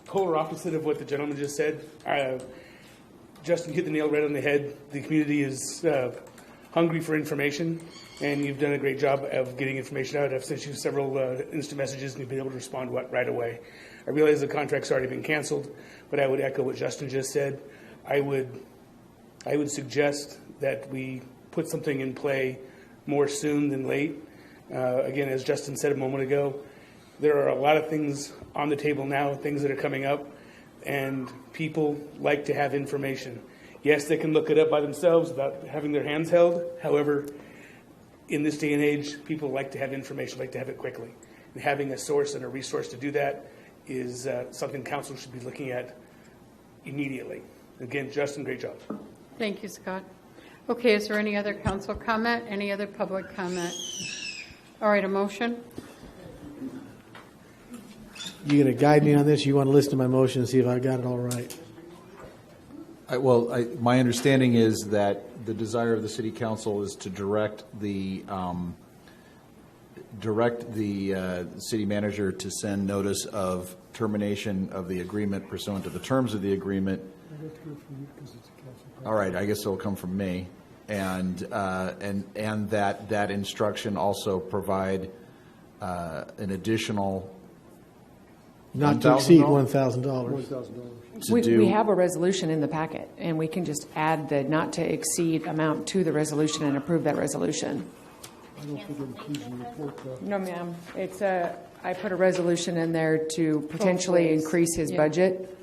polar opposite of what the gentleman just said. Justin hit the nail right on the head. The community is hungry for information, and you've done a great job of getting information out. I've sent you several instant messages, and you've been able to respond right away. I realize the contract's already been canceled, but I would echo what Justin just said. I would suggest that we put something in play more soon than late. Again, as Justin said a moment ago, there are a lot of things on the table now, things that are coming up, and people like to have information. Yes, they can look it up by themselves without having their hands held. However, in this day and age, people like to have information, like to have it quickly. And having a source and a resource to do that is something council should be looking at immediately. Again, Justin, great job. Thank you, Scott. Okay, is there any other council comment? Any other public comment? All right, a motion? You going to guide me on this? You want to listen to my motion and see if I got it all right? My understanding is that the desire of the city council is to direct the city manager to send notice of termination of the agreement pursuant to the terms of the agreement. All right, I guess it'll come from me, and that instruction also provide an additional Not to exceed $1,000. We have a resolution in the packet, and we can just add the not to exceed amount to the resolution and approve that resolution. I don't think it includes the report, though. No, ma'am. I put a resolution in there to potentially increase his budget.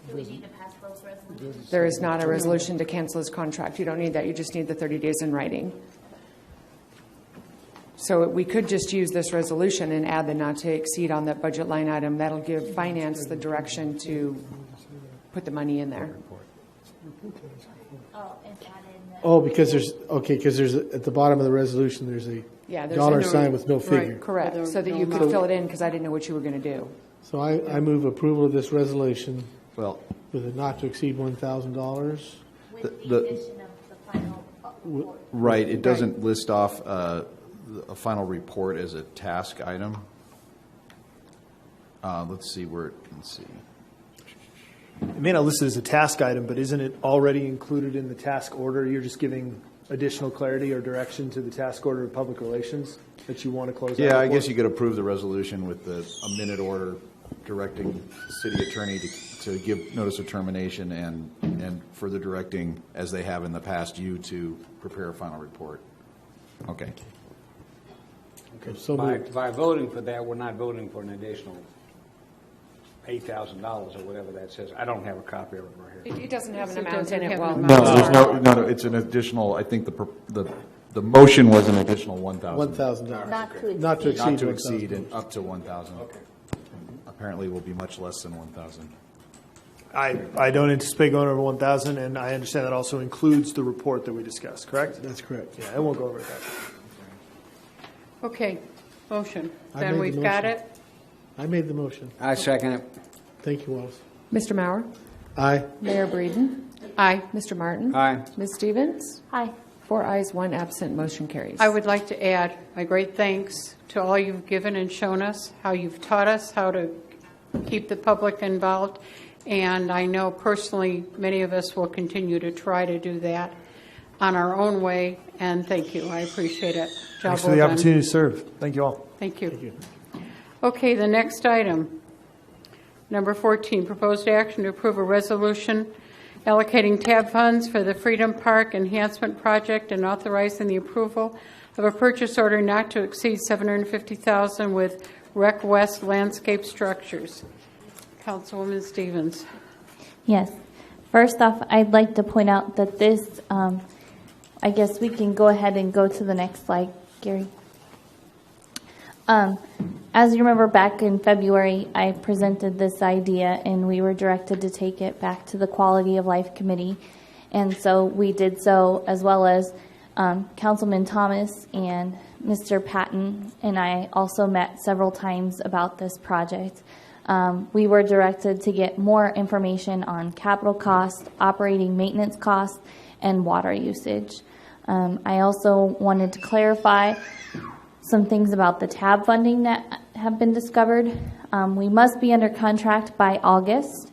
Do we need to pass both resolutions? There is not a resolution to cancel his contract. You don't need that. You just need the 30 days in writing. So we could just use this resolution and add the not to exceed on that budget line item. That'll give finance the direction to put the money in there. Oh, and add in the. Oh, because there's at the bottom of the resolution, there's a There's dollar a- sign with no figure. Right, correct, so that you could fill it in, because I didn't know what you were going to do. So I move approval of this resolution Well, with a not to exceed $1,000. With the addition of the final report. right, it doesn't list off a final report as a task item. Let's see. It may not list it as a task item, but isn't it already included in the task order? You're just giving additional clarity or direction to the task order of public relations that you want to close out? Yeah, I guess for? you could approve the resolution with a minute order directing the city attorney to give notice of termination and further directing, as they have in the past, you to prepare a final report. Okay. So By voting for that, we're not voting for an additional $8,000 or whatever that says. I don't have a copy of it right here. It doesn't have an It amount doesn't in it. have Well, an No, there's no, it's an additional, I think the motion was an additional $1,000. $1,000. Not to exceed. Not to exceed. Not to $1,000. exceed and up to 1,000. Okay. Apparently will be much less than 1,000. I don't anticipate going over 1,000, and I understand that also includes the report that we discussed, correct? That's correct. Yeah, I won't go over that. Okay, motion. I Then made the we've got motion. it. I made the motion. I second it. Thank you, Wallace. Mr. Maurer? Aye. Mayor Breeden? Aye. Mr. Martin? Aye. Ms. Stevens? Aye. 4 ayes, 1 absent, motion carries. I would like to add my great thanks to all you've given and shown us, how you've taught us how to keep the public involved. And I know personally many of us will continue to try to do that on our own way. And thank you. I appreciate it. Job Thanks for well the done. opportunity to serve. Thank you all. Thank you. Okay, the next item, number 14, proposed action to approve a resolution allocating TAB funds for the Freedom Park Enhancement Project and authorizing the approval of a purchase order not to exceed $750,000 with Rec West Landscape Structures. Councilwoman Stevens. Yes. First off, I'd like to point out that this, I guess we can go ahead and go to the next slide, Gary. As you remember, back in February, I presented this idea, and we were directed to take it back to the Quality of Life Committee. And so we did so, as well as Councilman Thomas and Mr. Patton and I also met several times about this project. We were directed to get more information on capital costs, operating maintenance costs, and water usage. I also wanted to clarify some things about the TAB funding that have been discovered. We must be under contract by August.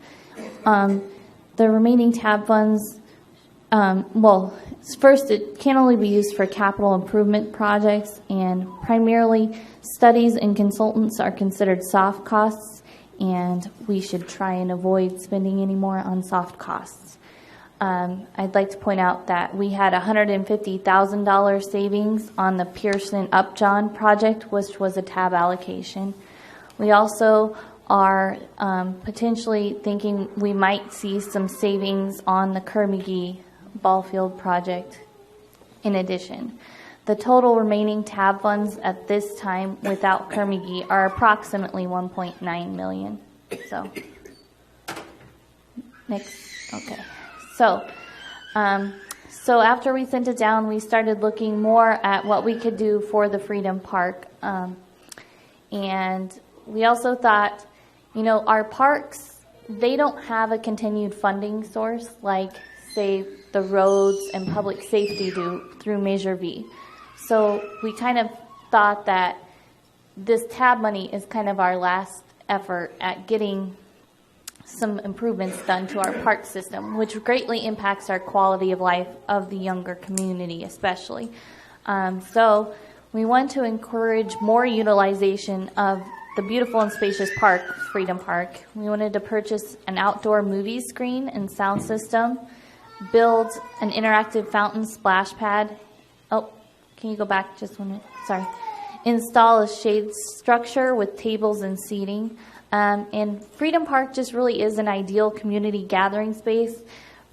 The remaining TAB funds, first, it can only be used for capital improvement projects, and primarily studies and consultants are considered soft costs, and we should try and avoid spending any more on soft costs. I'd like to point out that we had $150,000 savings on the Pearson Upjohn project, which was a TAB allocation. We also are potentially thinking we might see some savings on the Kerr-McGee ball field project in addition. The total remaining TAB funds at this time without Kerr-McGee are approximately $1.9 million. So, next, okay. So after we sent it down, we started looking more at what we could do for the Freedom Park. And we also thought, our parks, they don't have a continued funding source like, say, the roads and public safety do through Measure V. So we kind of thought that this TAB money is kind of our last effort at getting some improvements done to our park system, which greatly impacts our quality of life of the younger community especially. So we want to encourage more utilization of the beautiful and spacious park, Freedom Park. We wanted to purchase an outdoor movie screen and sound system, build an interactive fountain splash pad. Oh, can you go back just 1 minute? Sorry. Install a shade structure with tables and seating. And Freedom Park just really is an ideal community gathering space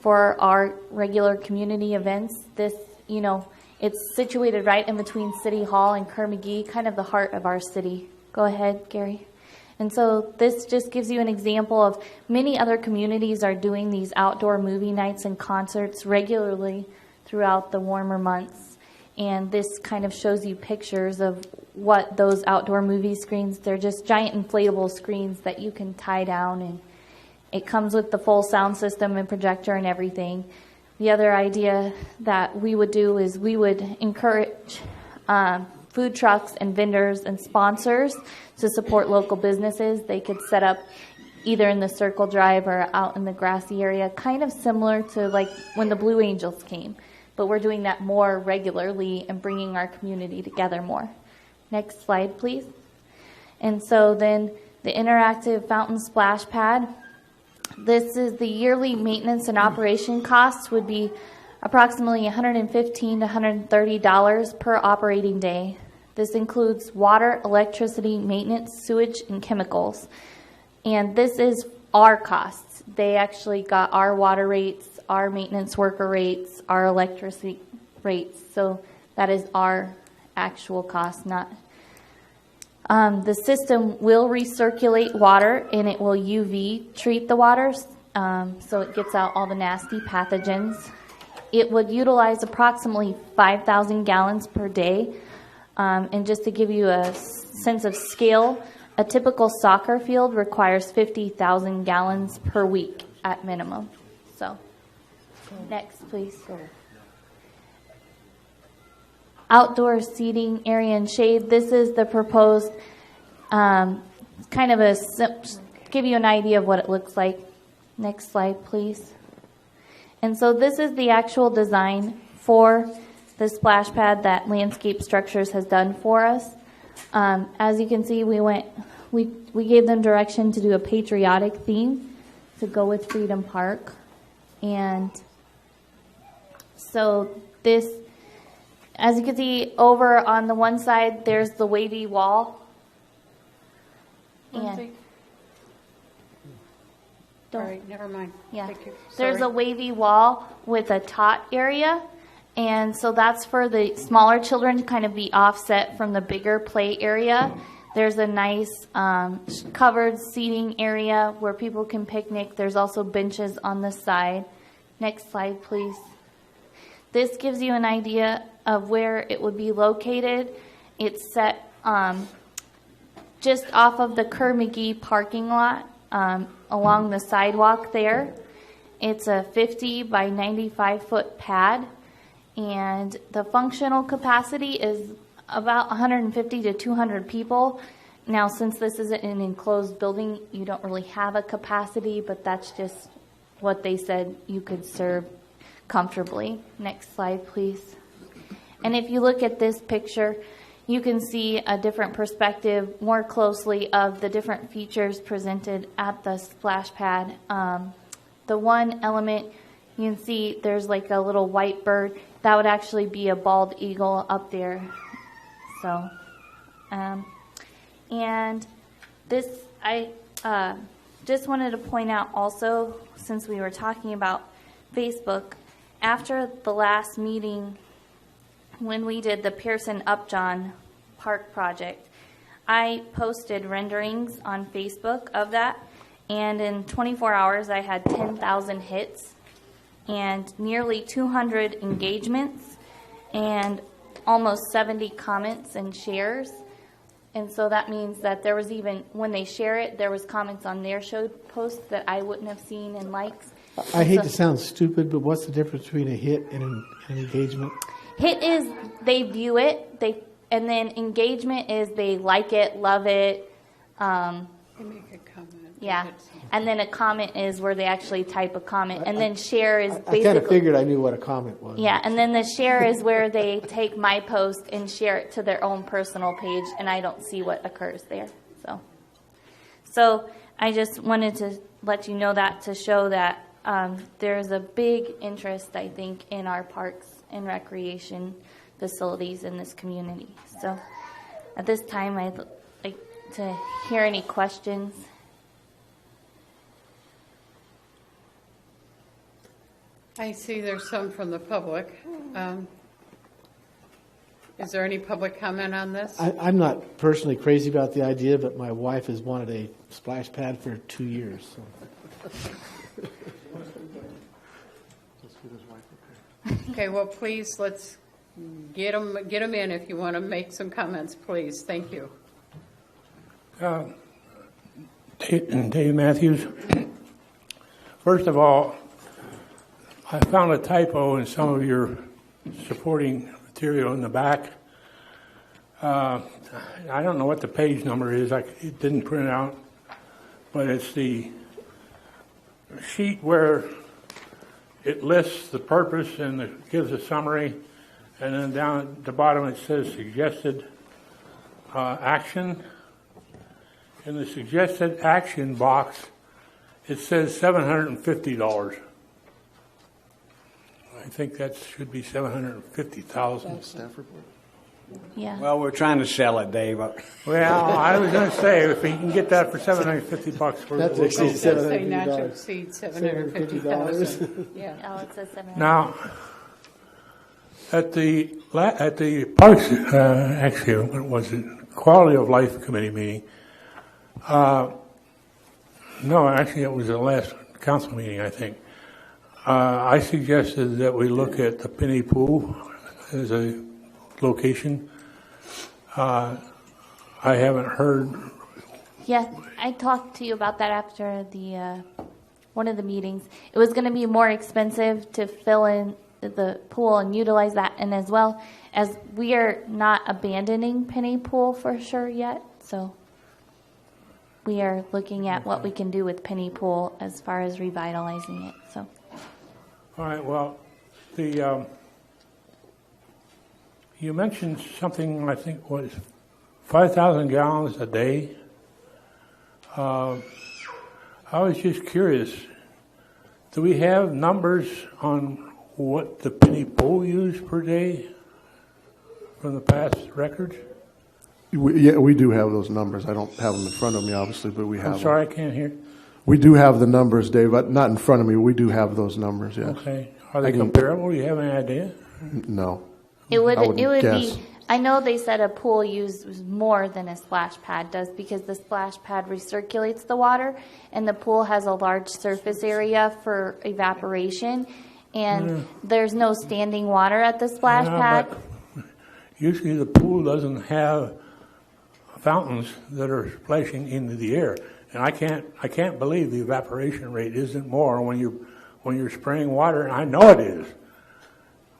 for our regular community events. This, it's situated right in between City Hall and Kerr-McGee, kind of the heart of our city. Go ahead, Gary. And so this just gives you an example of many other communities are doing these outdoor movie nights and concerts regularly throughout the warmer months. And this kind of shows you pictures of what those outdoor movie screens, they're just giant inflatable screens that you can tie down, and it comes with the full sound system and projector and everything. The other idea that we would do is we would encourage food trucks and vendors and sponsors to support local businesses. They could set up either in the Circle Drive or out in the grassy area, kind of similar to like when the Blue Angels came. But we're doing that more regularly and bringing our community together more. Next slide, please. And so then the interactive fountain splash pad. This is the yearly maintenance and operation costs would be approximately $115 to $130 per operating day. This includes water, electricity, maintenance, sewage, and chemicals. And this is our costs. They actually got our water rates, our maintenance worker rates, our electricity rates. So that is our actual cost, not. The system will recirculate water, and it will UV treat the water, so it gets out all the nasty pathogens. It would utilize approximately 5,000 gallons per day. And just to give you a sense of scale, a typical soccer field requires 50,000 gallons per week at minimum. So, next, please. Outdoor seating area and shade. This is the proposed, kind of give you an idea of what it looks like. Next slide, please. And so this is the actual design for the splash pad that Landscape Structures has done for us. As you can see, we gave them direction to do a patriotic theme to go with Freedom Park. And so this, as you can see over on the one side, there's the wavy wall. And All right, never mind. Yeah. Thank you. There's a Sorry. wavy wall with a tot area, and so that's for the smaller children to kind of be offset from the bigger play area. There's a nice covered seating area where people can picnic. There's also benches on the side. Next slide, please. This gives you an idea of where it would be located. It's set just off of the Kerr-McGee parking lot along the sidewalk there. It's a 50 by 95 foot pad, and the functional capacity is about 150 to 200 people. Now, since this isn't an enclosed building, you don't really have a capacity, but that's just what they said you could serve comfortably. Next slide, please. And if you look at this picture, you can see a different perspective more closely of the different features presented at the splash pad. The one element, you can see there's like a little white bird. That would actually be a bald eagle up there. So, and this, I just wanted to point out also, since we were talking about Facebook, after the last meeting, when we did the Pearson Upjohn Park project, I posted renderings on Facebook of that, and in 24 hours I had 10,000 hits and nearly 200 engagements and almost 70 comments and shares. And so that means that there was even, when they share it, there was comments on their show posts that I wouldn't have seen and likes. I hate to sound stupid, but what's the difference between a hit and an engagement? Hit is they view it, and then engagement is they like it, love it. They make a comment. Yeah, and then a comment is where they actually type a comment, and then share is basically. I kind of figured I knew what a comment was. Yeah, and then the share is where they take my post and share it to their own personal page, and I don't see what occurs there. So I just wanted to let you know that, to show that there's a big interest, I think, in our parks and recreation facilities in this community. So at this time, I'd like to hear any questions. I see there's some from the public. Is there any public comment on this? I'm not personally crazy about the idea, but my wife has wanted a splash pad for 2 years. So. Okay, well, please, let's get them in if you want to make some comments, please. Thank you. Dave Matthews. First of all, I found a typo in some of your supporting material in the back. I don't know what the page number is. It didn't print out, but it's the sheet where it lists the purpose and it gives a summary, and then down at the bottom it says suggested action. In the suggested action box, it says $750. I think that should be $750,000. Staff report. Yeah. Well, we're trying to sell it, Dave. Well, I was going to say, if he can get that for $750, we're That's exceeds Say not to exceed $750,000. Yeah. Oh, it says 700. Now, at the Parks, actually, what was it? Quality of Life Committee meeting. No, actually, it was the last council meeting, I think. I suggested that we look at the Penny Pool as a location. I haven't heard. Yeah, I talked to you about that after the one of the meetings. It was going to be more expensive to fill in the pool and utilize that, and as well as we are not abandoning Penny Pool for sure yet, so we are looking at what we can do with Penny Pool as far as revitalizing it. So. All right. Well, the you mentioned something. I think was 5,000 gallons a day. I was just curious. Do we have numbers on what the Penny Pool used per day from the past records? Yeah, we do have those numbers. I don't have them in front of me, obviously, but we have I'm sorry, I can't hear. We do have the numbers, Dave, but not in front of me. We do have those numbers, yes. Okay. Are they comparable? Do you have any idea? No. It would guess. be, I know they said a pool uses more than a splash pad does because the splash pad recirculates the water and the pool has a large surface area for evaporation and there's no standing water at the splash pad. But usually the pool doesn't have fountains that are splashing into the air. And I can't believe the evaporation rate isn't more when you're spraying water, and I know it is.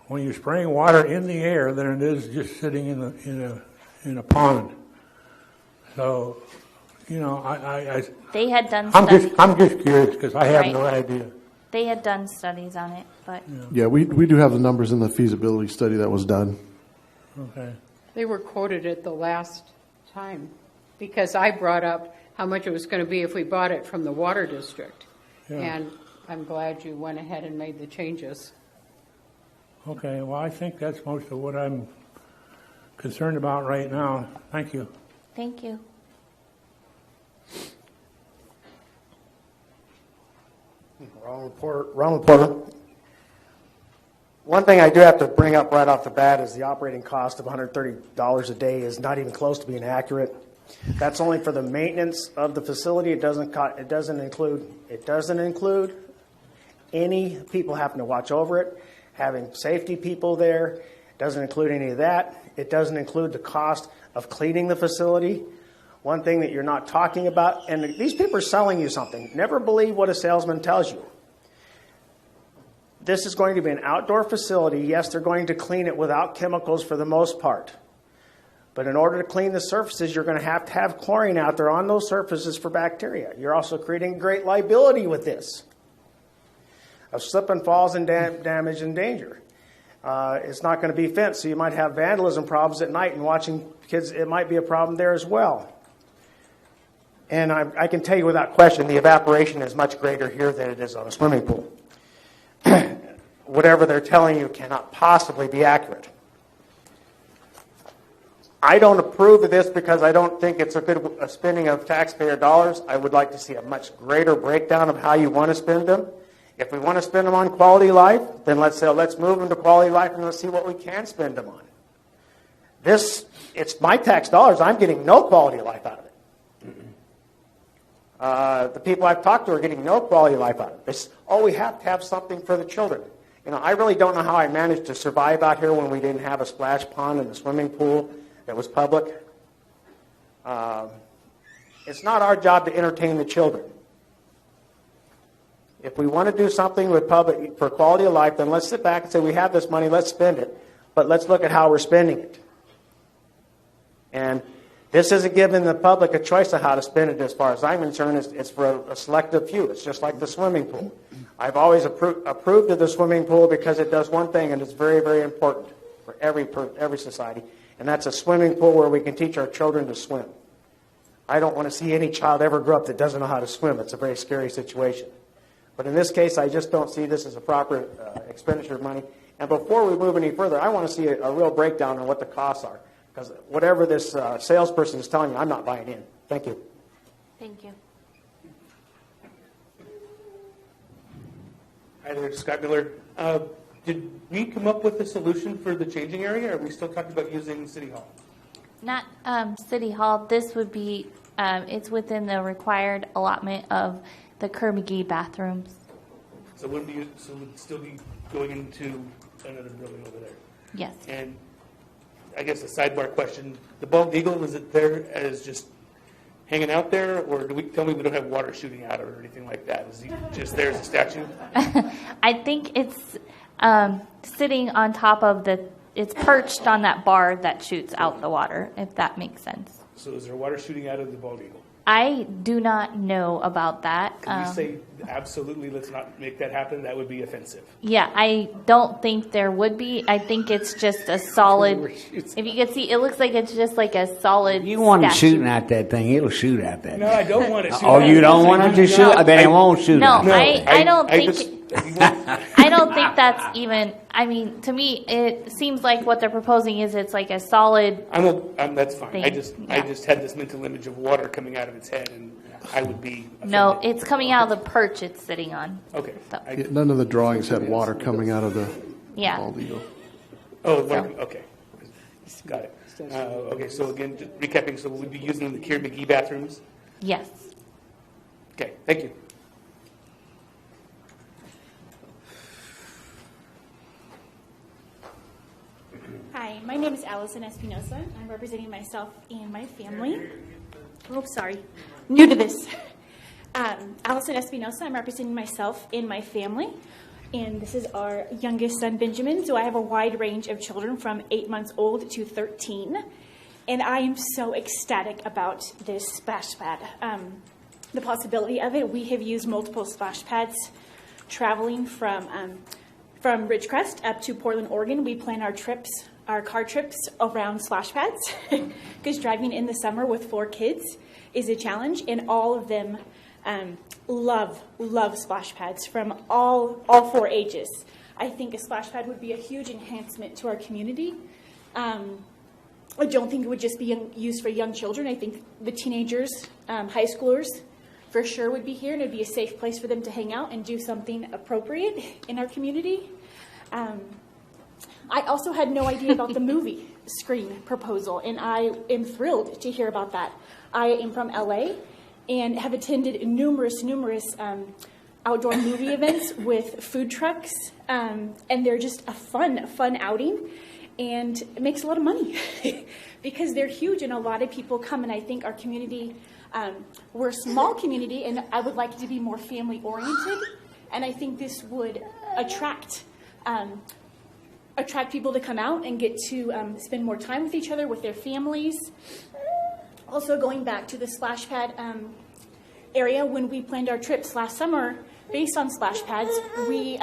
When you're spraying water in the air than it is just sitting in a pond. So, you know, They had done I'm studies. just curious because I have no Right. idea. They had done studies on it, but Yeah, we do have the numbers in the feasibility study that was done. Okay. They were quoted at the last time because I brought up how much it was going to be if we bought it from the water district. Yeah. And I'm glad you went ahead and made the changes. Okay, well, I think that's most of what I'm concerned about right now. Thank you. thank you. Ronald Porter. One thing I do have to bring up right off the bat is the operating cost of $130 a day is not even close to being accurate. That's only for the maintenance of the facility. It doesn't include any people having to watch over it, having safety people there. It doesn't include any of that. It doesn't include the cost of cleaning the facility. One thing that you're not talking about, and these people are selling you something. Never believe what a salesman tells you. This is going to be an outdoor facility. Yes, they're going to clean it without chemicals for the most part. But in order to clean the surfaces, you're going to have chlorine out there on those surfaces for bacteria. You're also creating great liability with this of slip and falls and damage and danger. It's not going to be fenced, so you might have vandalism problems at night and watching kids. It might be a problem there as well. And I can tell you without question, the evaporation is much greater here than it is on a swimming pool. Whatever they're telling you cannot possibly be accurate. I don't approve of this because I don't think it's a good spending of taxpayer dollars. I would like to see a much greater breakdown of how you want to spend them. If we want to spend them on quality life, then let's move them to quality life and let's see what we can spend them on. It's my tax dollars. I'm getting no quality life out of it. The people I've talked to are getting no quality life out of it. We have to have something for the children. You know, I really don't know how I managed to survive out here when we didn't have a splash pond and a swimming pool that was public. It's not our job to entertain the children. If we want to do something with public for quality of life, then let's sit back and say we have this money, let's spend it, but let's look at how we're spending it. And this isn't giving the public a choice of how to spend it as far as I'm concerned. It's for a selective few. It's just like the swimming pool. I've always approved of the swimming pool because it does one thing, and it's very, very important for every society, and that's a swimming pool where we can teach our children to swim. I don't want to see any child ever grow up that doesn't know how to swim. It's a very scary situation. But in this case, I just don't see this as a proper expenditure of money. And before we move any further, I want to see a real breakdown on what the costs are. Because whatever this salesperson is telling you, I'm not buying in. Thank you. Thank you. Hi there, Scott Miller. Did we come up with a solution for the changing area, or are we still talking about using City Hall? Not City Hall. This would be, it's within the required allotment of the Kerr-McGee bathrooms. So it would still be going into another building over there? Yes. And I guess a sidebar question, the bald eagle, is it there as just hanging out there, or tell me we don't have water shooting out or anything like that? Is he just there as a statue? I think it's sitting on top of it's perched on that bar that shoots out the water, if that makes sense. So is there water shooting out of the bald eagle? I do not know about that. Can we say absolutely let's not make that happen? That would be offensive. Yeah, I don't think there would be. I think it's just a solid, if you can see, it looks like it's just like a solid You want it statue. shooting at that thing, it'll shoot at that. No, I don't want it shooting Oh, at you it. don't want it to shoot? Then it won't shoot No, at it. I don't think. I don't think that's even. I mean, to me, it seems like what they're proposing is it's like a solid. That's fine. Thing. I just had this mental image of water coming out of its head, and I would be offended. No, it's coming out of the perch it's sitting on. Okay. So, None of the drawings had water coming out of the Yeah. bald eagle. Oh, okay. Got it. Okay, so again, just recapping, so we'd be using the Kier McGee bathrooms? yes. Okay, thank you. Hi, my name is Allison Espinosa. I'm representing myself and my family. Oh, sorry. New to this. Allison Espinosa. I'm representing myself and my family. And this is our youngest son, Benjamin. So I have a wide range of children from 8 months old to 13. And I am so ecstatic about this splash pad. The possibility of it. We have used multiple splash pads traveling from Ridgecrest up to Portland, Oregon. We plan our car trips around splash pads because driving in the summer with 4 kids is a challenge, and all of them love splash pads from all 4 ages. I think a splash pad would be a huge enhancement to our community. I don't think it would just be used for young children. I think the teenagers, high schoolers, for sure would be here, and it would be a safe place for them to hang out and do something appropriate in our community. I also had no idea about the movie screen proposal, and I am thrilled to hear about that. I am from LA and have attended numerous outdoor movie events with food trucks, and they're just a fun outing, and it makes a lot of money because they're huge, and a lot of people come, and I think our community, we're a small community, and I would like it to be more family-oriented, and I think this would attract people to come out and get to spend more time with each other, with their families. Also, going back to the splash pad area, when we planned our trips last summer based on splash pads, we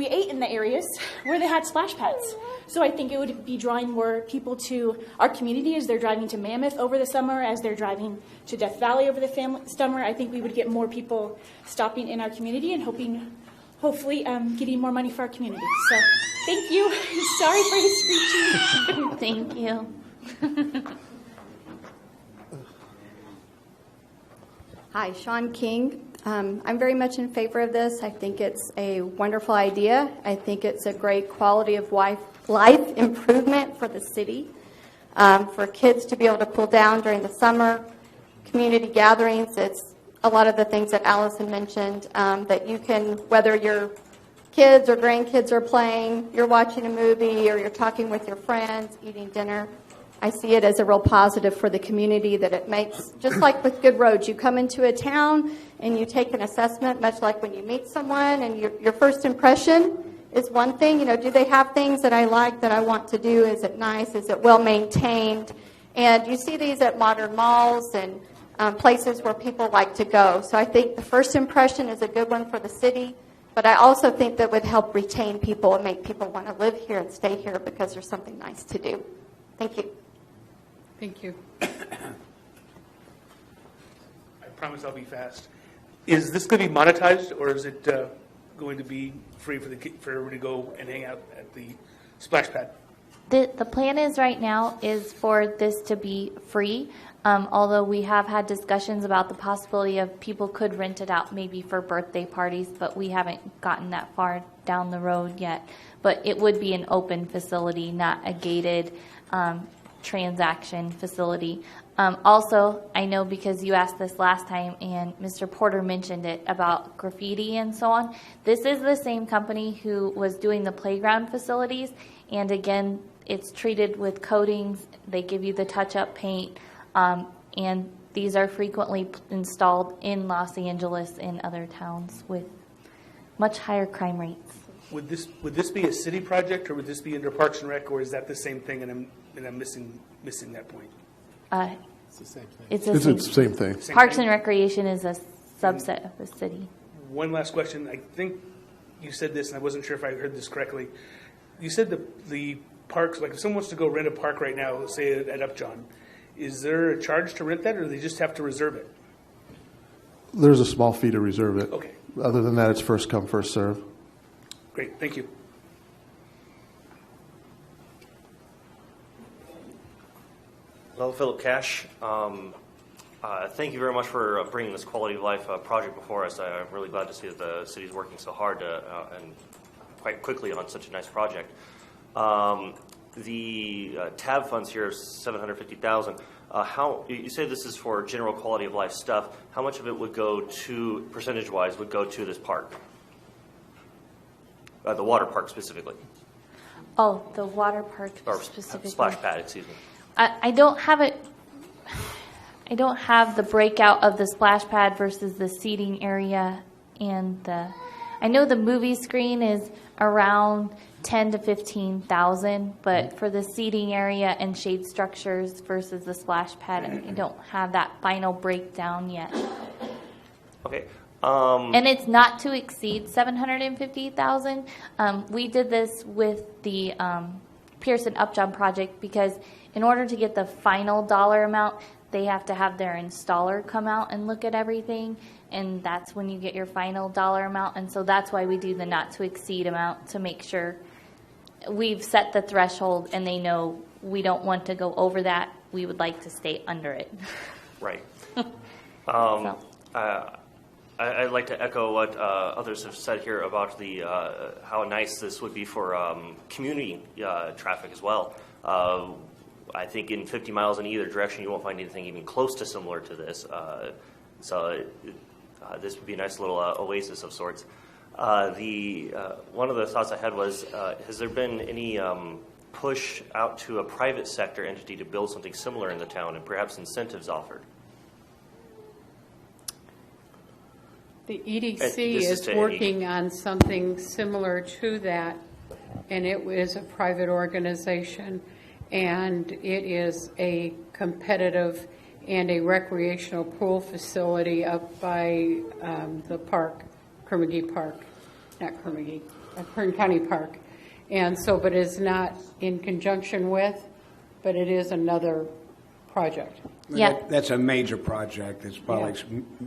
ate in the areas where they had splash pads. So I think it would be drawing more people to our community as they're driving to Mammoth over the summer, as they're driving to Death Valley over the summer. I think we would get more people stopping in our community and hopefully getting more money for our community. So thank you. Sorry for the screeching. Thank you. Hi, Sean King. I'm very much in favor of this. I think it's a wonderful idea. I think it's a great quality of life improvement for the city, for kids to be able to pull down during the summer, community gatherings. It's a lot of the things that Allison mentioned, that you can, whether your kids or grandkids are playing, you're watching a movie, or you're talking with your friends, eating dinner. I see it as a real positive for the community, that it makes, just like with Good Roads, you come into a town and you take an assessment, much like when you meet someone, and your first impression is one thing. Do they have things that I like, that I want to do? Is it nice? Is it well maintained? And you see these at modern malls and places where people like to go. So I think the first impression is a good one for the city, but I also think that would help retain people and make people want to live here and stay here because there's something nice to do. Thank you. Thank you. I promise I'll be fast. Is this going to be monetized, or is it going to be free for everybody to go and hang out at the splash pad? The plan is right now is for this to be free, although we have had discussions about the possibility of people could rent it out maybe for birthday parties, but we haven't gotten that far down the road yet. But it would be an open facility, not a gated transaction facility. Also, I know because you asked this last time and Mr. Porter mentioned it about graffiti and so on. This is the same company who was doing the playground facilities, and again, it's treated with coatings. They give you the touch-up paint, and these are frequently installed in Los Angeles and other towns with much higher crime rates. Would this be a city project, or would this be under Parks and Rec, or is that the same thing, and I'm missing that point? It's the same thing. It's the same thing. Parks and Recreation is a subset of the city. One last question. I think you said this, and I wasn't sure if I heard this correctly. You said the parks, like if someone wants to go rent a park right now, let's say at Upjohn, is there a charge to rent that, or do they just have to reserve it? There's a small fee to reserve it. Okay. Other than that, it's first come, first serve. Great, thank you. Hello, Philip Cash. Thank you very much for bringing this quality of life project before us. I'm really glad to see that the city's working so hard and quite quickly on such a nice project. The TAB funds here are $750,000. How you say this is for general quality of life stuff? How much of it would go to, percentage-wise, would go to this park? The water park specifically. Oh, the water park Or specifically. splash pad, excuse me. I don't have it. I don't have the breakout of the splash pad versus the seating area and the. I know the movie screen is around 10 to 15,000, but for the seating area and shade structures versus the splash pad, I don't have that final breakdown yet. Okay. And it's not to exceed 750,000. We did this with the Pearson Upjohn project because in order to get the final dollar amount, they have to have their installer come out and look at everything, and that's when you get your final dollar amount. And so that's why we do the not to exceed amount, to make sure we've set the threshold and they know we don't want to go over that. We would like to stay under it. Right. I'd like to echo what others have said here about the how nice this would be for community traffic as well. I think in 50 miles in either direction, you won't find anything even close to similar to this. This would be a nice little oasis of sorts. One of the thoughts I had was, has there been any push out to a private sector entity to build something similar in the town and perhaps incentives offered? The EDC This is is to working on something similar to that, and it is a private organization, and it is a competitive and a recreational pool facility up by the park, Kerr-McGee Park, not Kerr-McGee, Kern County Park. And so, but it's not in conjunction with, but it is another project. Yeah. That's a major project. It's probably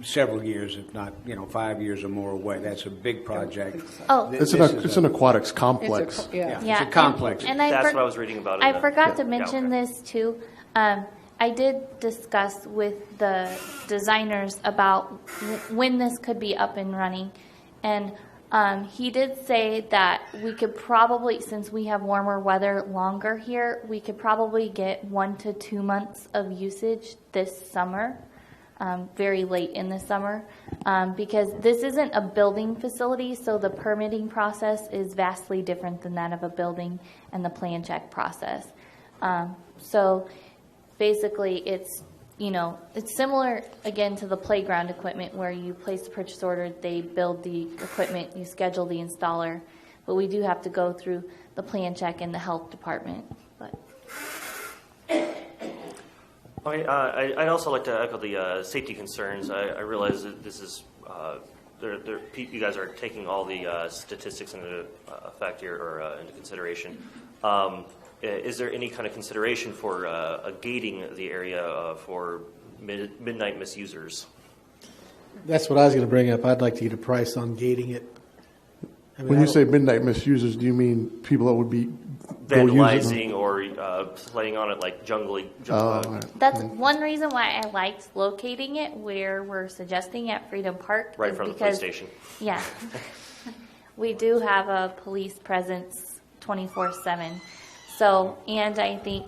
several years, if not, 5 years or more away. That's a big project. Oh. It's an aquatics complex. It's a complex. And That's what I was reading about. I forgot to mention this too. I did discuss with the designers about when this could be up and running, and he did say that we could probably, since we have warmer weather longer here, we could probably get 1 to 2 months of usage this summer, very late in the summer, because this isn't a building facility, so the permitting process is vastly different than that of a building and the plan check process. So basically it's similar, again, to the playground equipment where you place the purchase order, they build the equipment, you schedule the installer, but we do have to go through the plan check in the health department. But Okay, I'd also like to echo the safety concerns. I realize that this is, you guys are taking all the statistics into effect here, or into consideration. Is there any kind of consideration for gating the area for midnight misusers? That's what I was going to bring up. I'd like to get a price on gating it. When you say midnight misusers, do you mean people that would be vandalizing or playing on it like jungly? that's one reason why I liked locating it where we're suggesting at Freedom Park. Right from the police station. Yeah. We do have a police presence 24/7. So, and I think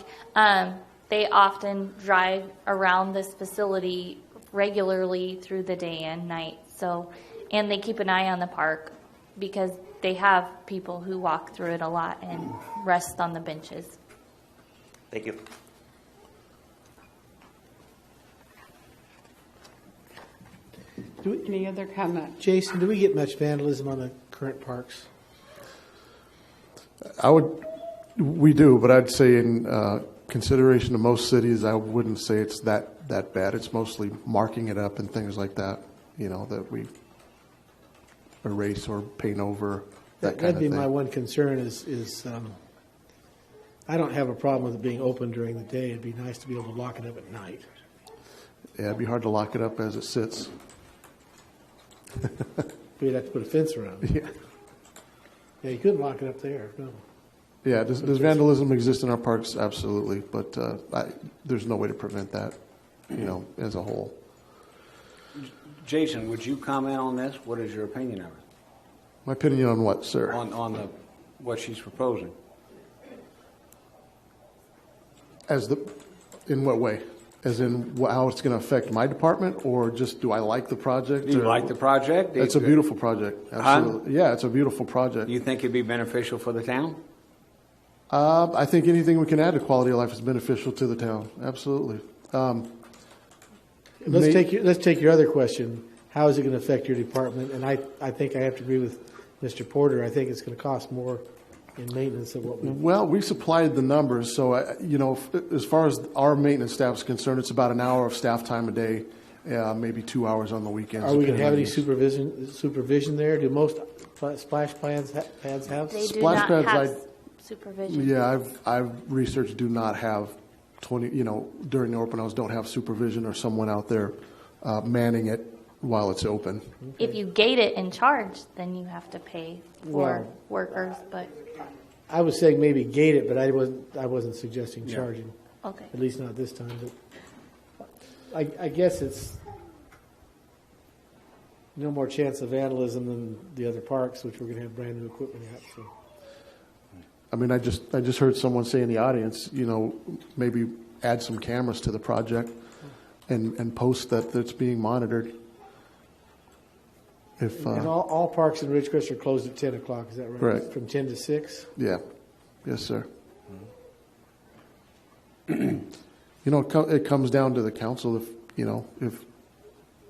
they often drive around this facility regularly through the day and night. So, and they keep an eye on the park because they have people who walk through it a lot and rest on the benches. Thank you. Any other comment? Jason, do we get much vandalism on the current parks? We do, but I'd say in consideration of most cities, I wouldn't say it's that bad. It's mostly marking it up and things like that, that we erase or paint over, that kind That'd of be thing. my one concern is I don't have a problem with it being open during the day. It'd be nice to be able to lock it up at night. Yeah, it'd be hard to lock it up as it sits. We'd have to put a fence around it. Yeah, you couldn't lock it up there, no. Yeah, does vandalism exist in our parks? Absolutely, but there's no way to prevent that. as a whole. Jason, would you comment on this? What is your opinion of it? My opinion on what, sir? On what she's proposing. In what way? As in how it's going to affect my department, or just do I like the project? Do you like the project? It's a beautiful project. Absolutely. Yeah, it's a beautiful project. You think it'd be beneficial for the town? I think anything we can add to quality of life is beneficial to the town. Absolutely. Let's take your other question. How is it going to affect your department? And I think I have to agree with Mr. Porter. I think it's going to cost more in maintenance than what we. Well, we supplied the numbers, so as far as our maintenance staff is concerned, it's about an hour of staff time a day, maybe 2 hours on the weekends. Are we going to have any supervision there? Do most splash pads have? They do not have supervision. Yeah, I've researched do not have 20. During the open hours, don't have supervision or someone out there manning it while it's open. If you gate it and charge, then you have to pay for workers, but. I was saying maybe gate it, but I wasn't suggesting Yeah. charging. Okay. At least not this time. But I guess it's no more chance of vandalism than the other parks, which we're going to have brand new equipment at. So. I mean, I just heard someone say in the audience, maybe add some cameras to the project and post that it's being monitored. And all parks in Ridgecrest are closed at 10 o'clock, is that right? Right. From 10 to 6? Yeah. Yes, sir. It comes down to the council if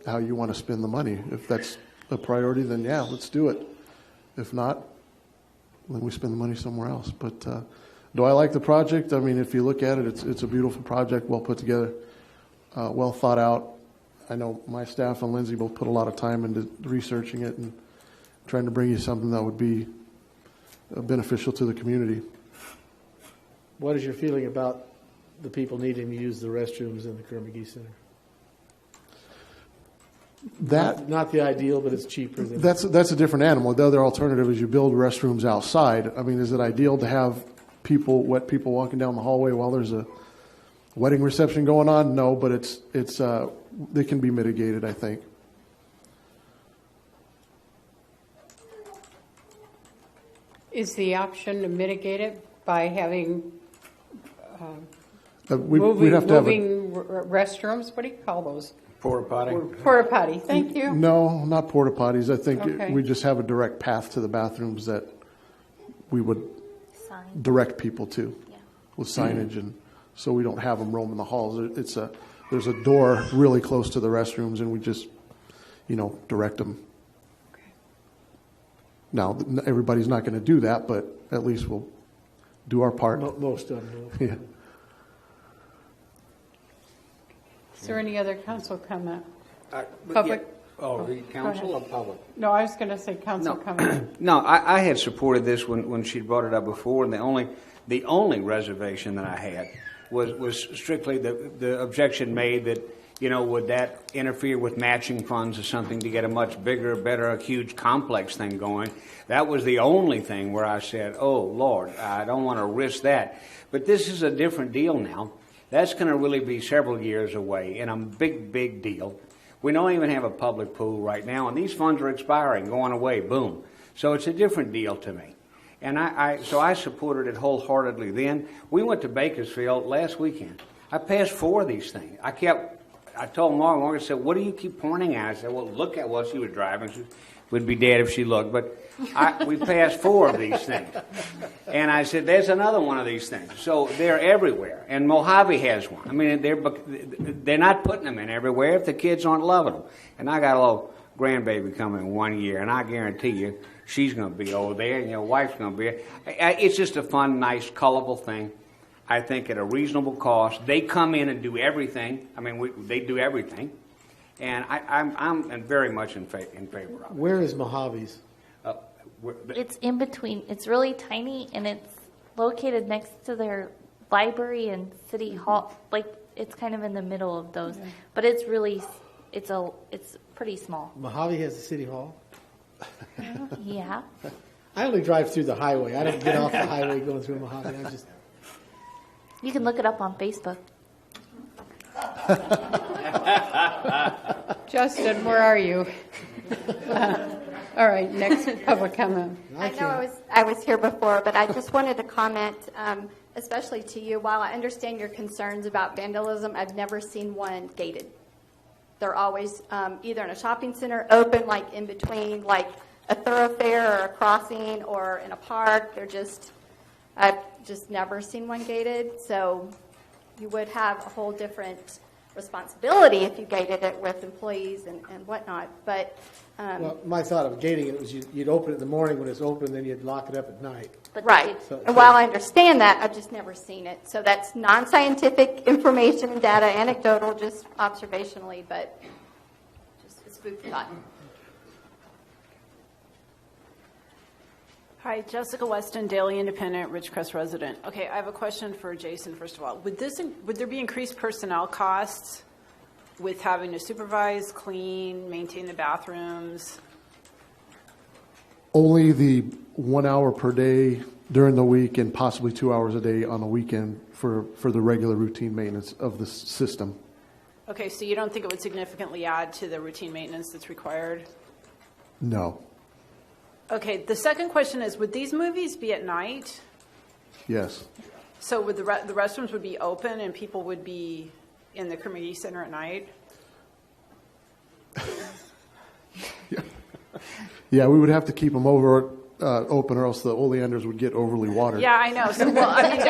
how you want to spend the money. If that's a priority, then yeah, let's do it. If not, then we spend the money somewhere else. But do I like the project? I mean, if you look at it, it's a beautiful project, well put together, well thought out. I know my staff and Lindsay both put a lot of time into researching it and trying to bring you something that would be beneficial to the community. What is your feeling about the people needing to use the restrooms in the Kerr McGee Center? Not the ideal, but it's cheaper. That's a different animal. The other alternative is you build restrooms outside. I mean, is it ideal to have wet people walking down the hallway while there's a wedding reception going on? No, but they can be mitigated, I think. Is the option to mitigate it by having we'd have to have moving restrooms? What do you call those? Porta potty. Porta potty. Thank you. No, not porta potties. I think Okay. we just have a direct path to the bathrooms that we would direct people to with signage, and so we don't have them roaming the halls. There's a door really close to the restrooms, and we just direct them. Now, everybody's not going to do that, but at least we'll do our part. Most of them will. Yeah. Is there any other council comment? Public? The council or public? No, I was going to say council comment. No, I had supported this when she brought it up before, and the only reservation that I had was strictly the objection made that, would that interfere with matching funds or something to get a much bigger, better, a huge complex thing going. That was the only thing where I said, oh, Lord, I don't want to risk that. But this is a different deal now. That's going to really be several years away, and a big, big deal. We don't even have a public pool right now, and these funds are expiring, going away, boom. So it's a different deal to me. And so I supported it wholeheartedly then. We went to Bakersfield last weekend. I passed 4 of these things. I told Margaret, I said, what do you keep pointing at? I said, well, look at what she was driving. She would be dead if she looked. But we passed 4 of these things. And I said, there's another one of these things. So they're everywhere. And Mojave has one. I mean, they're not putting them in everywhere if the kids aren't loving them. And I got a little grandbaby coming in 1 year, and I guarantee you she's going to be over there, and your wife's going to be there. It's just a fun, nice, colorful thing. I think at a reasonable cost. They come in and do everything. I mean, they do everything. And I'm very much in favor of it. Where is Mojave's? It's in between. It's really tiny, and it's located next to their library and city hall. Like, it's kind of in the middle of those. Yeah. But it's really, it's pretty small. Mojave has a city hall? Yeah. I only drive through the highway. I don't get off the highway going through Mojave. You can look it up on Facebook. Justin, where are you? All right, next public comment. I know I was here before, but I just wanted to comment, especially to you. While I understand your concerns about vandalism, I've never seen one gated. They're always either in a shopping center, open, like in between, like a thoroughfare or a crossing, or in a park. I've just never seen one gated. So you would have a whole different responsibility if you gated it with employees and whatnot. But Well, my thought of gating it was you'd open it in the morning when it's open, then you'd lock it up at night. right. And while I understand that, I've just never seen it. So that's non-scientific information and data, anecdotal, just observationally, but just a food for thought. Hi, Jessica Weston, Daily Independent, Ridgecrest resident. Okay, I have a question for Jason, first of all. Would there be increased personnel costs with having to supervise, clean, maintain the bathrooms? Only the 1 hour per day during the week and possibly 2 hours a day on the weekend for the regular routine maintenance of the system. Okay, so you don't think it would significantly add to the routine maintenance that's required? No. Okay, the second question is, would these movies be at night? Yes. So would the restrooms would be open and people would be in the community center at night? Yeah, we would have to keep them open, or else the oleanders would get overly watered. Yeah, I know. So, well, I mean,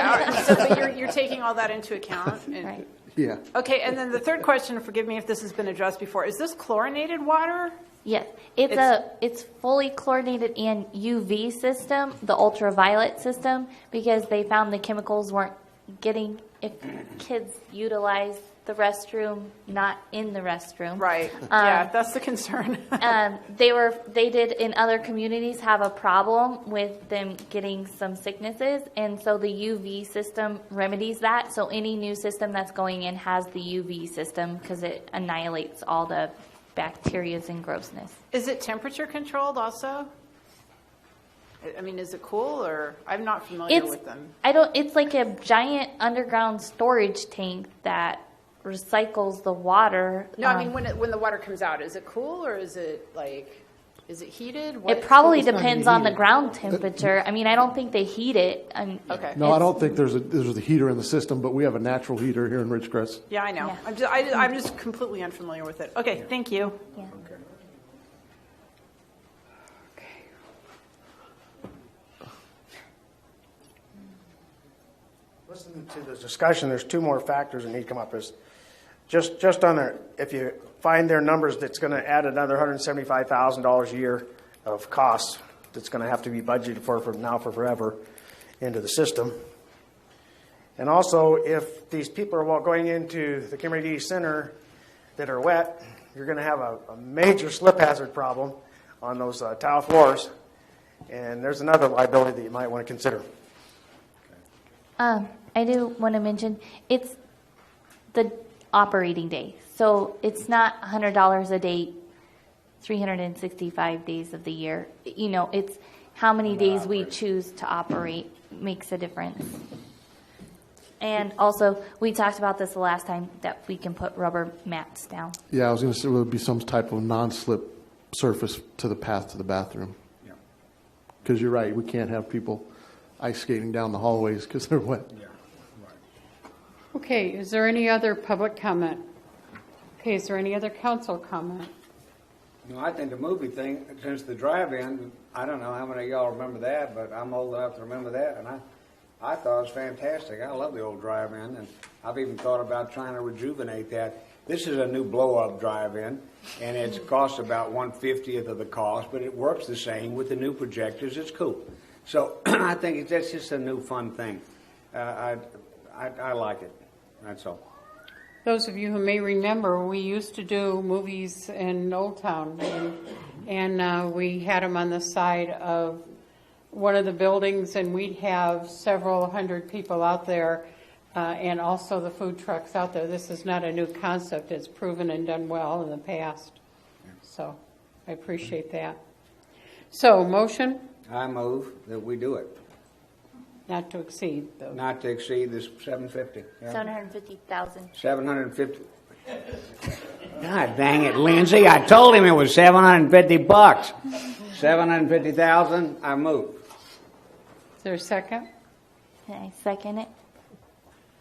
but you're taking all that into account. Right. Yeah. Okay, and then the third question, forgive me if this has been addressed before, is this chlorinated water? Yes, it's fully chlorinated and UV system, the ultraviolet system, because they found the chemicals weren't getting, if kids utilize the restroom, not in the restroom. Right. Yeah, that's the concern. They did in other communities have a problem with them getting some sicknesses, and so the UV system remedies that. So any new system that's going in has the UV system because it annihilates all the bacterias and grossness. Is it temperature controlled also? I mean, is it cool, or I'm not familiar with them. It's like a giant underground storage tank that recycles the water. No, I mean when the water comes out, is it cool or is it heated? It probably depends on the ground temperature. I mean, I don't think they heat it. Okay. No, I don't think there's a heater in the system, but we have a natural heater here in Ridgecrest. Yeah, I know. Yeah. I'm just completely unfamiliar with it. Okay, thank you. Yeah. Listening to the discussion, there's two more factors that need to come up. Is just on there, if you find their numbers, that's going to add another $175,000 a year of costs that's going to have to be budgeted for from now for forever into the system. And also, if these people are going into the community center that are wet, you're going to have a major slip hazard problem on those tile floors. And there's another liability that you might want to consider. I do want to mention it's the operating day. So it's not $100 a day, 365 days of the year. You know, it's how many days we choose to operate makes a difference. And also, we talked about this the last time, that we can put rubber mats down. Yeah, I was going to say there would be some type of non-slip surface to the path to the bathroom. Because you're right, we can't have people ice skating down the hallways because they're wet. Yeah. Okay, is there any other public comment? Okay, is there any other council comment? No, I think the movie thing, since the drive-in, I don't know how many of y'all remember that, but I'm old enough to remember that, and I thought it was fantastic. I love the old drive-in, and I've even thought about trying to rejuvenate that. This is a new blow-up drive-in, and it's cost about 1/50th of the cost, but it works the same with the new projectors. It's cool. So I think that's just a new fun thing. I like it. That's all. Those of you who may remember, we used to do movies in Old Town, and we had them on the side of one of the buildings, and we'd have several hundred people out there, and also the food trucks out there. This is not a new concept. It's proven and done well in the past. So I appreciate that. So, motion? I move that we do it. Not to exceed, though. Not to exceed this $750. Yeah. $750,000. 750. God dang it, Lindsay. I told him it was $750. $750,000, I move. Is there a second? Can I second it?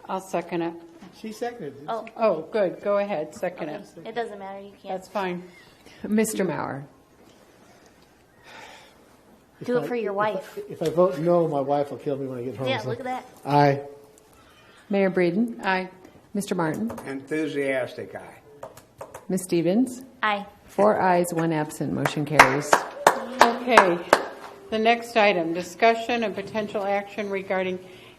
I'll second it. She seconded it. Oh, good. Go ahead. Second it. It doesn't matter. You can't. That's fine. Mr. Maurer. Do it for your wife. If I vote no, my wife will kill me when I get home. Yeah, so- look at that. Aye. Mayor Breeden. Aye. Mr. Martin. Enthusiastic aye. Ms. Stevens. Aye. 4 ayes, 1 absent. Motion carries. Okay. The next item, discussion and potential action regarding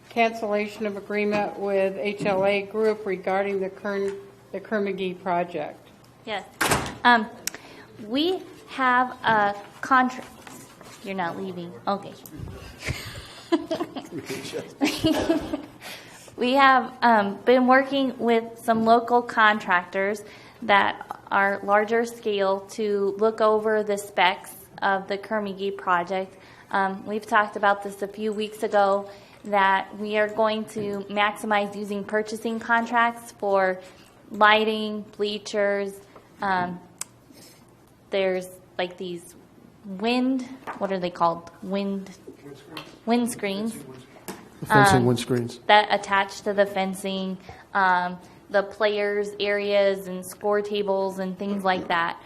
cancellation of agreement with HLA Group regarding the Kerr-McGee project. Yes. We have a contract. You're not leaving. Okay. We have been working with some local contractors that are larger scale to look over the specs of the Kerr-McGee project. We've talked about this a few weeks ago, that we are going to maximize using purchasing contracts for lighting, bleachers. There's like these what are they called? Windscreens. Fencing windscreens. That attach to the fencing, the players' areas and score tables and things like that.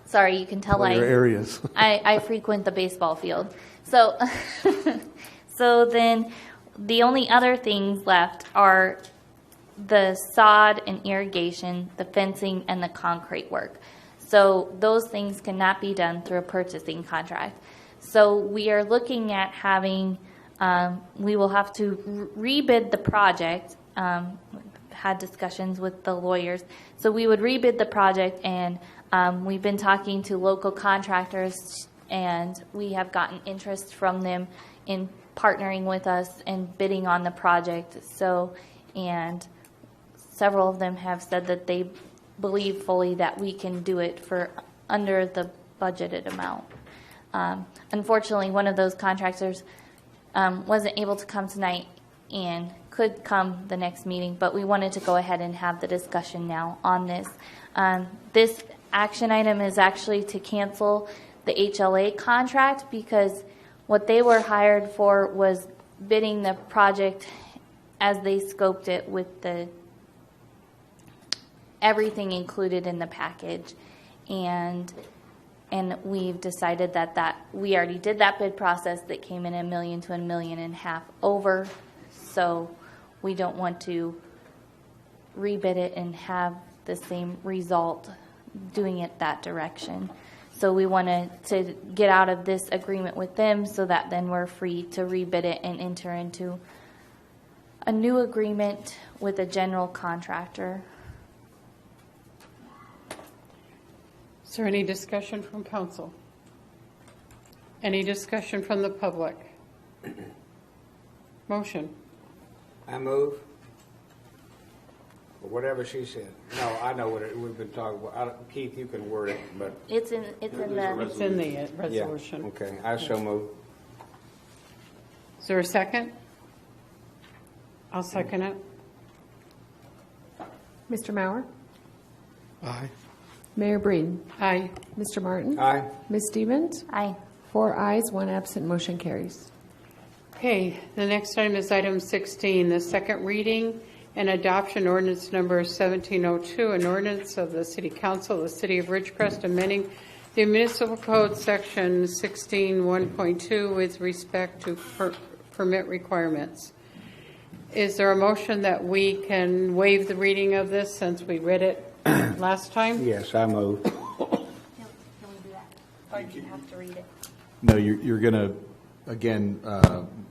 Sorry, you can tell Player areas. I frequent the baseball field. So, so then the only other things left are the sod and irrigation, the fencing, and the concrete work. So those things cannot be done through a purchasing contract. So we are looking at having, we will have to rebid the project. Had discussions with the lawyers. So we would rebid the project, and we've been talking to local contractors, and we have gotten interest from them in partnering with us and bidding on the project. So, and several of them have said that they believe fully that we can do it for under the budgeted amount. Unfortunately, one of those contractors wasn't able to come tonight and could come the next meeting, but we wanted to go ahead and have the discussion now on this. This action item is actually to cancel the HLA contract, because what they were hired for was bidding the project as they scoped it with the everything included in the package, and we've decided that we already did that bid process that came in $1 million to $1.5 million over, so we don't want to rebid it and have the same result doing it that direction. So we wanted to get out of this agreement with them so that then we're free to rebid it and enter into a new agreement with a general contractor. Is there any discussion from council? Any discussion from the public? Motion. I move. Or whatever she said. No, I know what we've been talking about. Keith, you can word it, but. It's in the resolution. Yeah, okay, I so move. Is there a second? I'll second it. Mr. Maurer. Aye. Mayor Breeden. Aye. Mr. Martin. Aye. Ms. Stevens. Aye. 4 ayes, 1 absent. Motion carries. Okay, the next item is item 16, the second reading and adoption ordinance number 1702, an ordinance of the City Council of the City of Ridgecrest amending the municipal code section 16.1.2 with respect to permit requirements. Is there a motion that we can waive the reading of this since we read it last time? Yes, I move. Can we do that? Or do you have to read it? No, you're going to, again,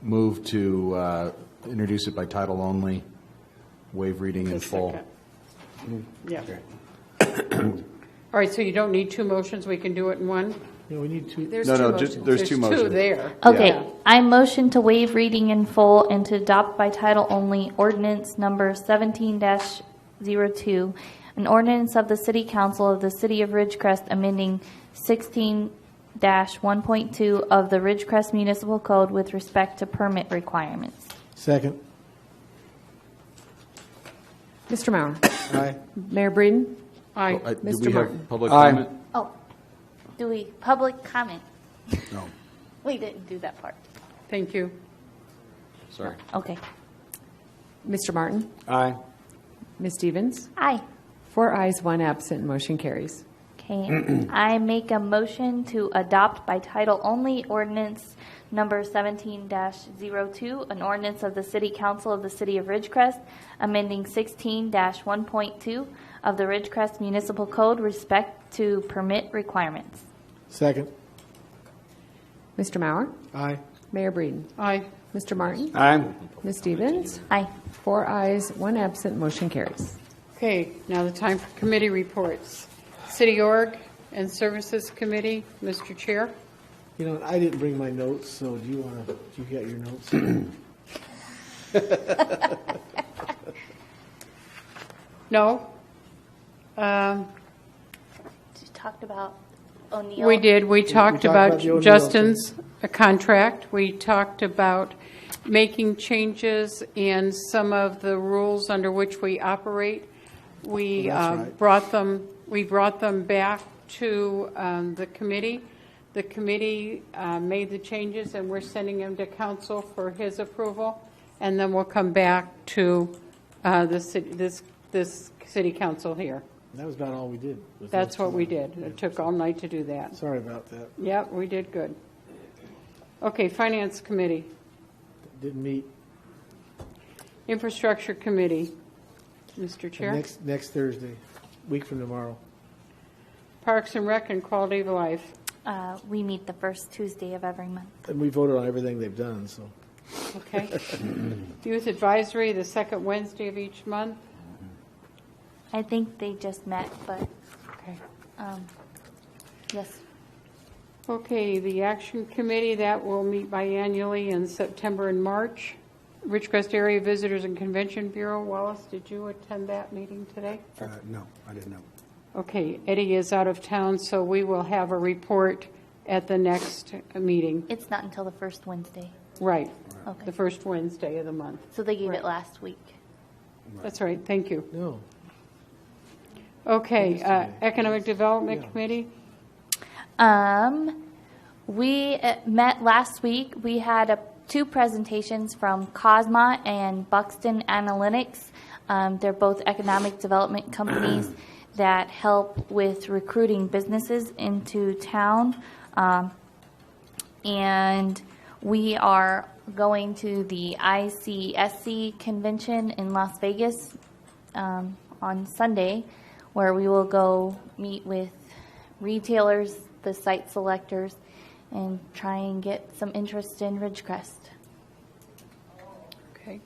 move to introduce it by title only, waive reading in full. Yeah. All right, so you don't need two motions, we can do it in one? No, we need two. There's No, two no, motions. there's two motions. Two there. Okay, Yeah. I motion to waive reading in full and to adopt by title only ordinance number 17-02, an ordinance of the City Council of the City of Ridgecrest amending 16-1.2 of the Ridgecrest Municipal Code with respect to permit requirements. Second. Mr. Mauer. Aye. Mayor Breeden. Aye. Do Mr. we Martin. have public Aye. comment? Oh, do we, public comment? No. We didn't do that part. Thank you. Sorry. Okay. Mr. Martin. Aye. Ms. Stevens. Aye. 4 ayes, 1 absent, motion carries. Okay, I make a motion to adopt by title only ordinance number 17-02, an ordinance of the City Council of the City of Ridgecrest, amending 16-1.2 of the Ridgecrest Municipal Code respect to permit requirements. Second. Mr. Mauer. Aye. Mayor Breeden. Aye. Mr. Martin. Aye. Ms. Stevens. Aye. 4 ayes, 1 absent, motion carries. Okay, now the time for committee reports. City Org and Services Committee, Mr. Chair. You know, I didn't bring my notes, so do you want to, do you got your notes? No? Just talked about O'Neill. We did. We talked about the O'Neill Justin's contract. We talked about making changes in some of the rules under which we operate. We That's right. brought them back to the committee. The committee made the changes, and we're sending them to council for his approval. And then we'll come back to this city council here. That was about all we did. was That's those what we two. did. It took all night to do that. Sorry about that. Yep, we did good. Okay, Finance Committee, Didn't meet. Infrastructure Committee, Mr. Chair. Next Thursday, week from tomorrow. Parks and Rec and Quality of Life. We meet the first Tuesday of every month. And we voted on everything they've done, so. Okay. Youth Advisory, the second Wednesday of each month. I think they just met, but Okay. yes. Okay, the Action Committee, that will meet biannually in September and March. Ridgecrest Area Visitors and Convention Bureau. Wallace, did you attend that meeting today? No, I didn't know. Okay, Eddie is out of town, so we will have a report at the next meeting. It's not until the first Wednesday. Right. Okay. The first Wednesday of the month. So they gave it last week. That's right, thank you. No. Okay, Economic Development Committee. We met last week. We had two presentations from Cosma and Buxton Analytics. They're both economic development companies that help with recruiting businesses into town. And we are going to the ICSC convention in Las Vegas on Sunday, where we will go meet with retailers, the site selectors, and try and get some interest in Ridgecrest. Okay.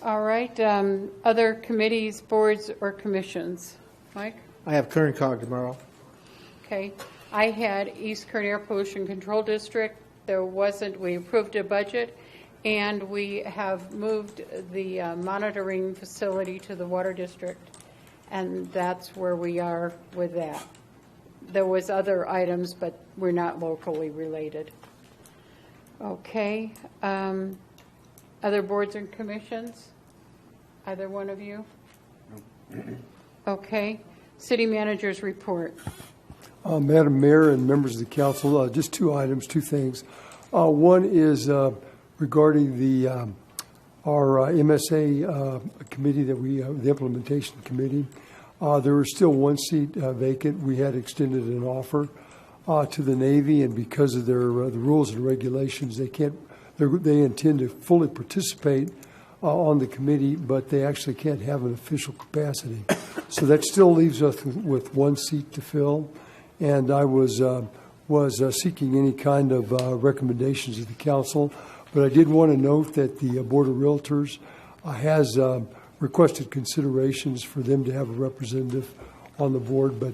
All right, other committees, boards, or commissions? Mike? I have Kern Cog tomorrow. Okay. I had East Kern Air Pollution Control District. There wasn't, we approved a budget, and we have moved the monitoring facility to the Water District, and that's where we are with that. There was other items, but we're not locally related. Okay. Other boards and commissions? Either one of you? Okay. City Manager's report. Madam Mayor and members of the council, just two items, two things. One is regarding the our MSA committee that we, the implementation committee. There was still one seat vacant. We had extended an offer to the Navy, and because of their the rules and regulations, they can't. They intend to fully participate on the committee, but they actually can't have an official capacity. So that still leaves us with one seat to fill. And I was seeking any kind of recommendations of the council, but I did want to note that the Board of Realtors has requested considerations for them to have a representative on the board. But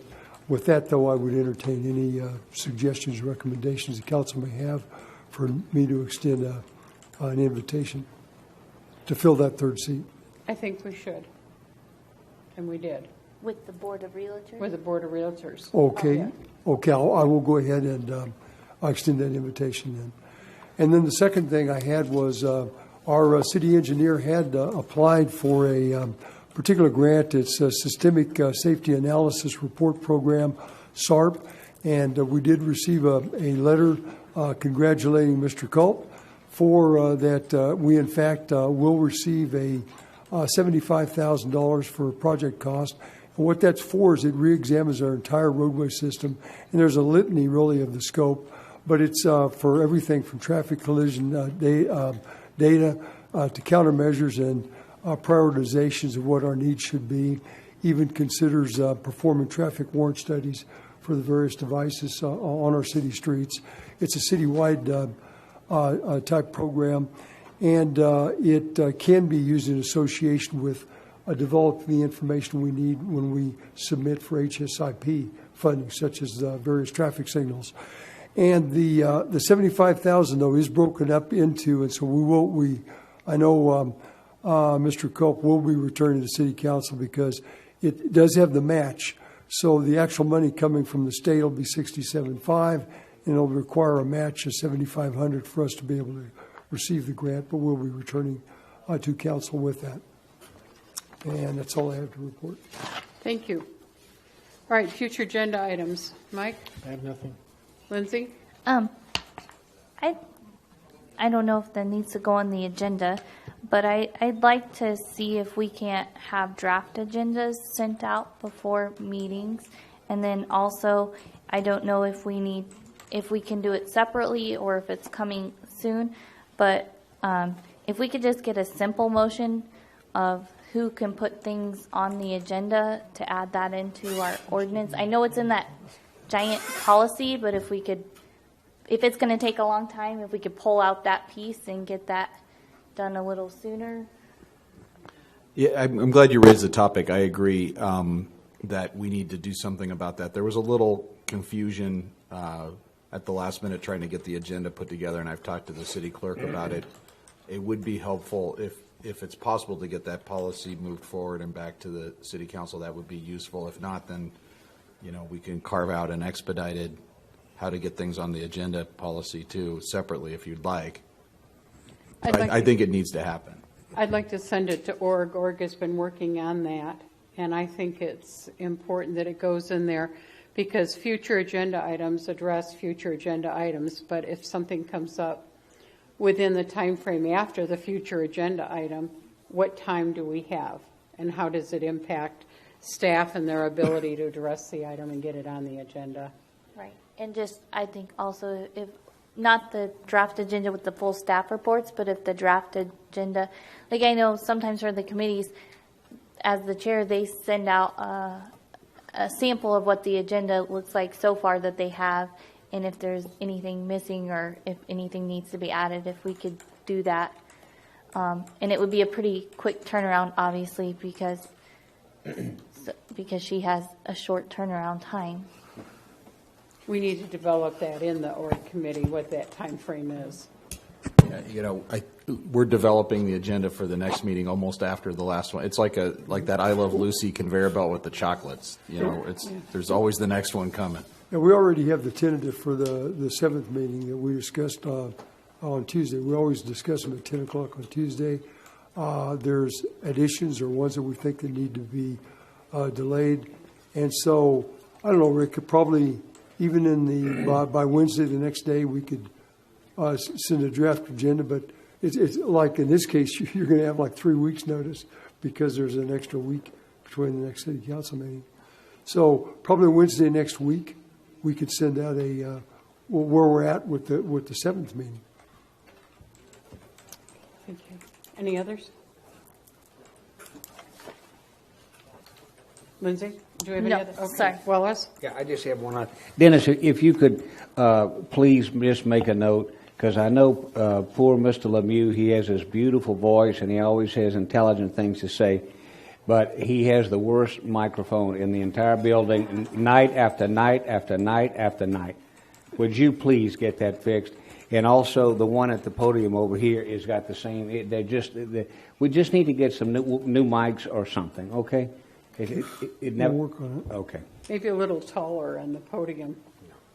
with that, though, I would entertain any suggestions or recommendations the council may have for me to extend an invitation to fill that third seat. I think we should. And we did. With the Board of Realtors? With the Board of Realtors. Okay. Oh, yeah. Okay, I will go ahead and I'll extend that invitation then. And then the second thing I had was Our city engineer had applied for a particular grant. It's a Systemic Safety Analysis Report Program, SARP, and we did receive a letter congratulating Mr. Culp for that. We, in fact, will receive a $75,000 for project cost. And what that's for is it reexamines our entire roadway system, and there's a litany, really, of the scope, but it's for everything from traffic collision data to countermeasures and prioritizations of what our needs should be, even considers performing traffic warrant studies for the various devices on our city streets. It's a citywide type program, and it can be used in association with developing the information we need when we submit for HSIP funding, such as various traffic signals. And the $75,000 though is broken up into, and so I know Mr. Culp will be returning to City Council because it does have the match. So the actual money coming from the state will be $67,500, and it'll require a match of $7,500 for us to be able to receive the grant. But we'll be returning to council with that. And that's all I have to report. Thank you. All right, future agenda items. Mike? I have nothing. Lindsay? I don't know if that needs to go on the agenda, but I'd like to see if we can't have draft agendas sent out before meetings. And then also, I don't know if we can do it separately or if it's coming soon, but if we could just get a simple motion of who can put things on the agenda to add that into our ordinance. I know it's in that giant policy, but if it's going to take a long time, if we could pull out that piece and get that done a little sooner. Yeah, I'm glad you raised the topic. I agree that we need to do something about that. There was a little confusion at the last minute trying to get the agenda put together, and I've talked to the city clerk about it. It would be helpful if it's possible to get that policy moved forward and back to the city council. That would be useful. If not, then we can carve out an expedited how to get things on the agenda policy too separately if you'd like. I think it needs to happen. I'd like to send it to Org. Org has been working on that, and I think it's important that it goes in there because future agenda items address future agenda items, but if something comes up within the time frame after the future agenda item, what time do we have, and how does it impact staff and their ability to address the item and get it on the agenda? Right. And just, I think also, if not the draft agenda with the full staff reports, but if the draft agenda, like I know sometimes for the committees, as the chair, they send out a sample of what the agenda looks like so far that they have, and if there's anything missing or if anything needs to be added, if we could do that. And it would be a pretty quick turnaround, obviously, because she has a short turnaround time. We need to develop that in the Org committee, what that time frame is. Yeah, we're developing the agenda for the next meeting almost after the last one. It's like that I Love Lucy conveyor belt with the chocolates. There's always the next one coming. Yeah, we already have the tentative for the 7th meeting that we discussed on Tuesday. We always discuss them at 10 o'clock on Tuesday. There's additions or ones that we think that need to be delayed. And so, I don't know, Rick, could probably, even in by Wednesday the next day, we could send a draft agenda. But it's like in this case, you're going to have like 3 weeks notice because there's an extra week between the next city council meeting. So probably Wednesday next week, we could send out where we're at with the 7th meeting. Thank you. Any others? Lindsay, do you have any other? Okay. Sorry. Wallace? Yeah, I just have one on. Dennis, if you could please just make a note, because I know poor Mr. Lemieux, he has this beautiful voice and he always has intelligent things to say, but he has the worst microphone in the entire building, night after night after night after night. Would you please get that fixed? And also the one at the podium over here has got the same. We just need to get some new mics or something, okay? It never we'll work on it. Okay. Maybe a little taller on the podium.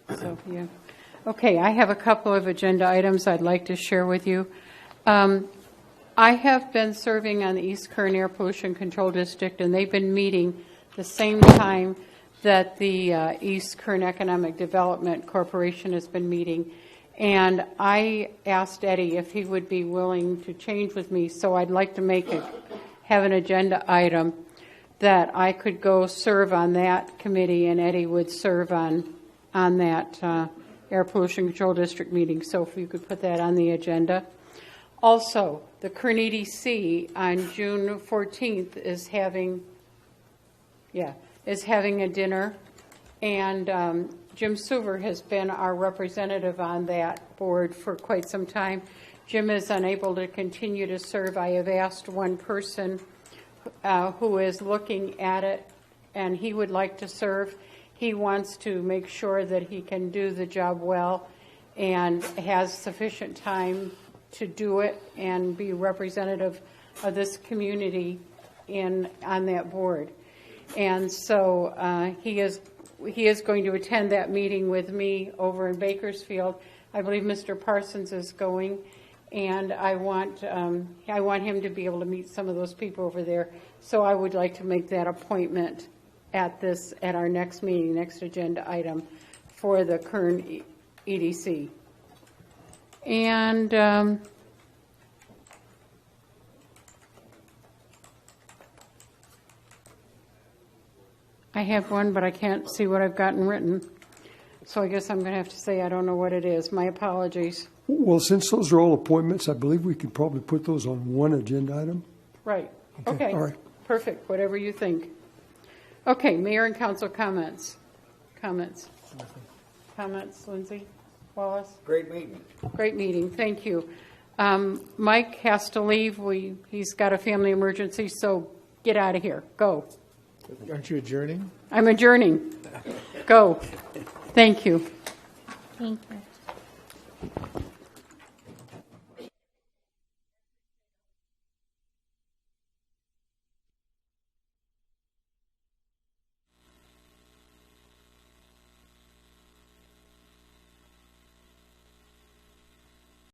So, yeah. Okay, I have a couple of agenda items I'd like to share with you. I have been serving on the East Kern Air Pollution Control District, and they've been meeting the same time that the East Kern Economic Development Corporation has been meeting. And I asked Eddie if he would be willing to change with me, so I'd like to have an agenda item that I could go serve on that committee, and Eddie would serve on that Air Pollution Control District meeting. So if you could put that on the agenda. Also, the Kern EDC on June 14th is having a dinner, and Jim Suver has been our representative on that board for quite some time. Jim is unable to continue to serve. I have asked one person who is looking at it, and he would like to serve. He wants to make sure that he can do the job well and has sufficient time to do it and be representative of this community on that board. And so he is going to attend that meeting with me over in Bakersfield. I believe Mr. Parsons is going, and I want him to be able to meet some of those people over there. So I would like to make that appointment at our next meeting, next agenda item for the Kern EDC. And I have one, but I can't see what I've gotten written. So I guess I'm going to have to say I don't know what it is. My apologies. Well, since those are all appointments, I believe we could probably put those on one agenda item. Right. Okay. All right. Perfect. Whatever you think. Okay. Mayor and council comments. Comments, Lindsay Wallace? Great meeting. Great meeting. Thank you. Mike has to leave. He's got a family emergency, so get out of here. Go. Aren't you adjourning? I'm adjourning. Go. Thank you. Thank you.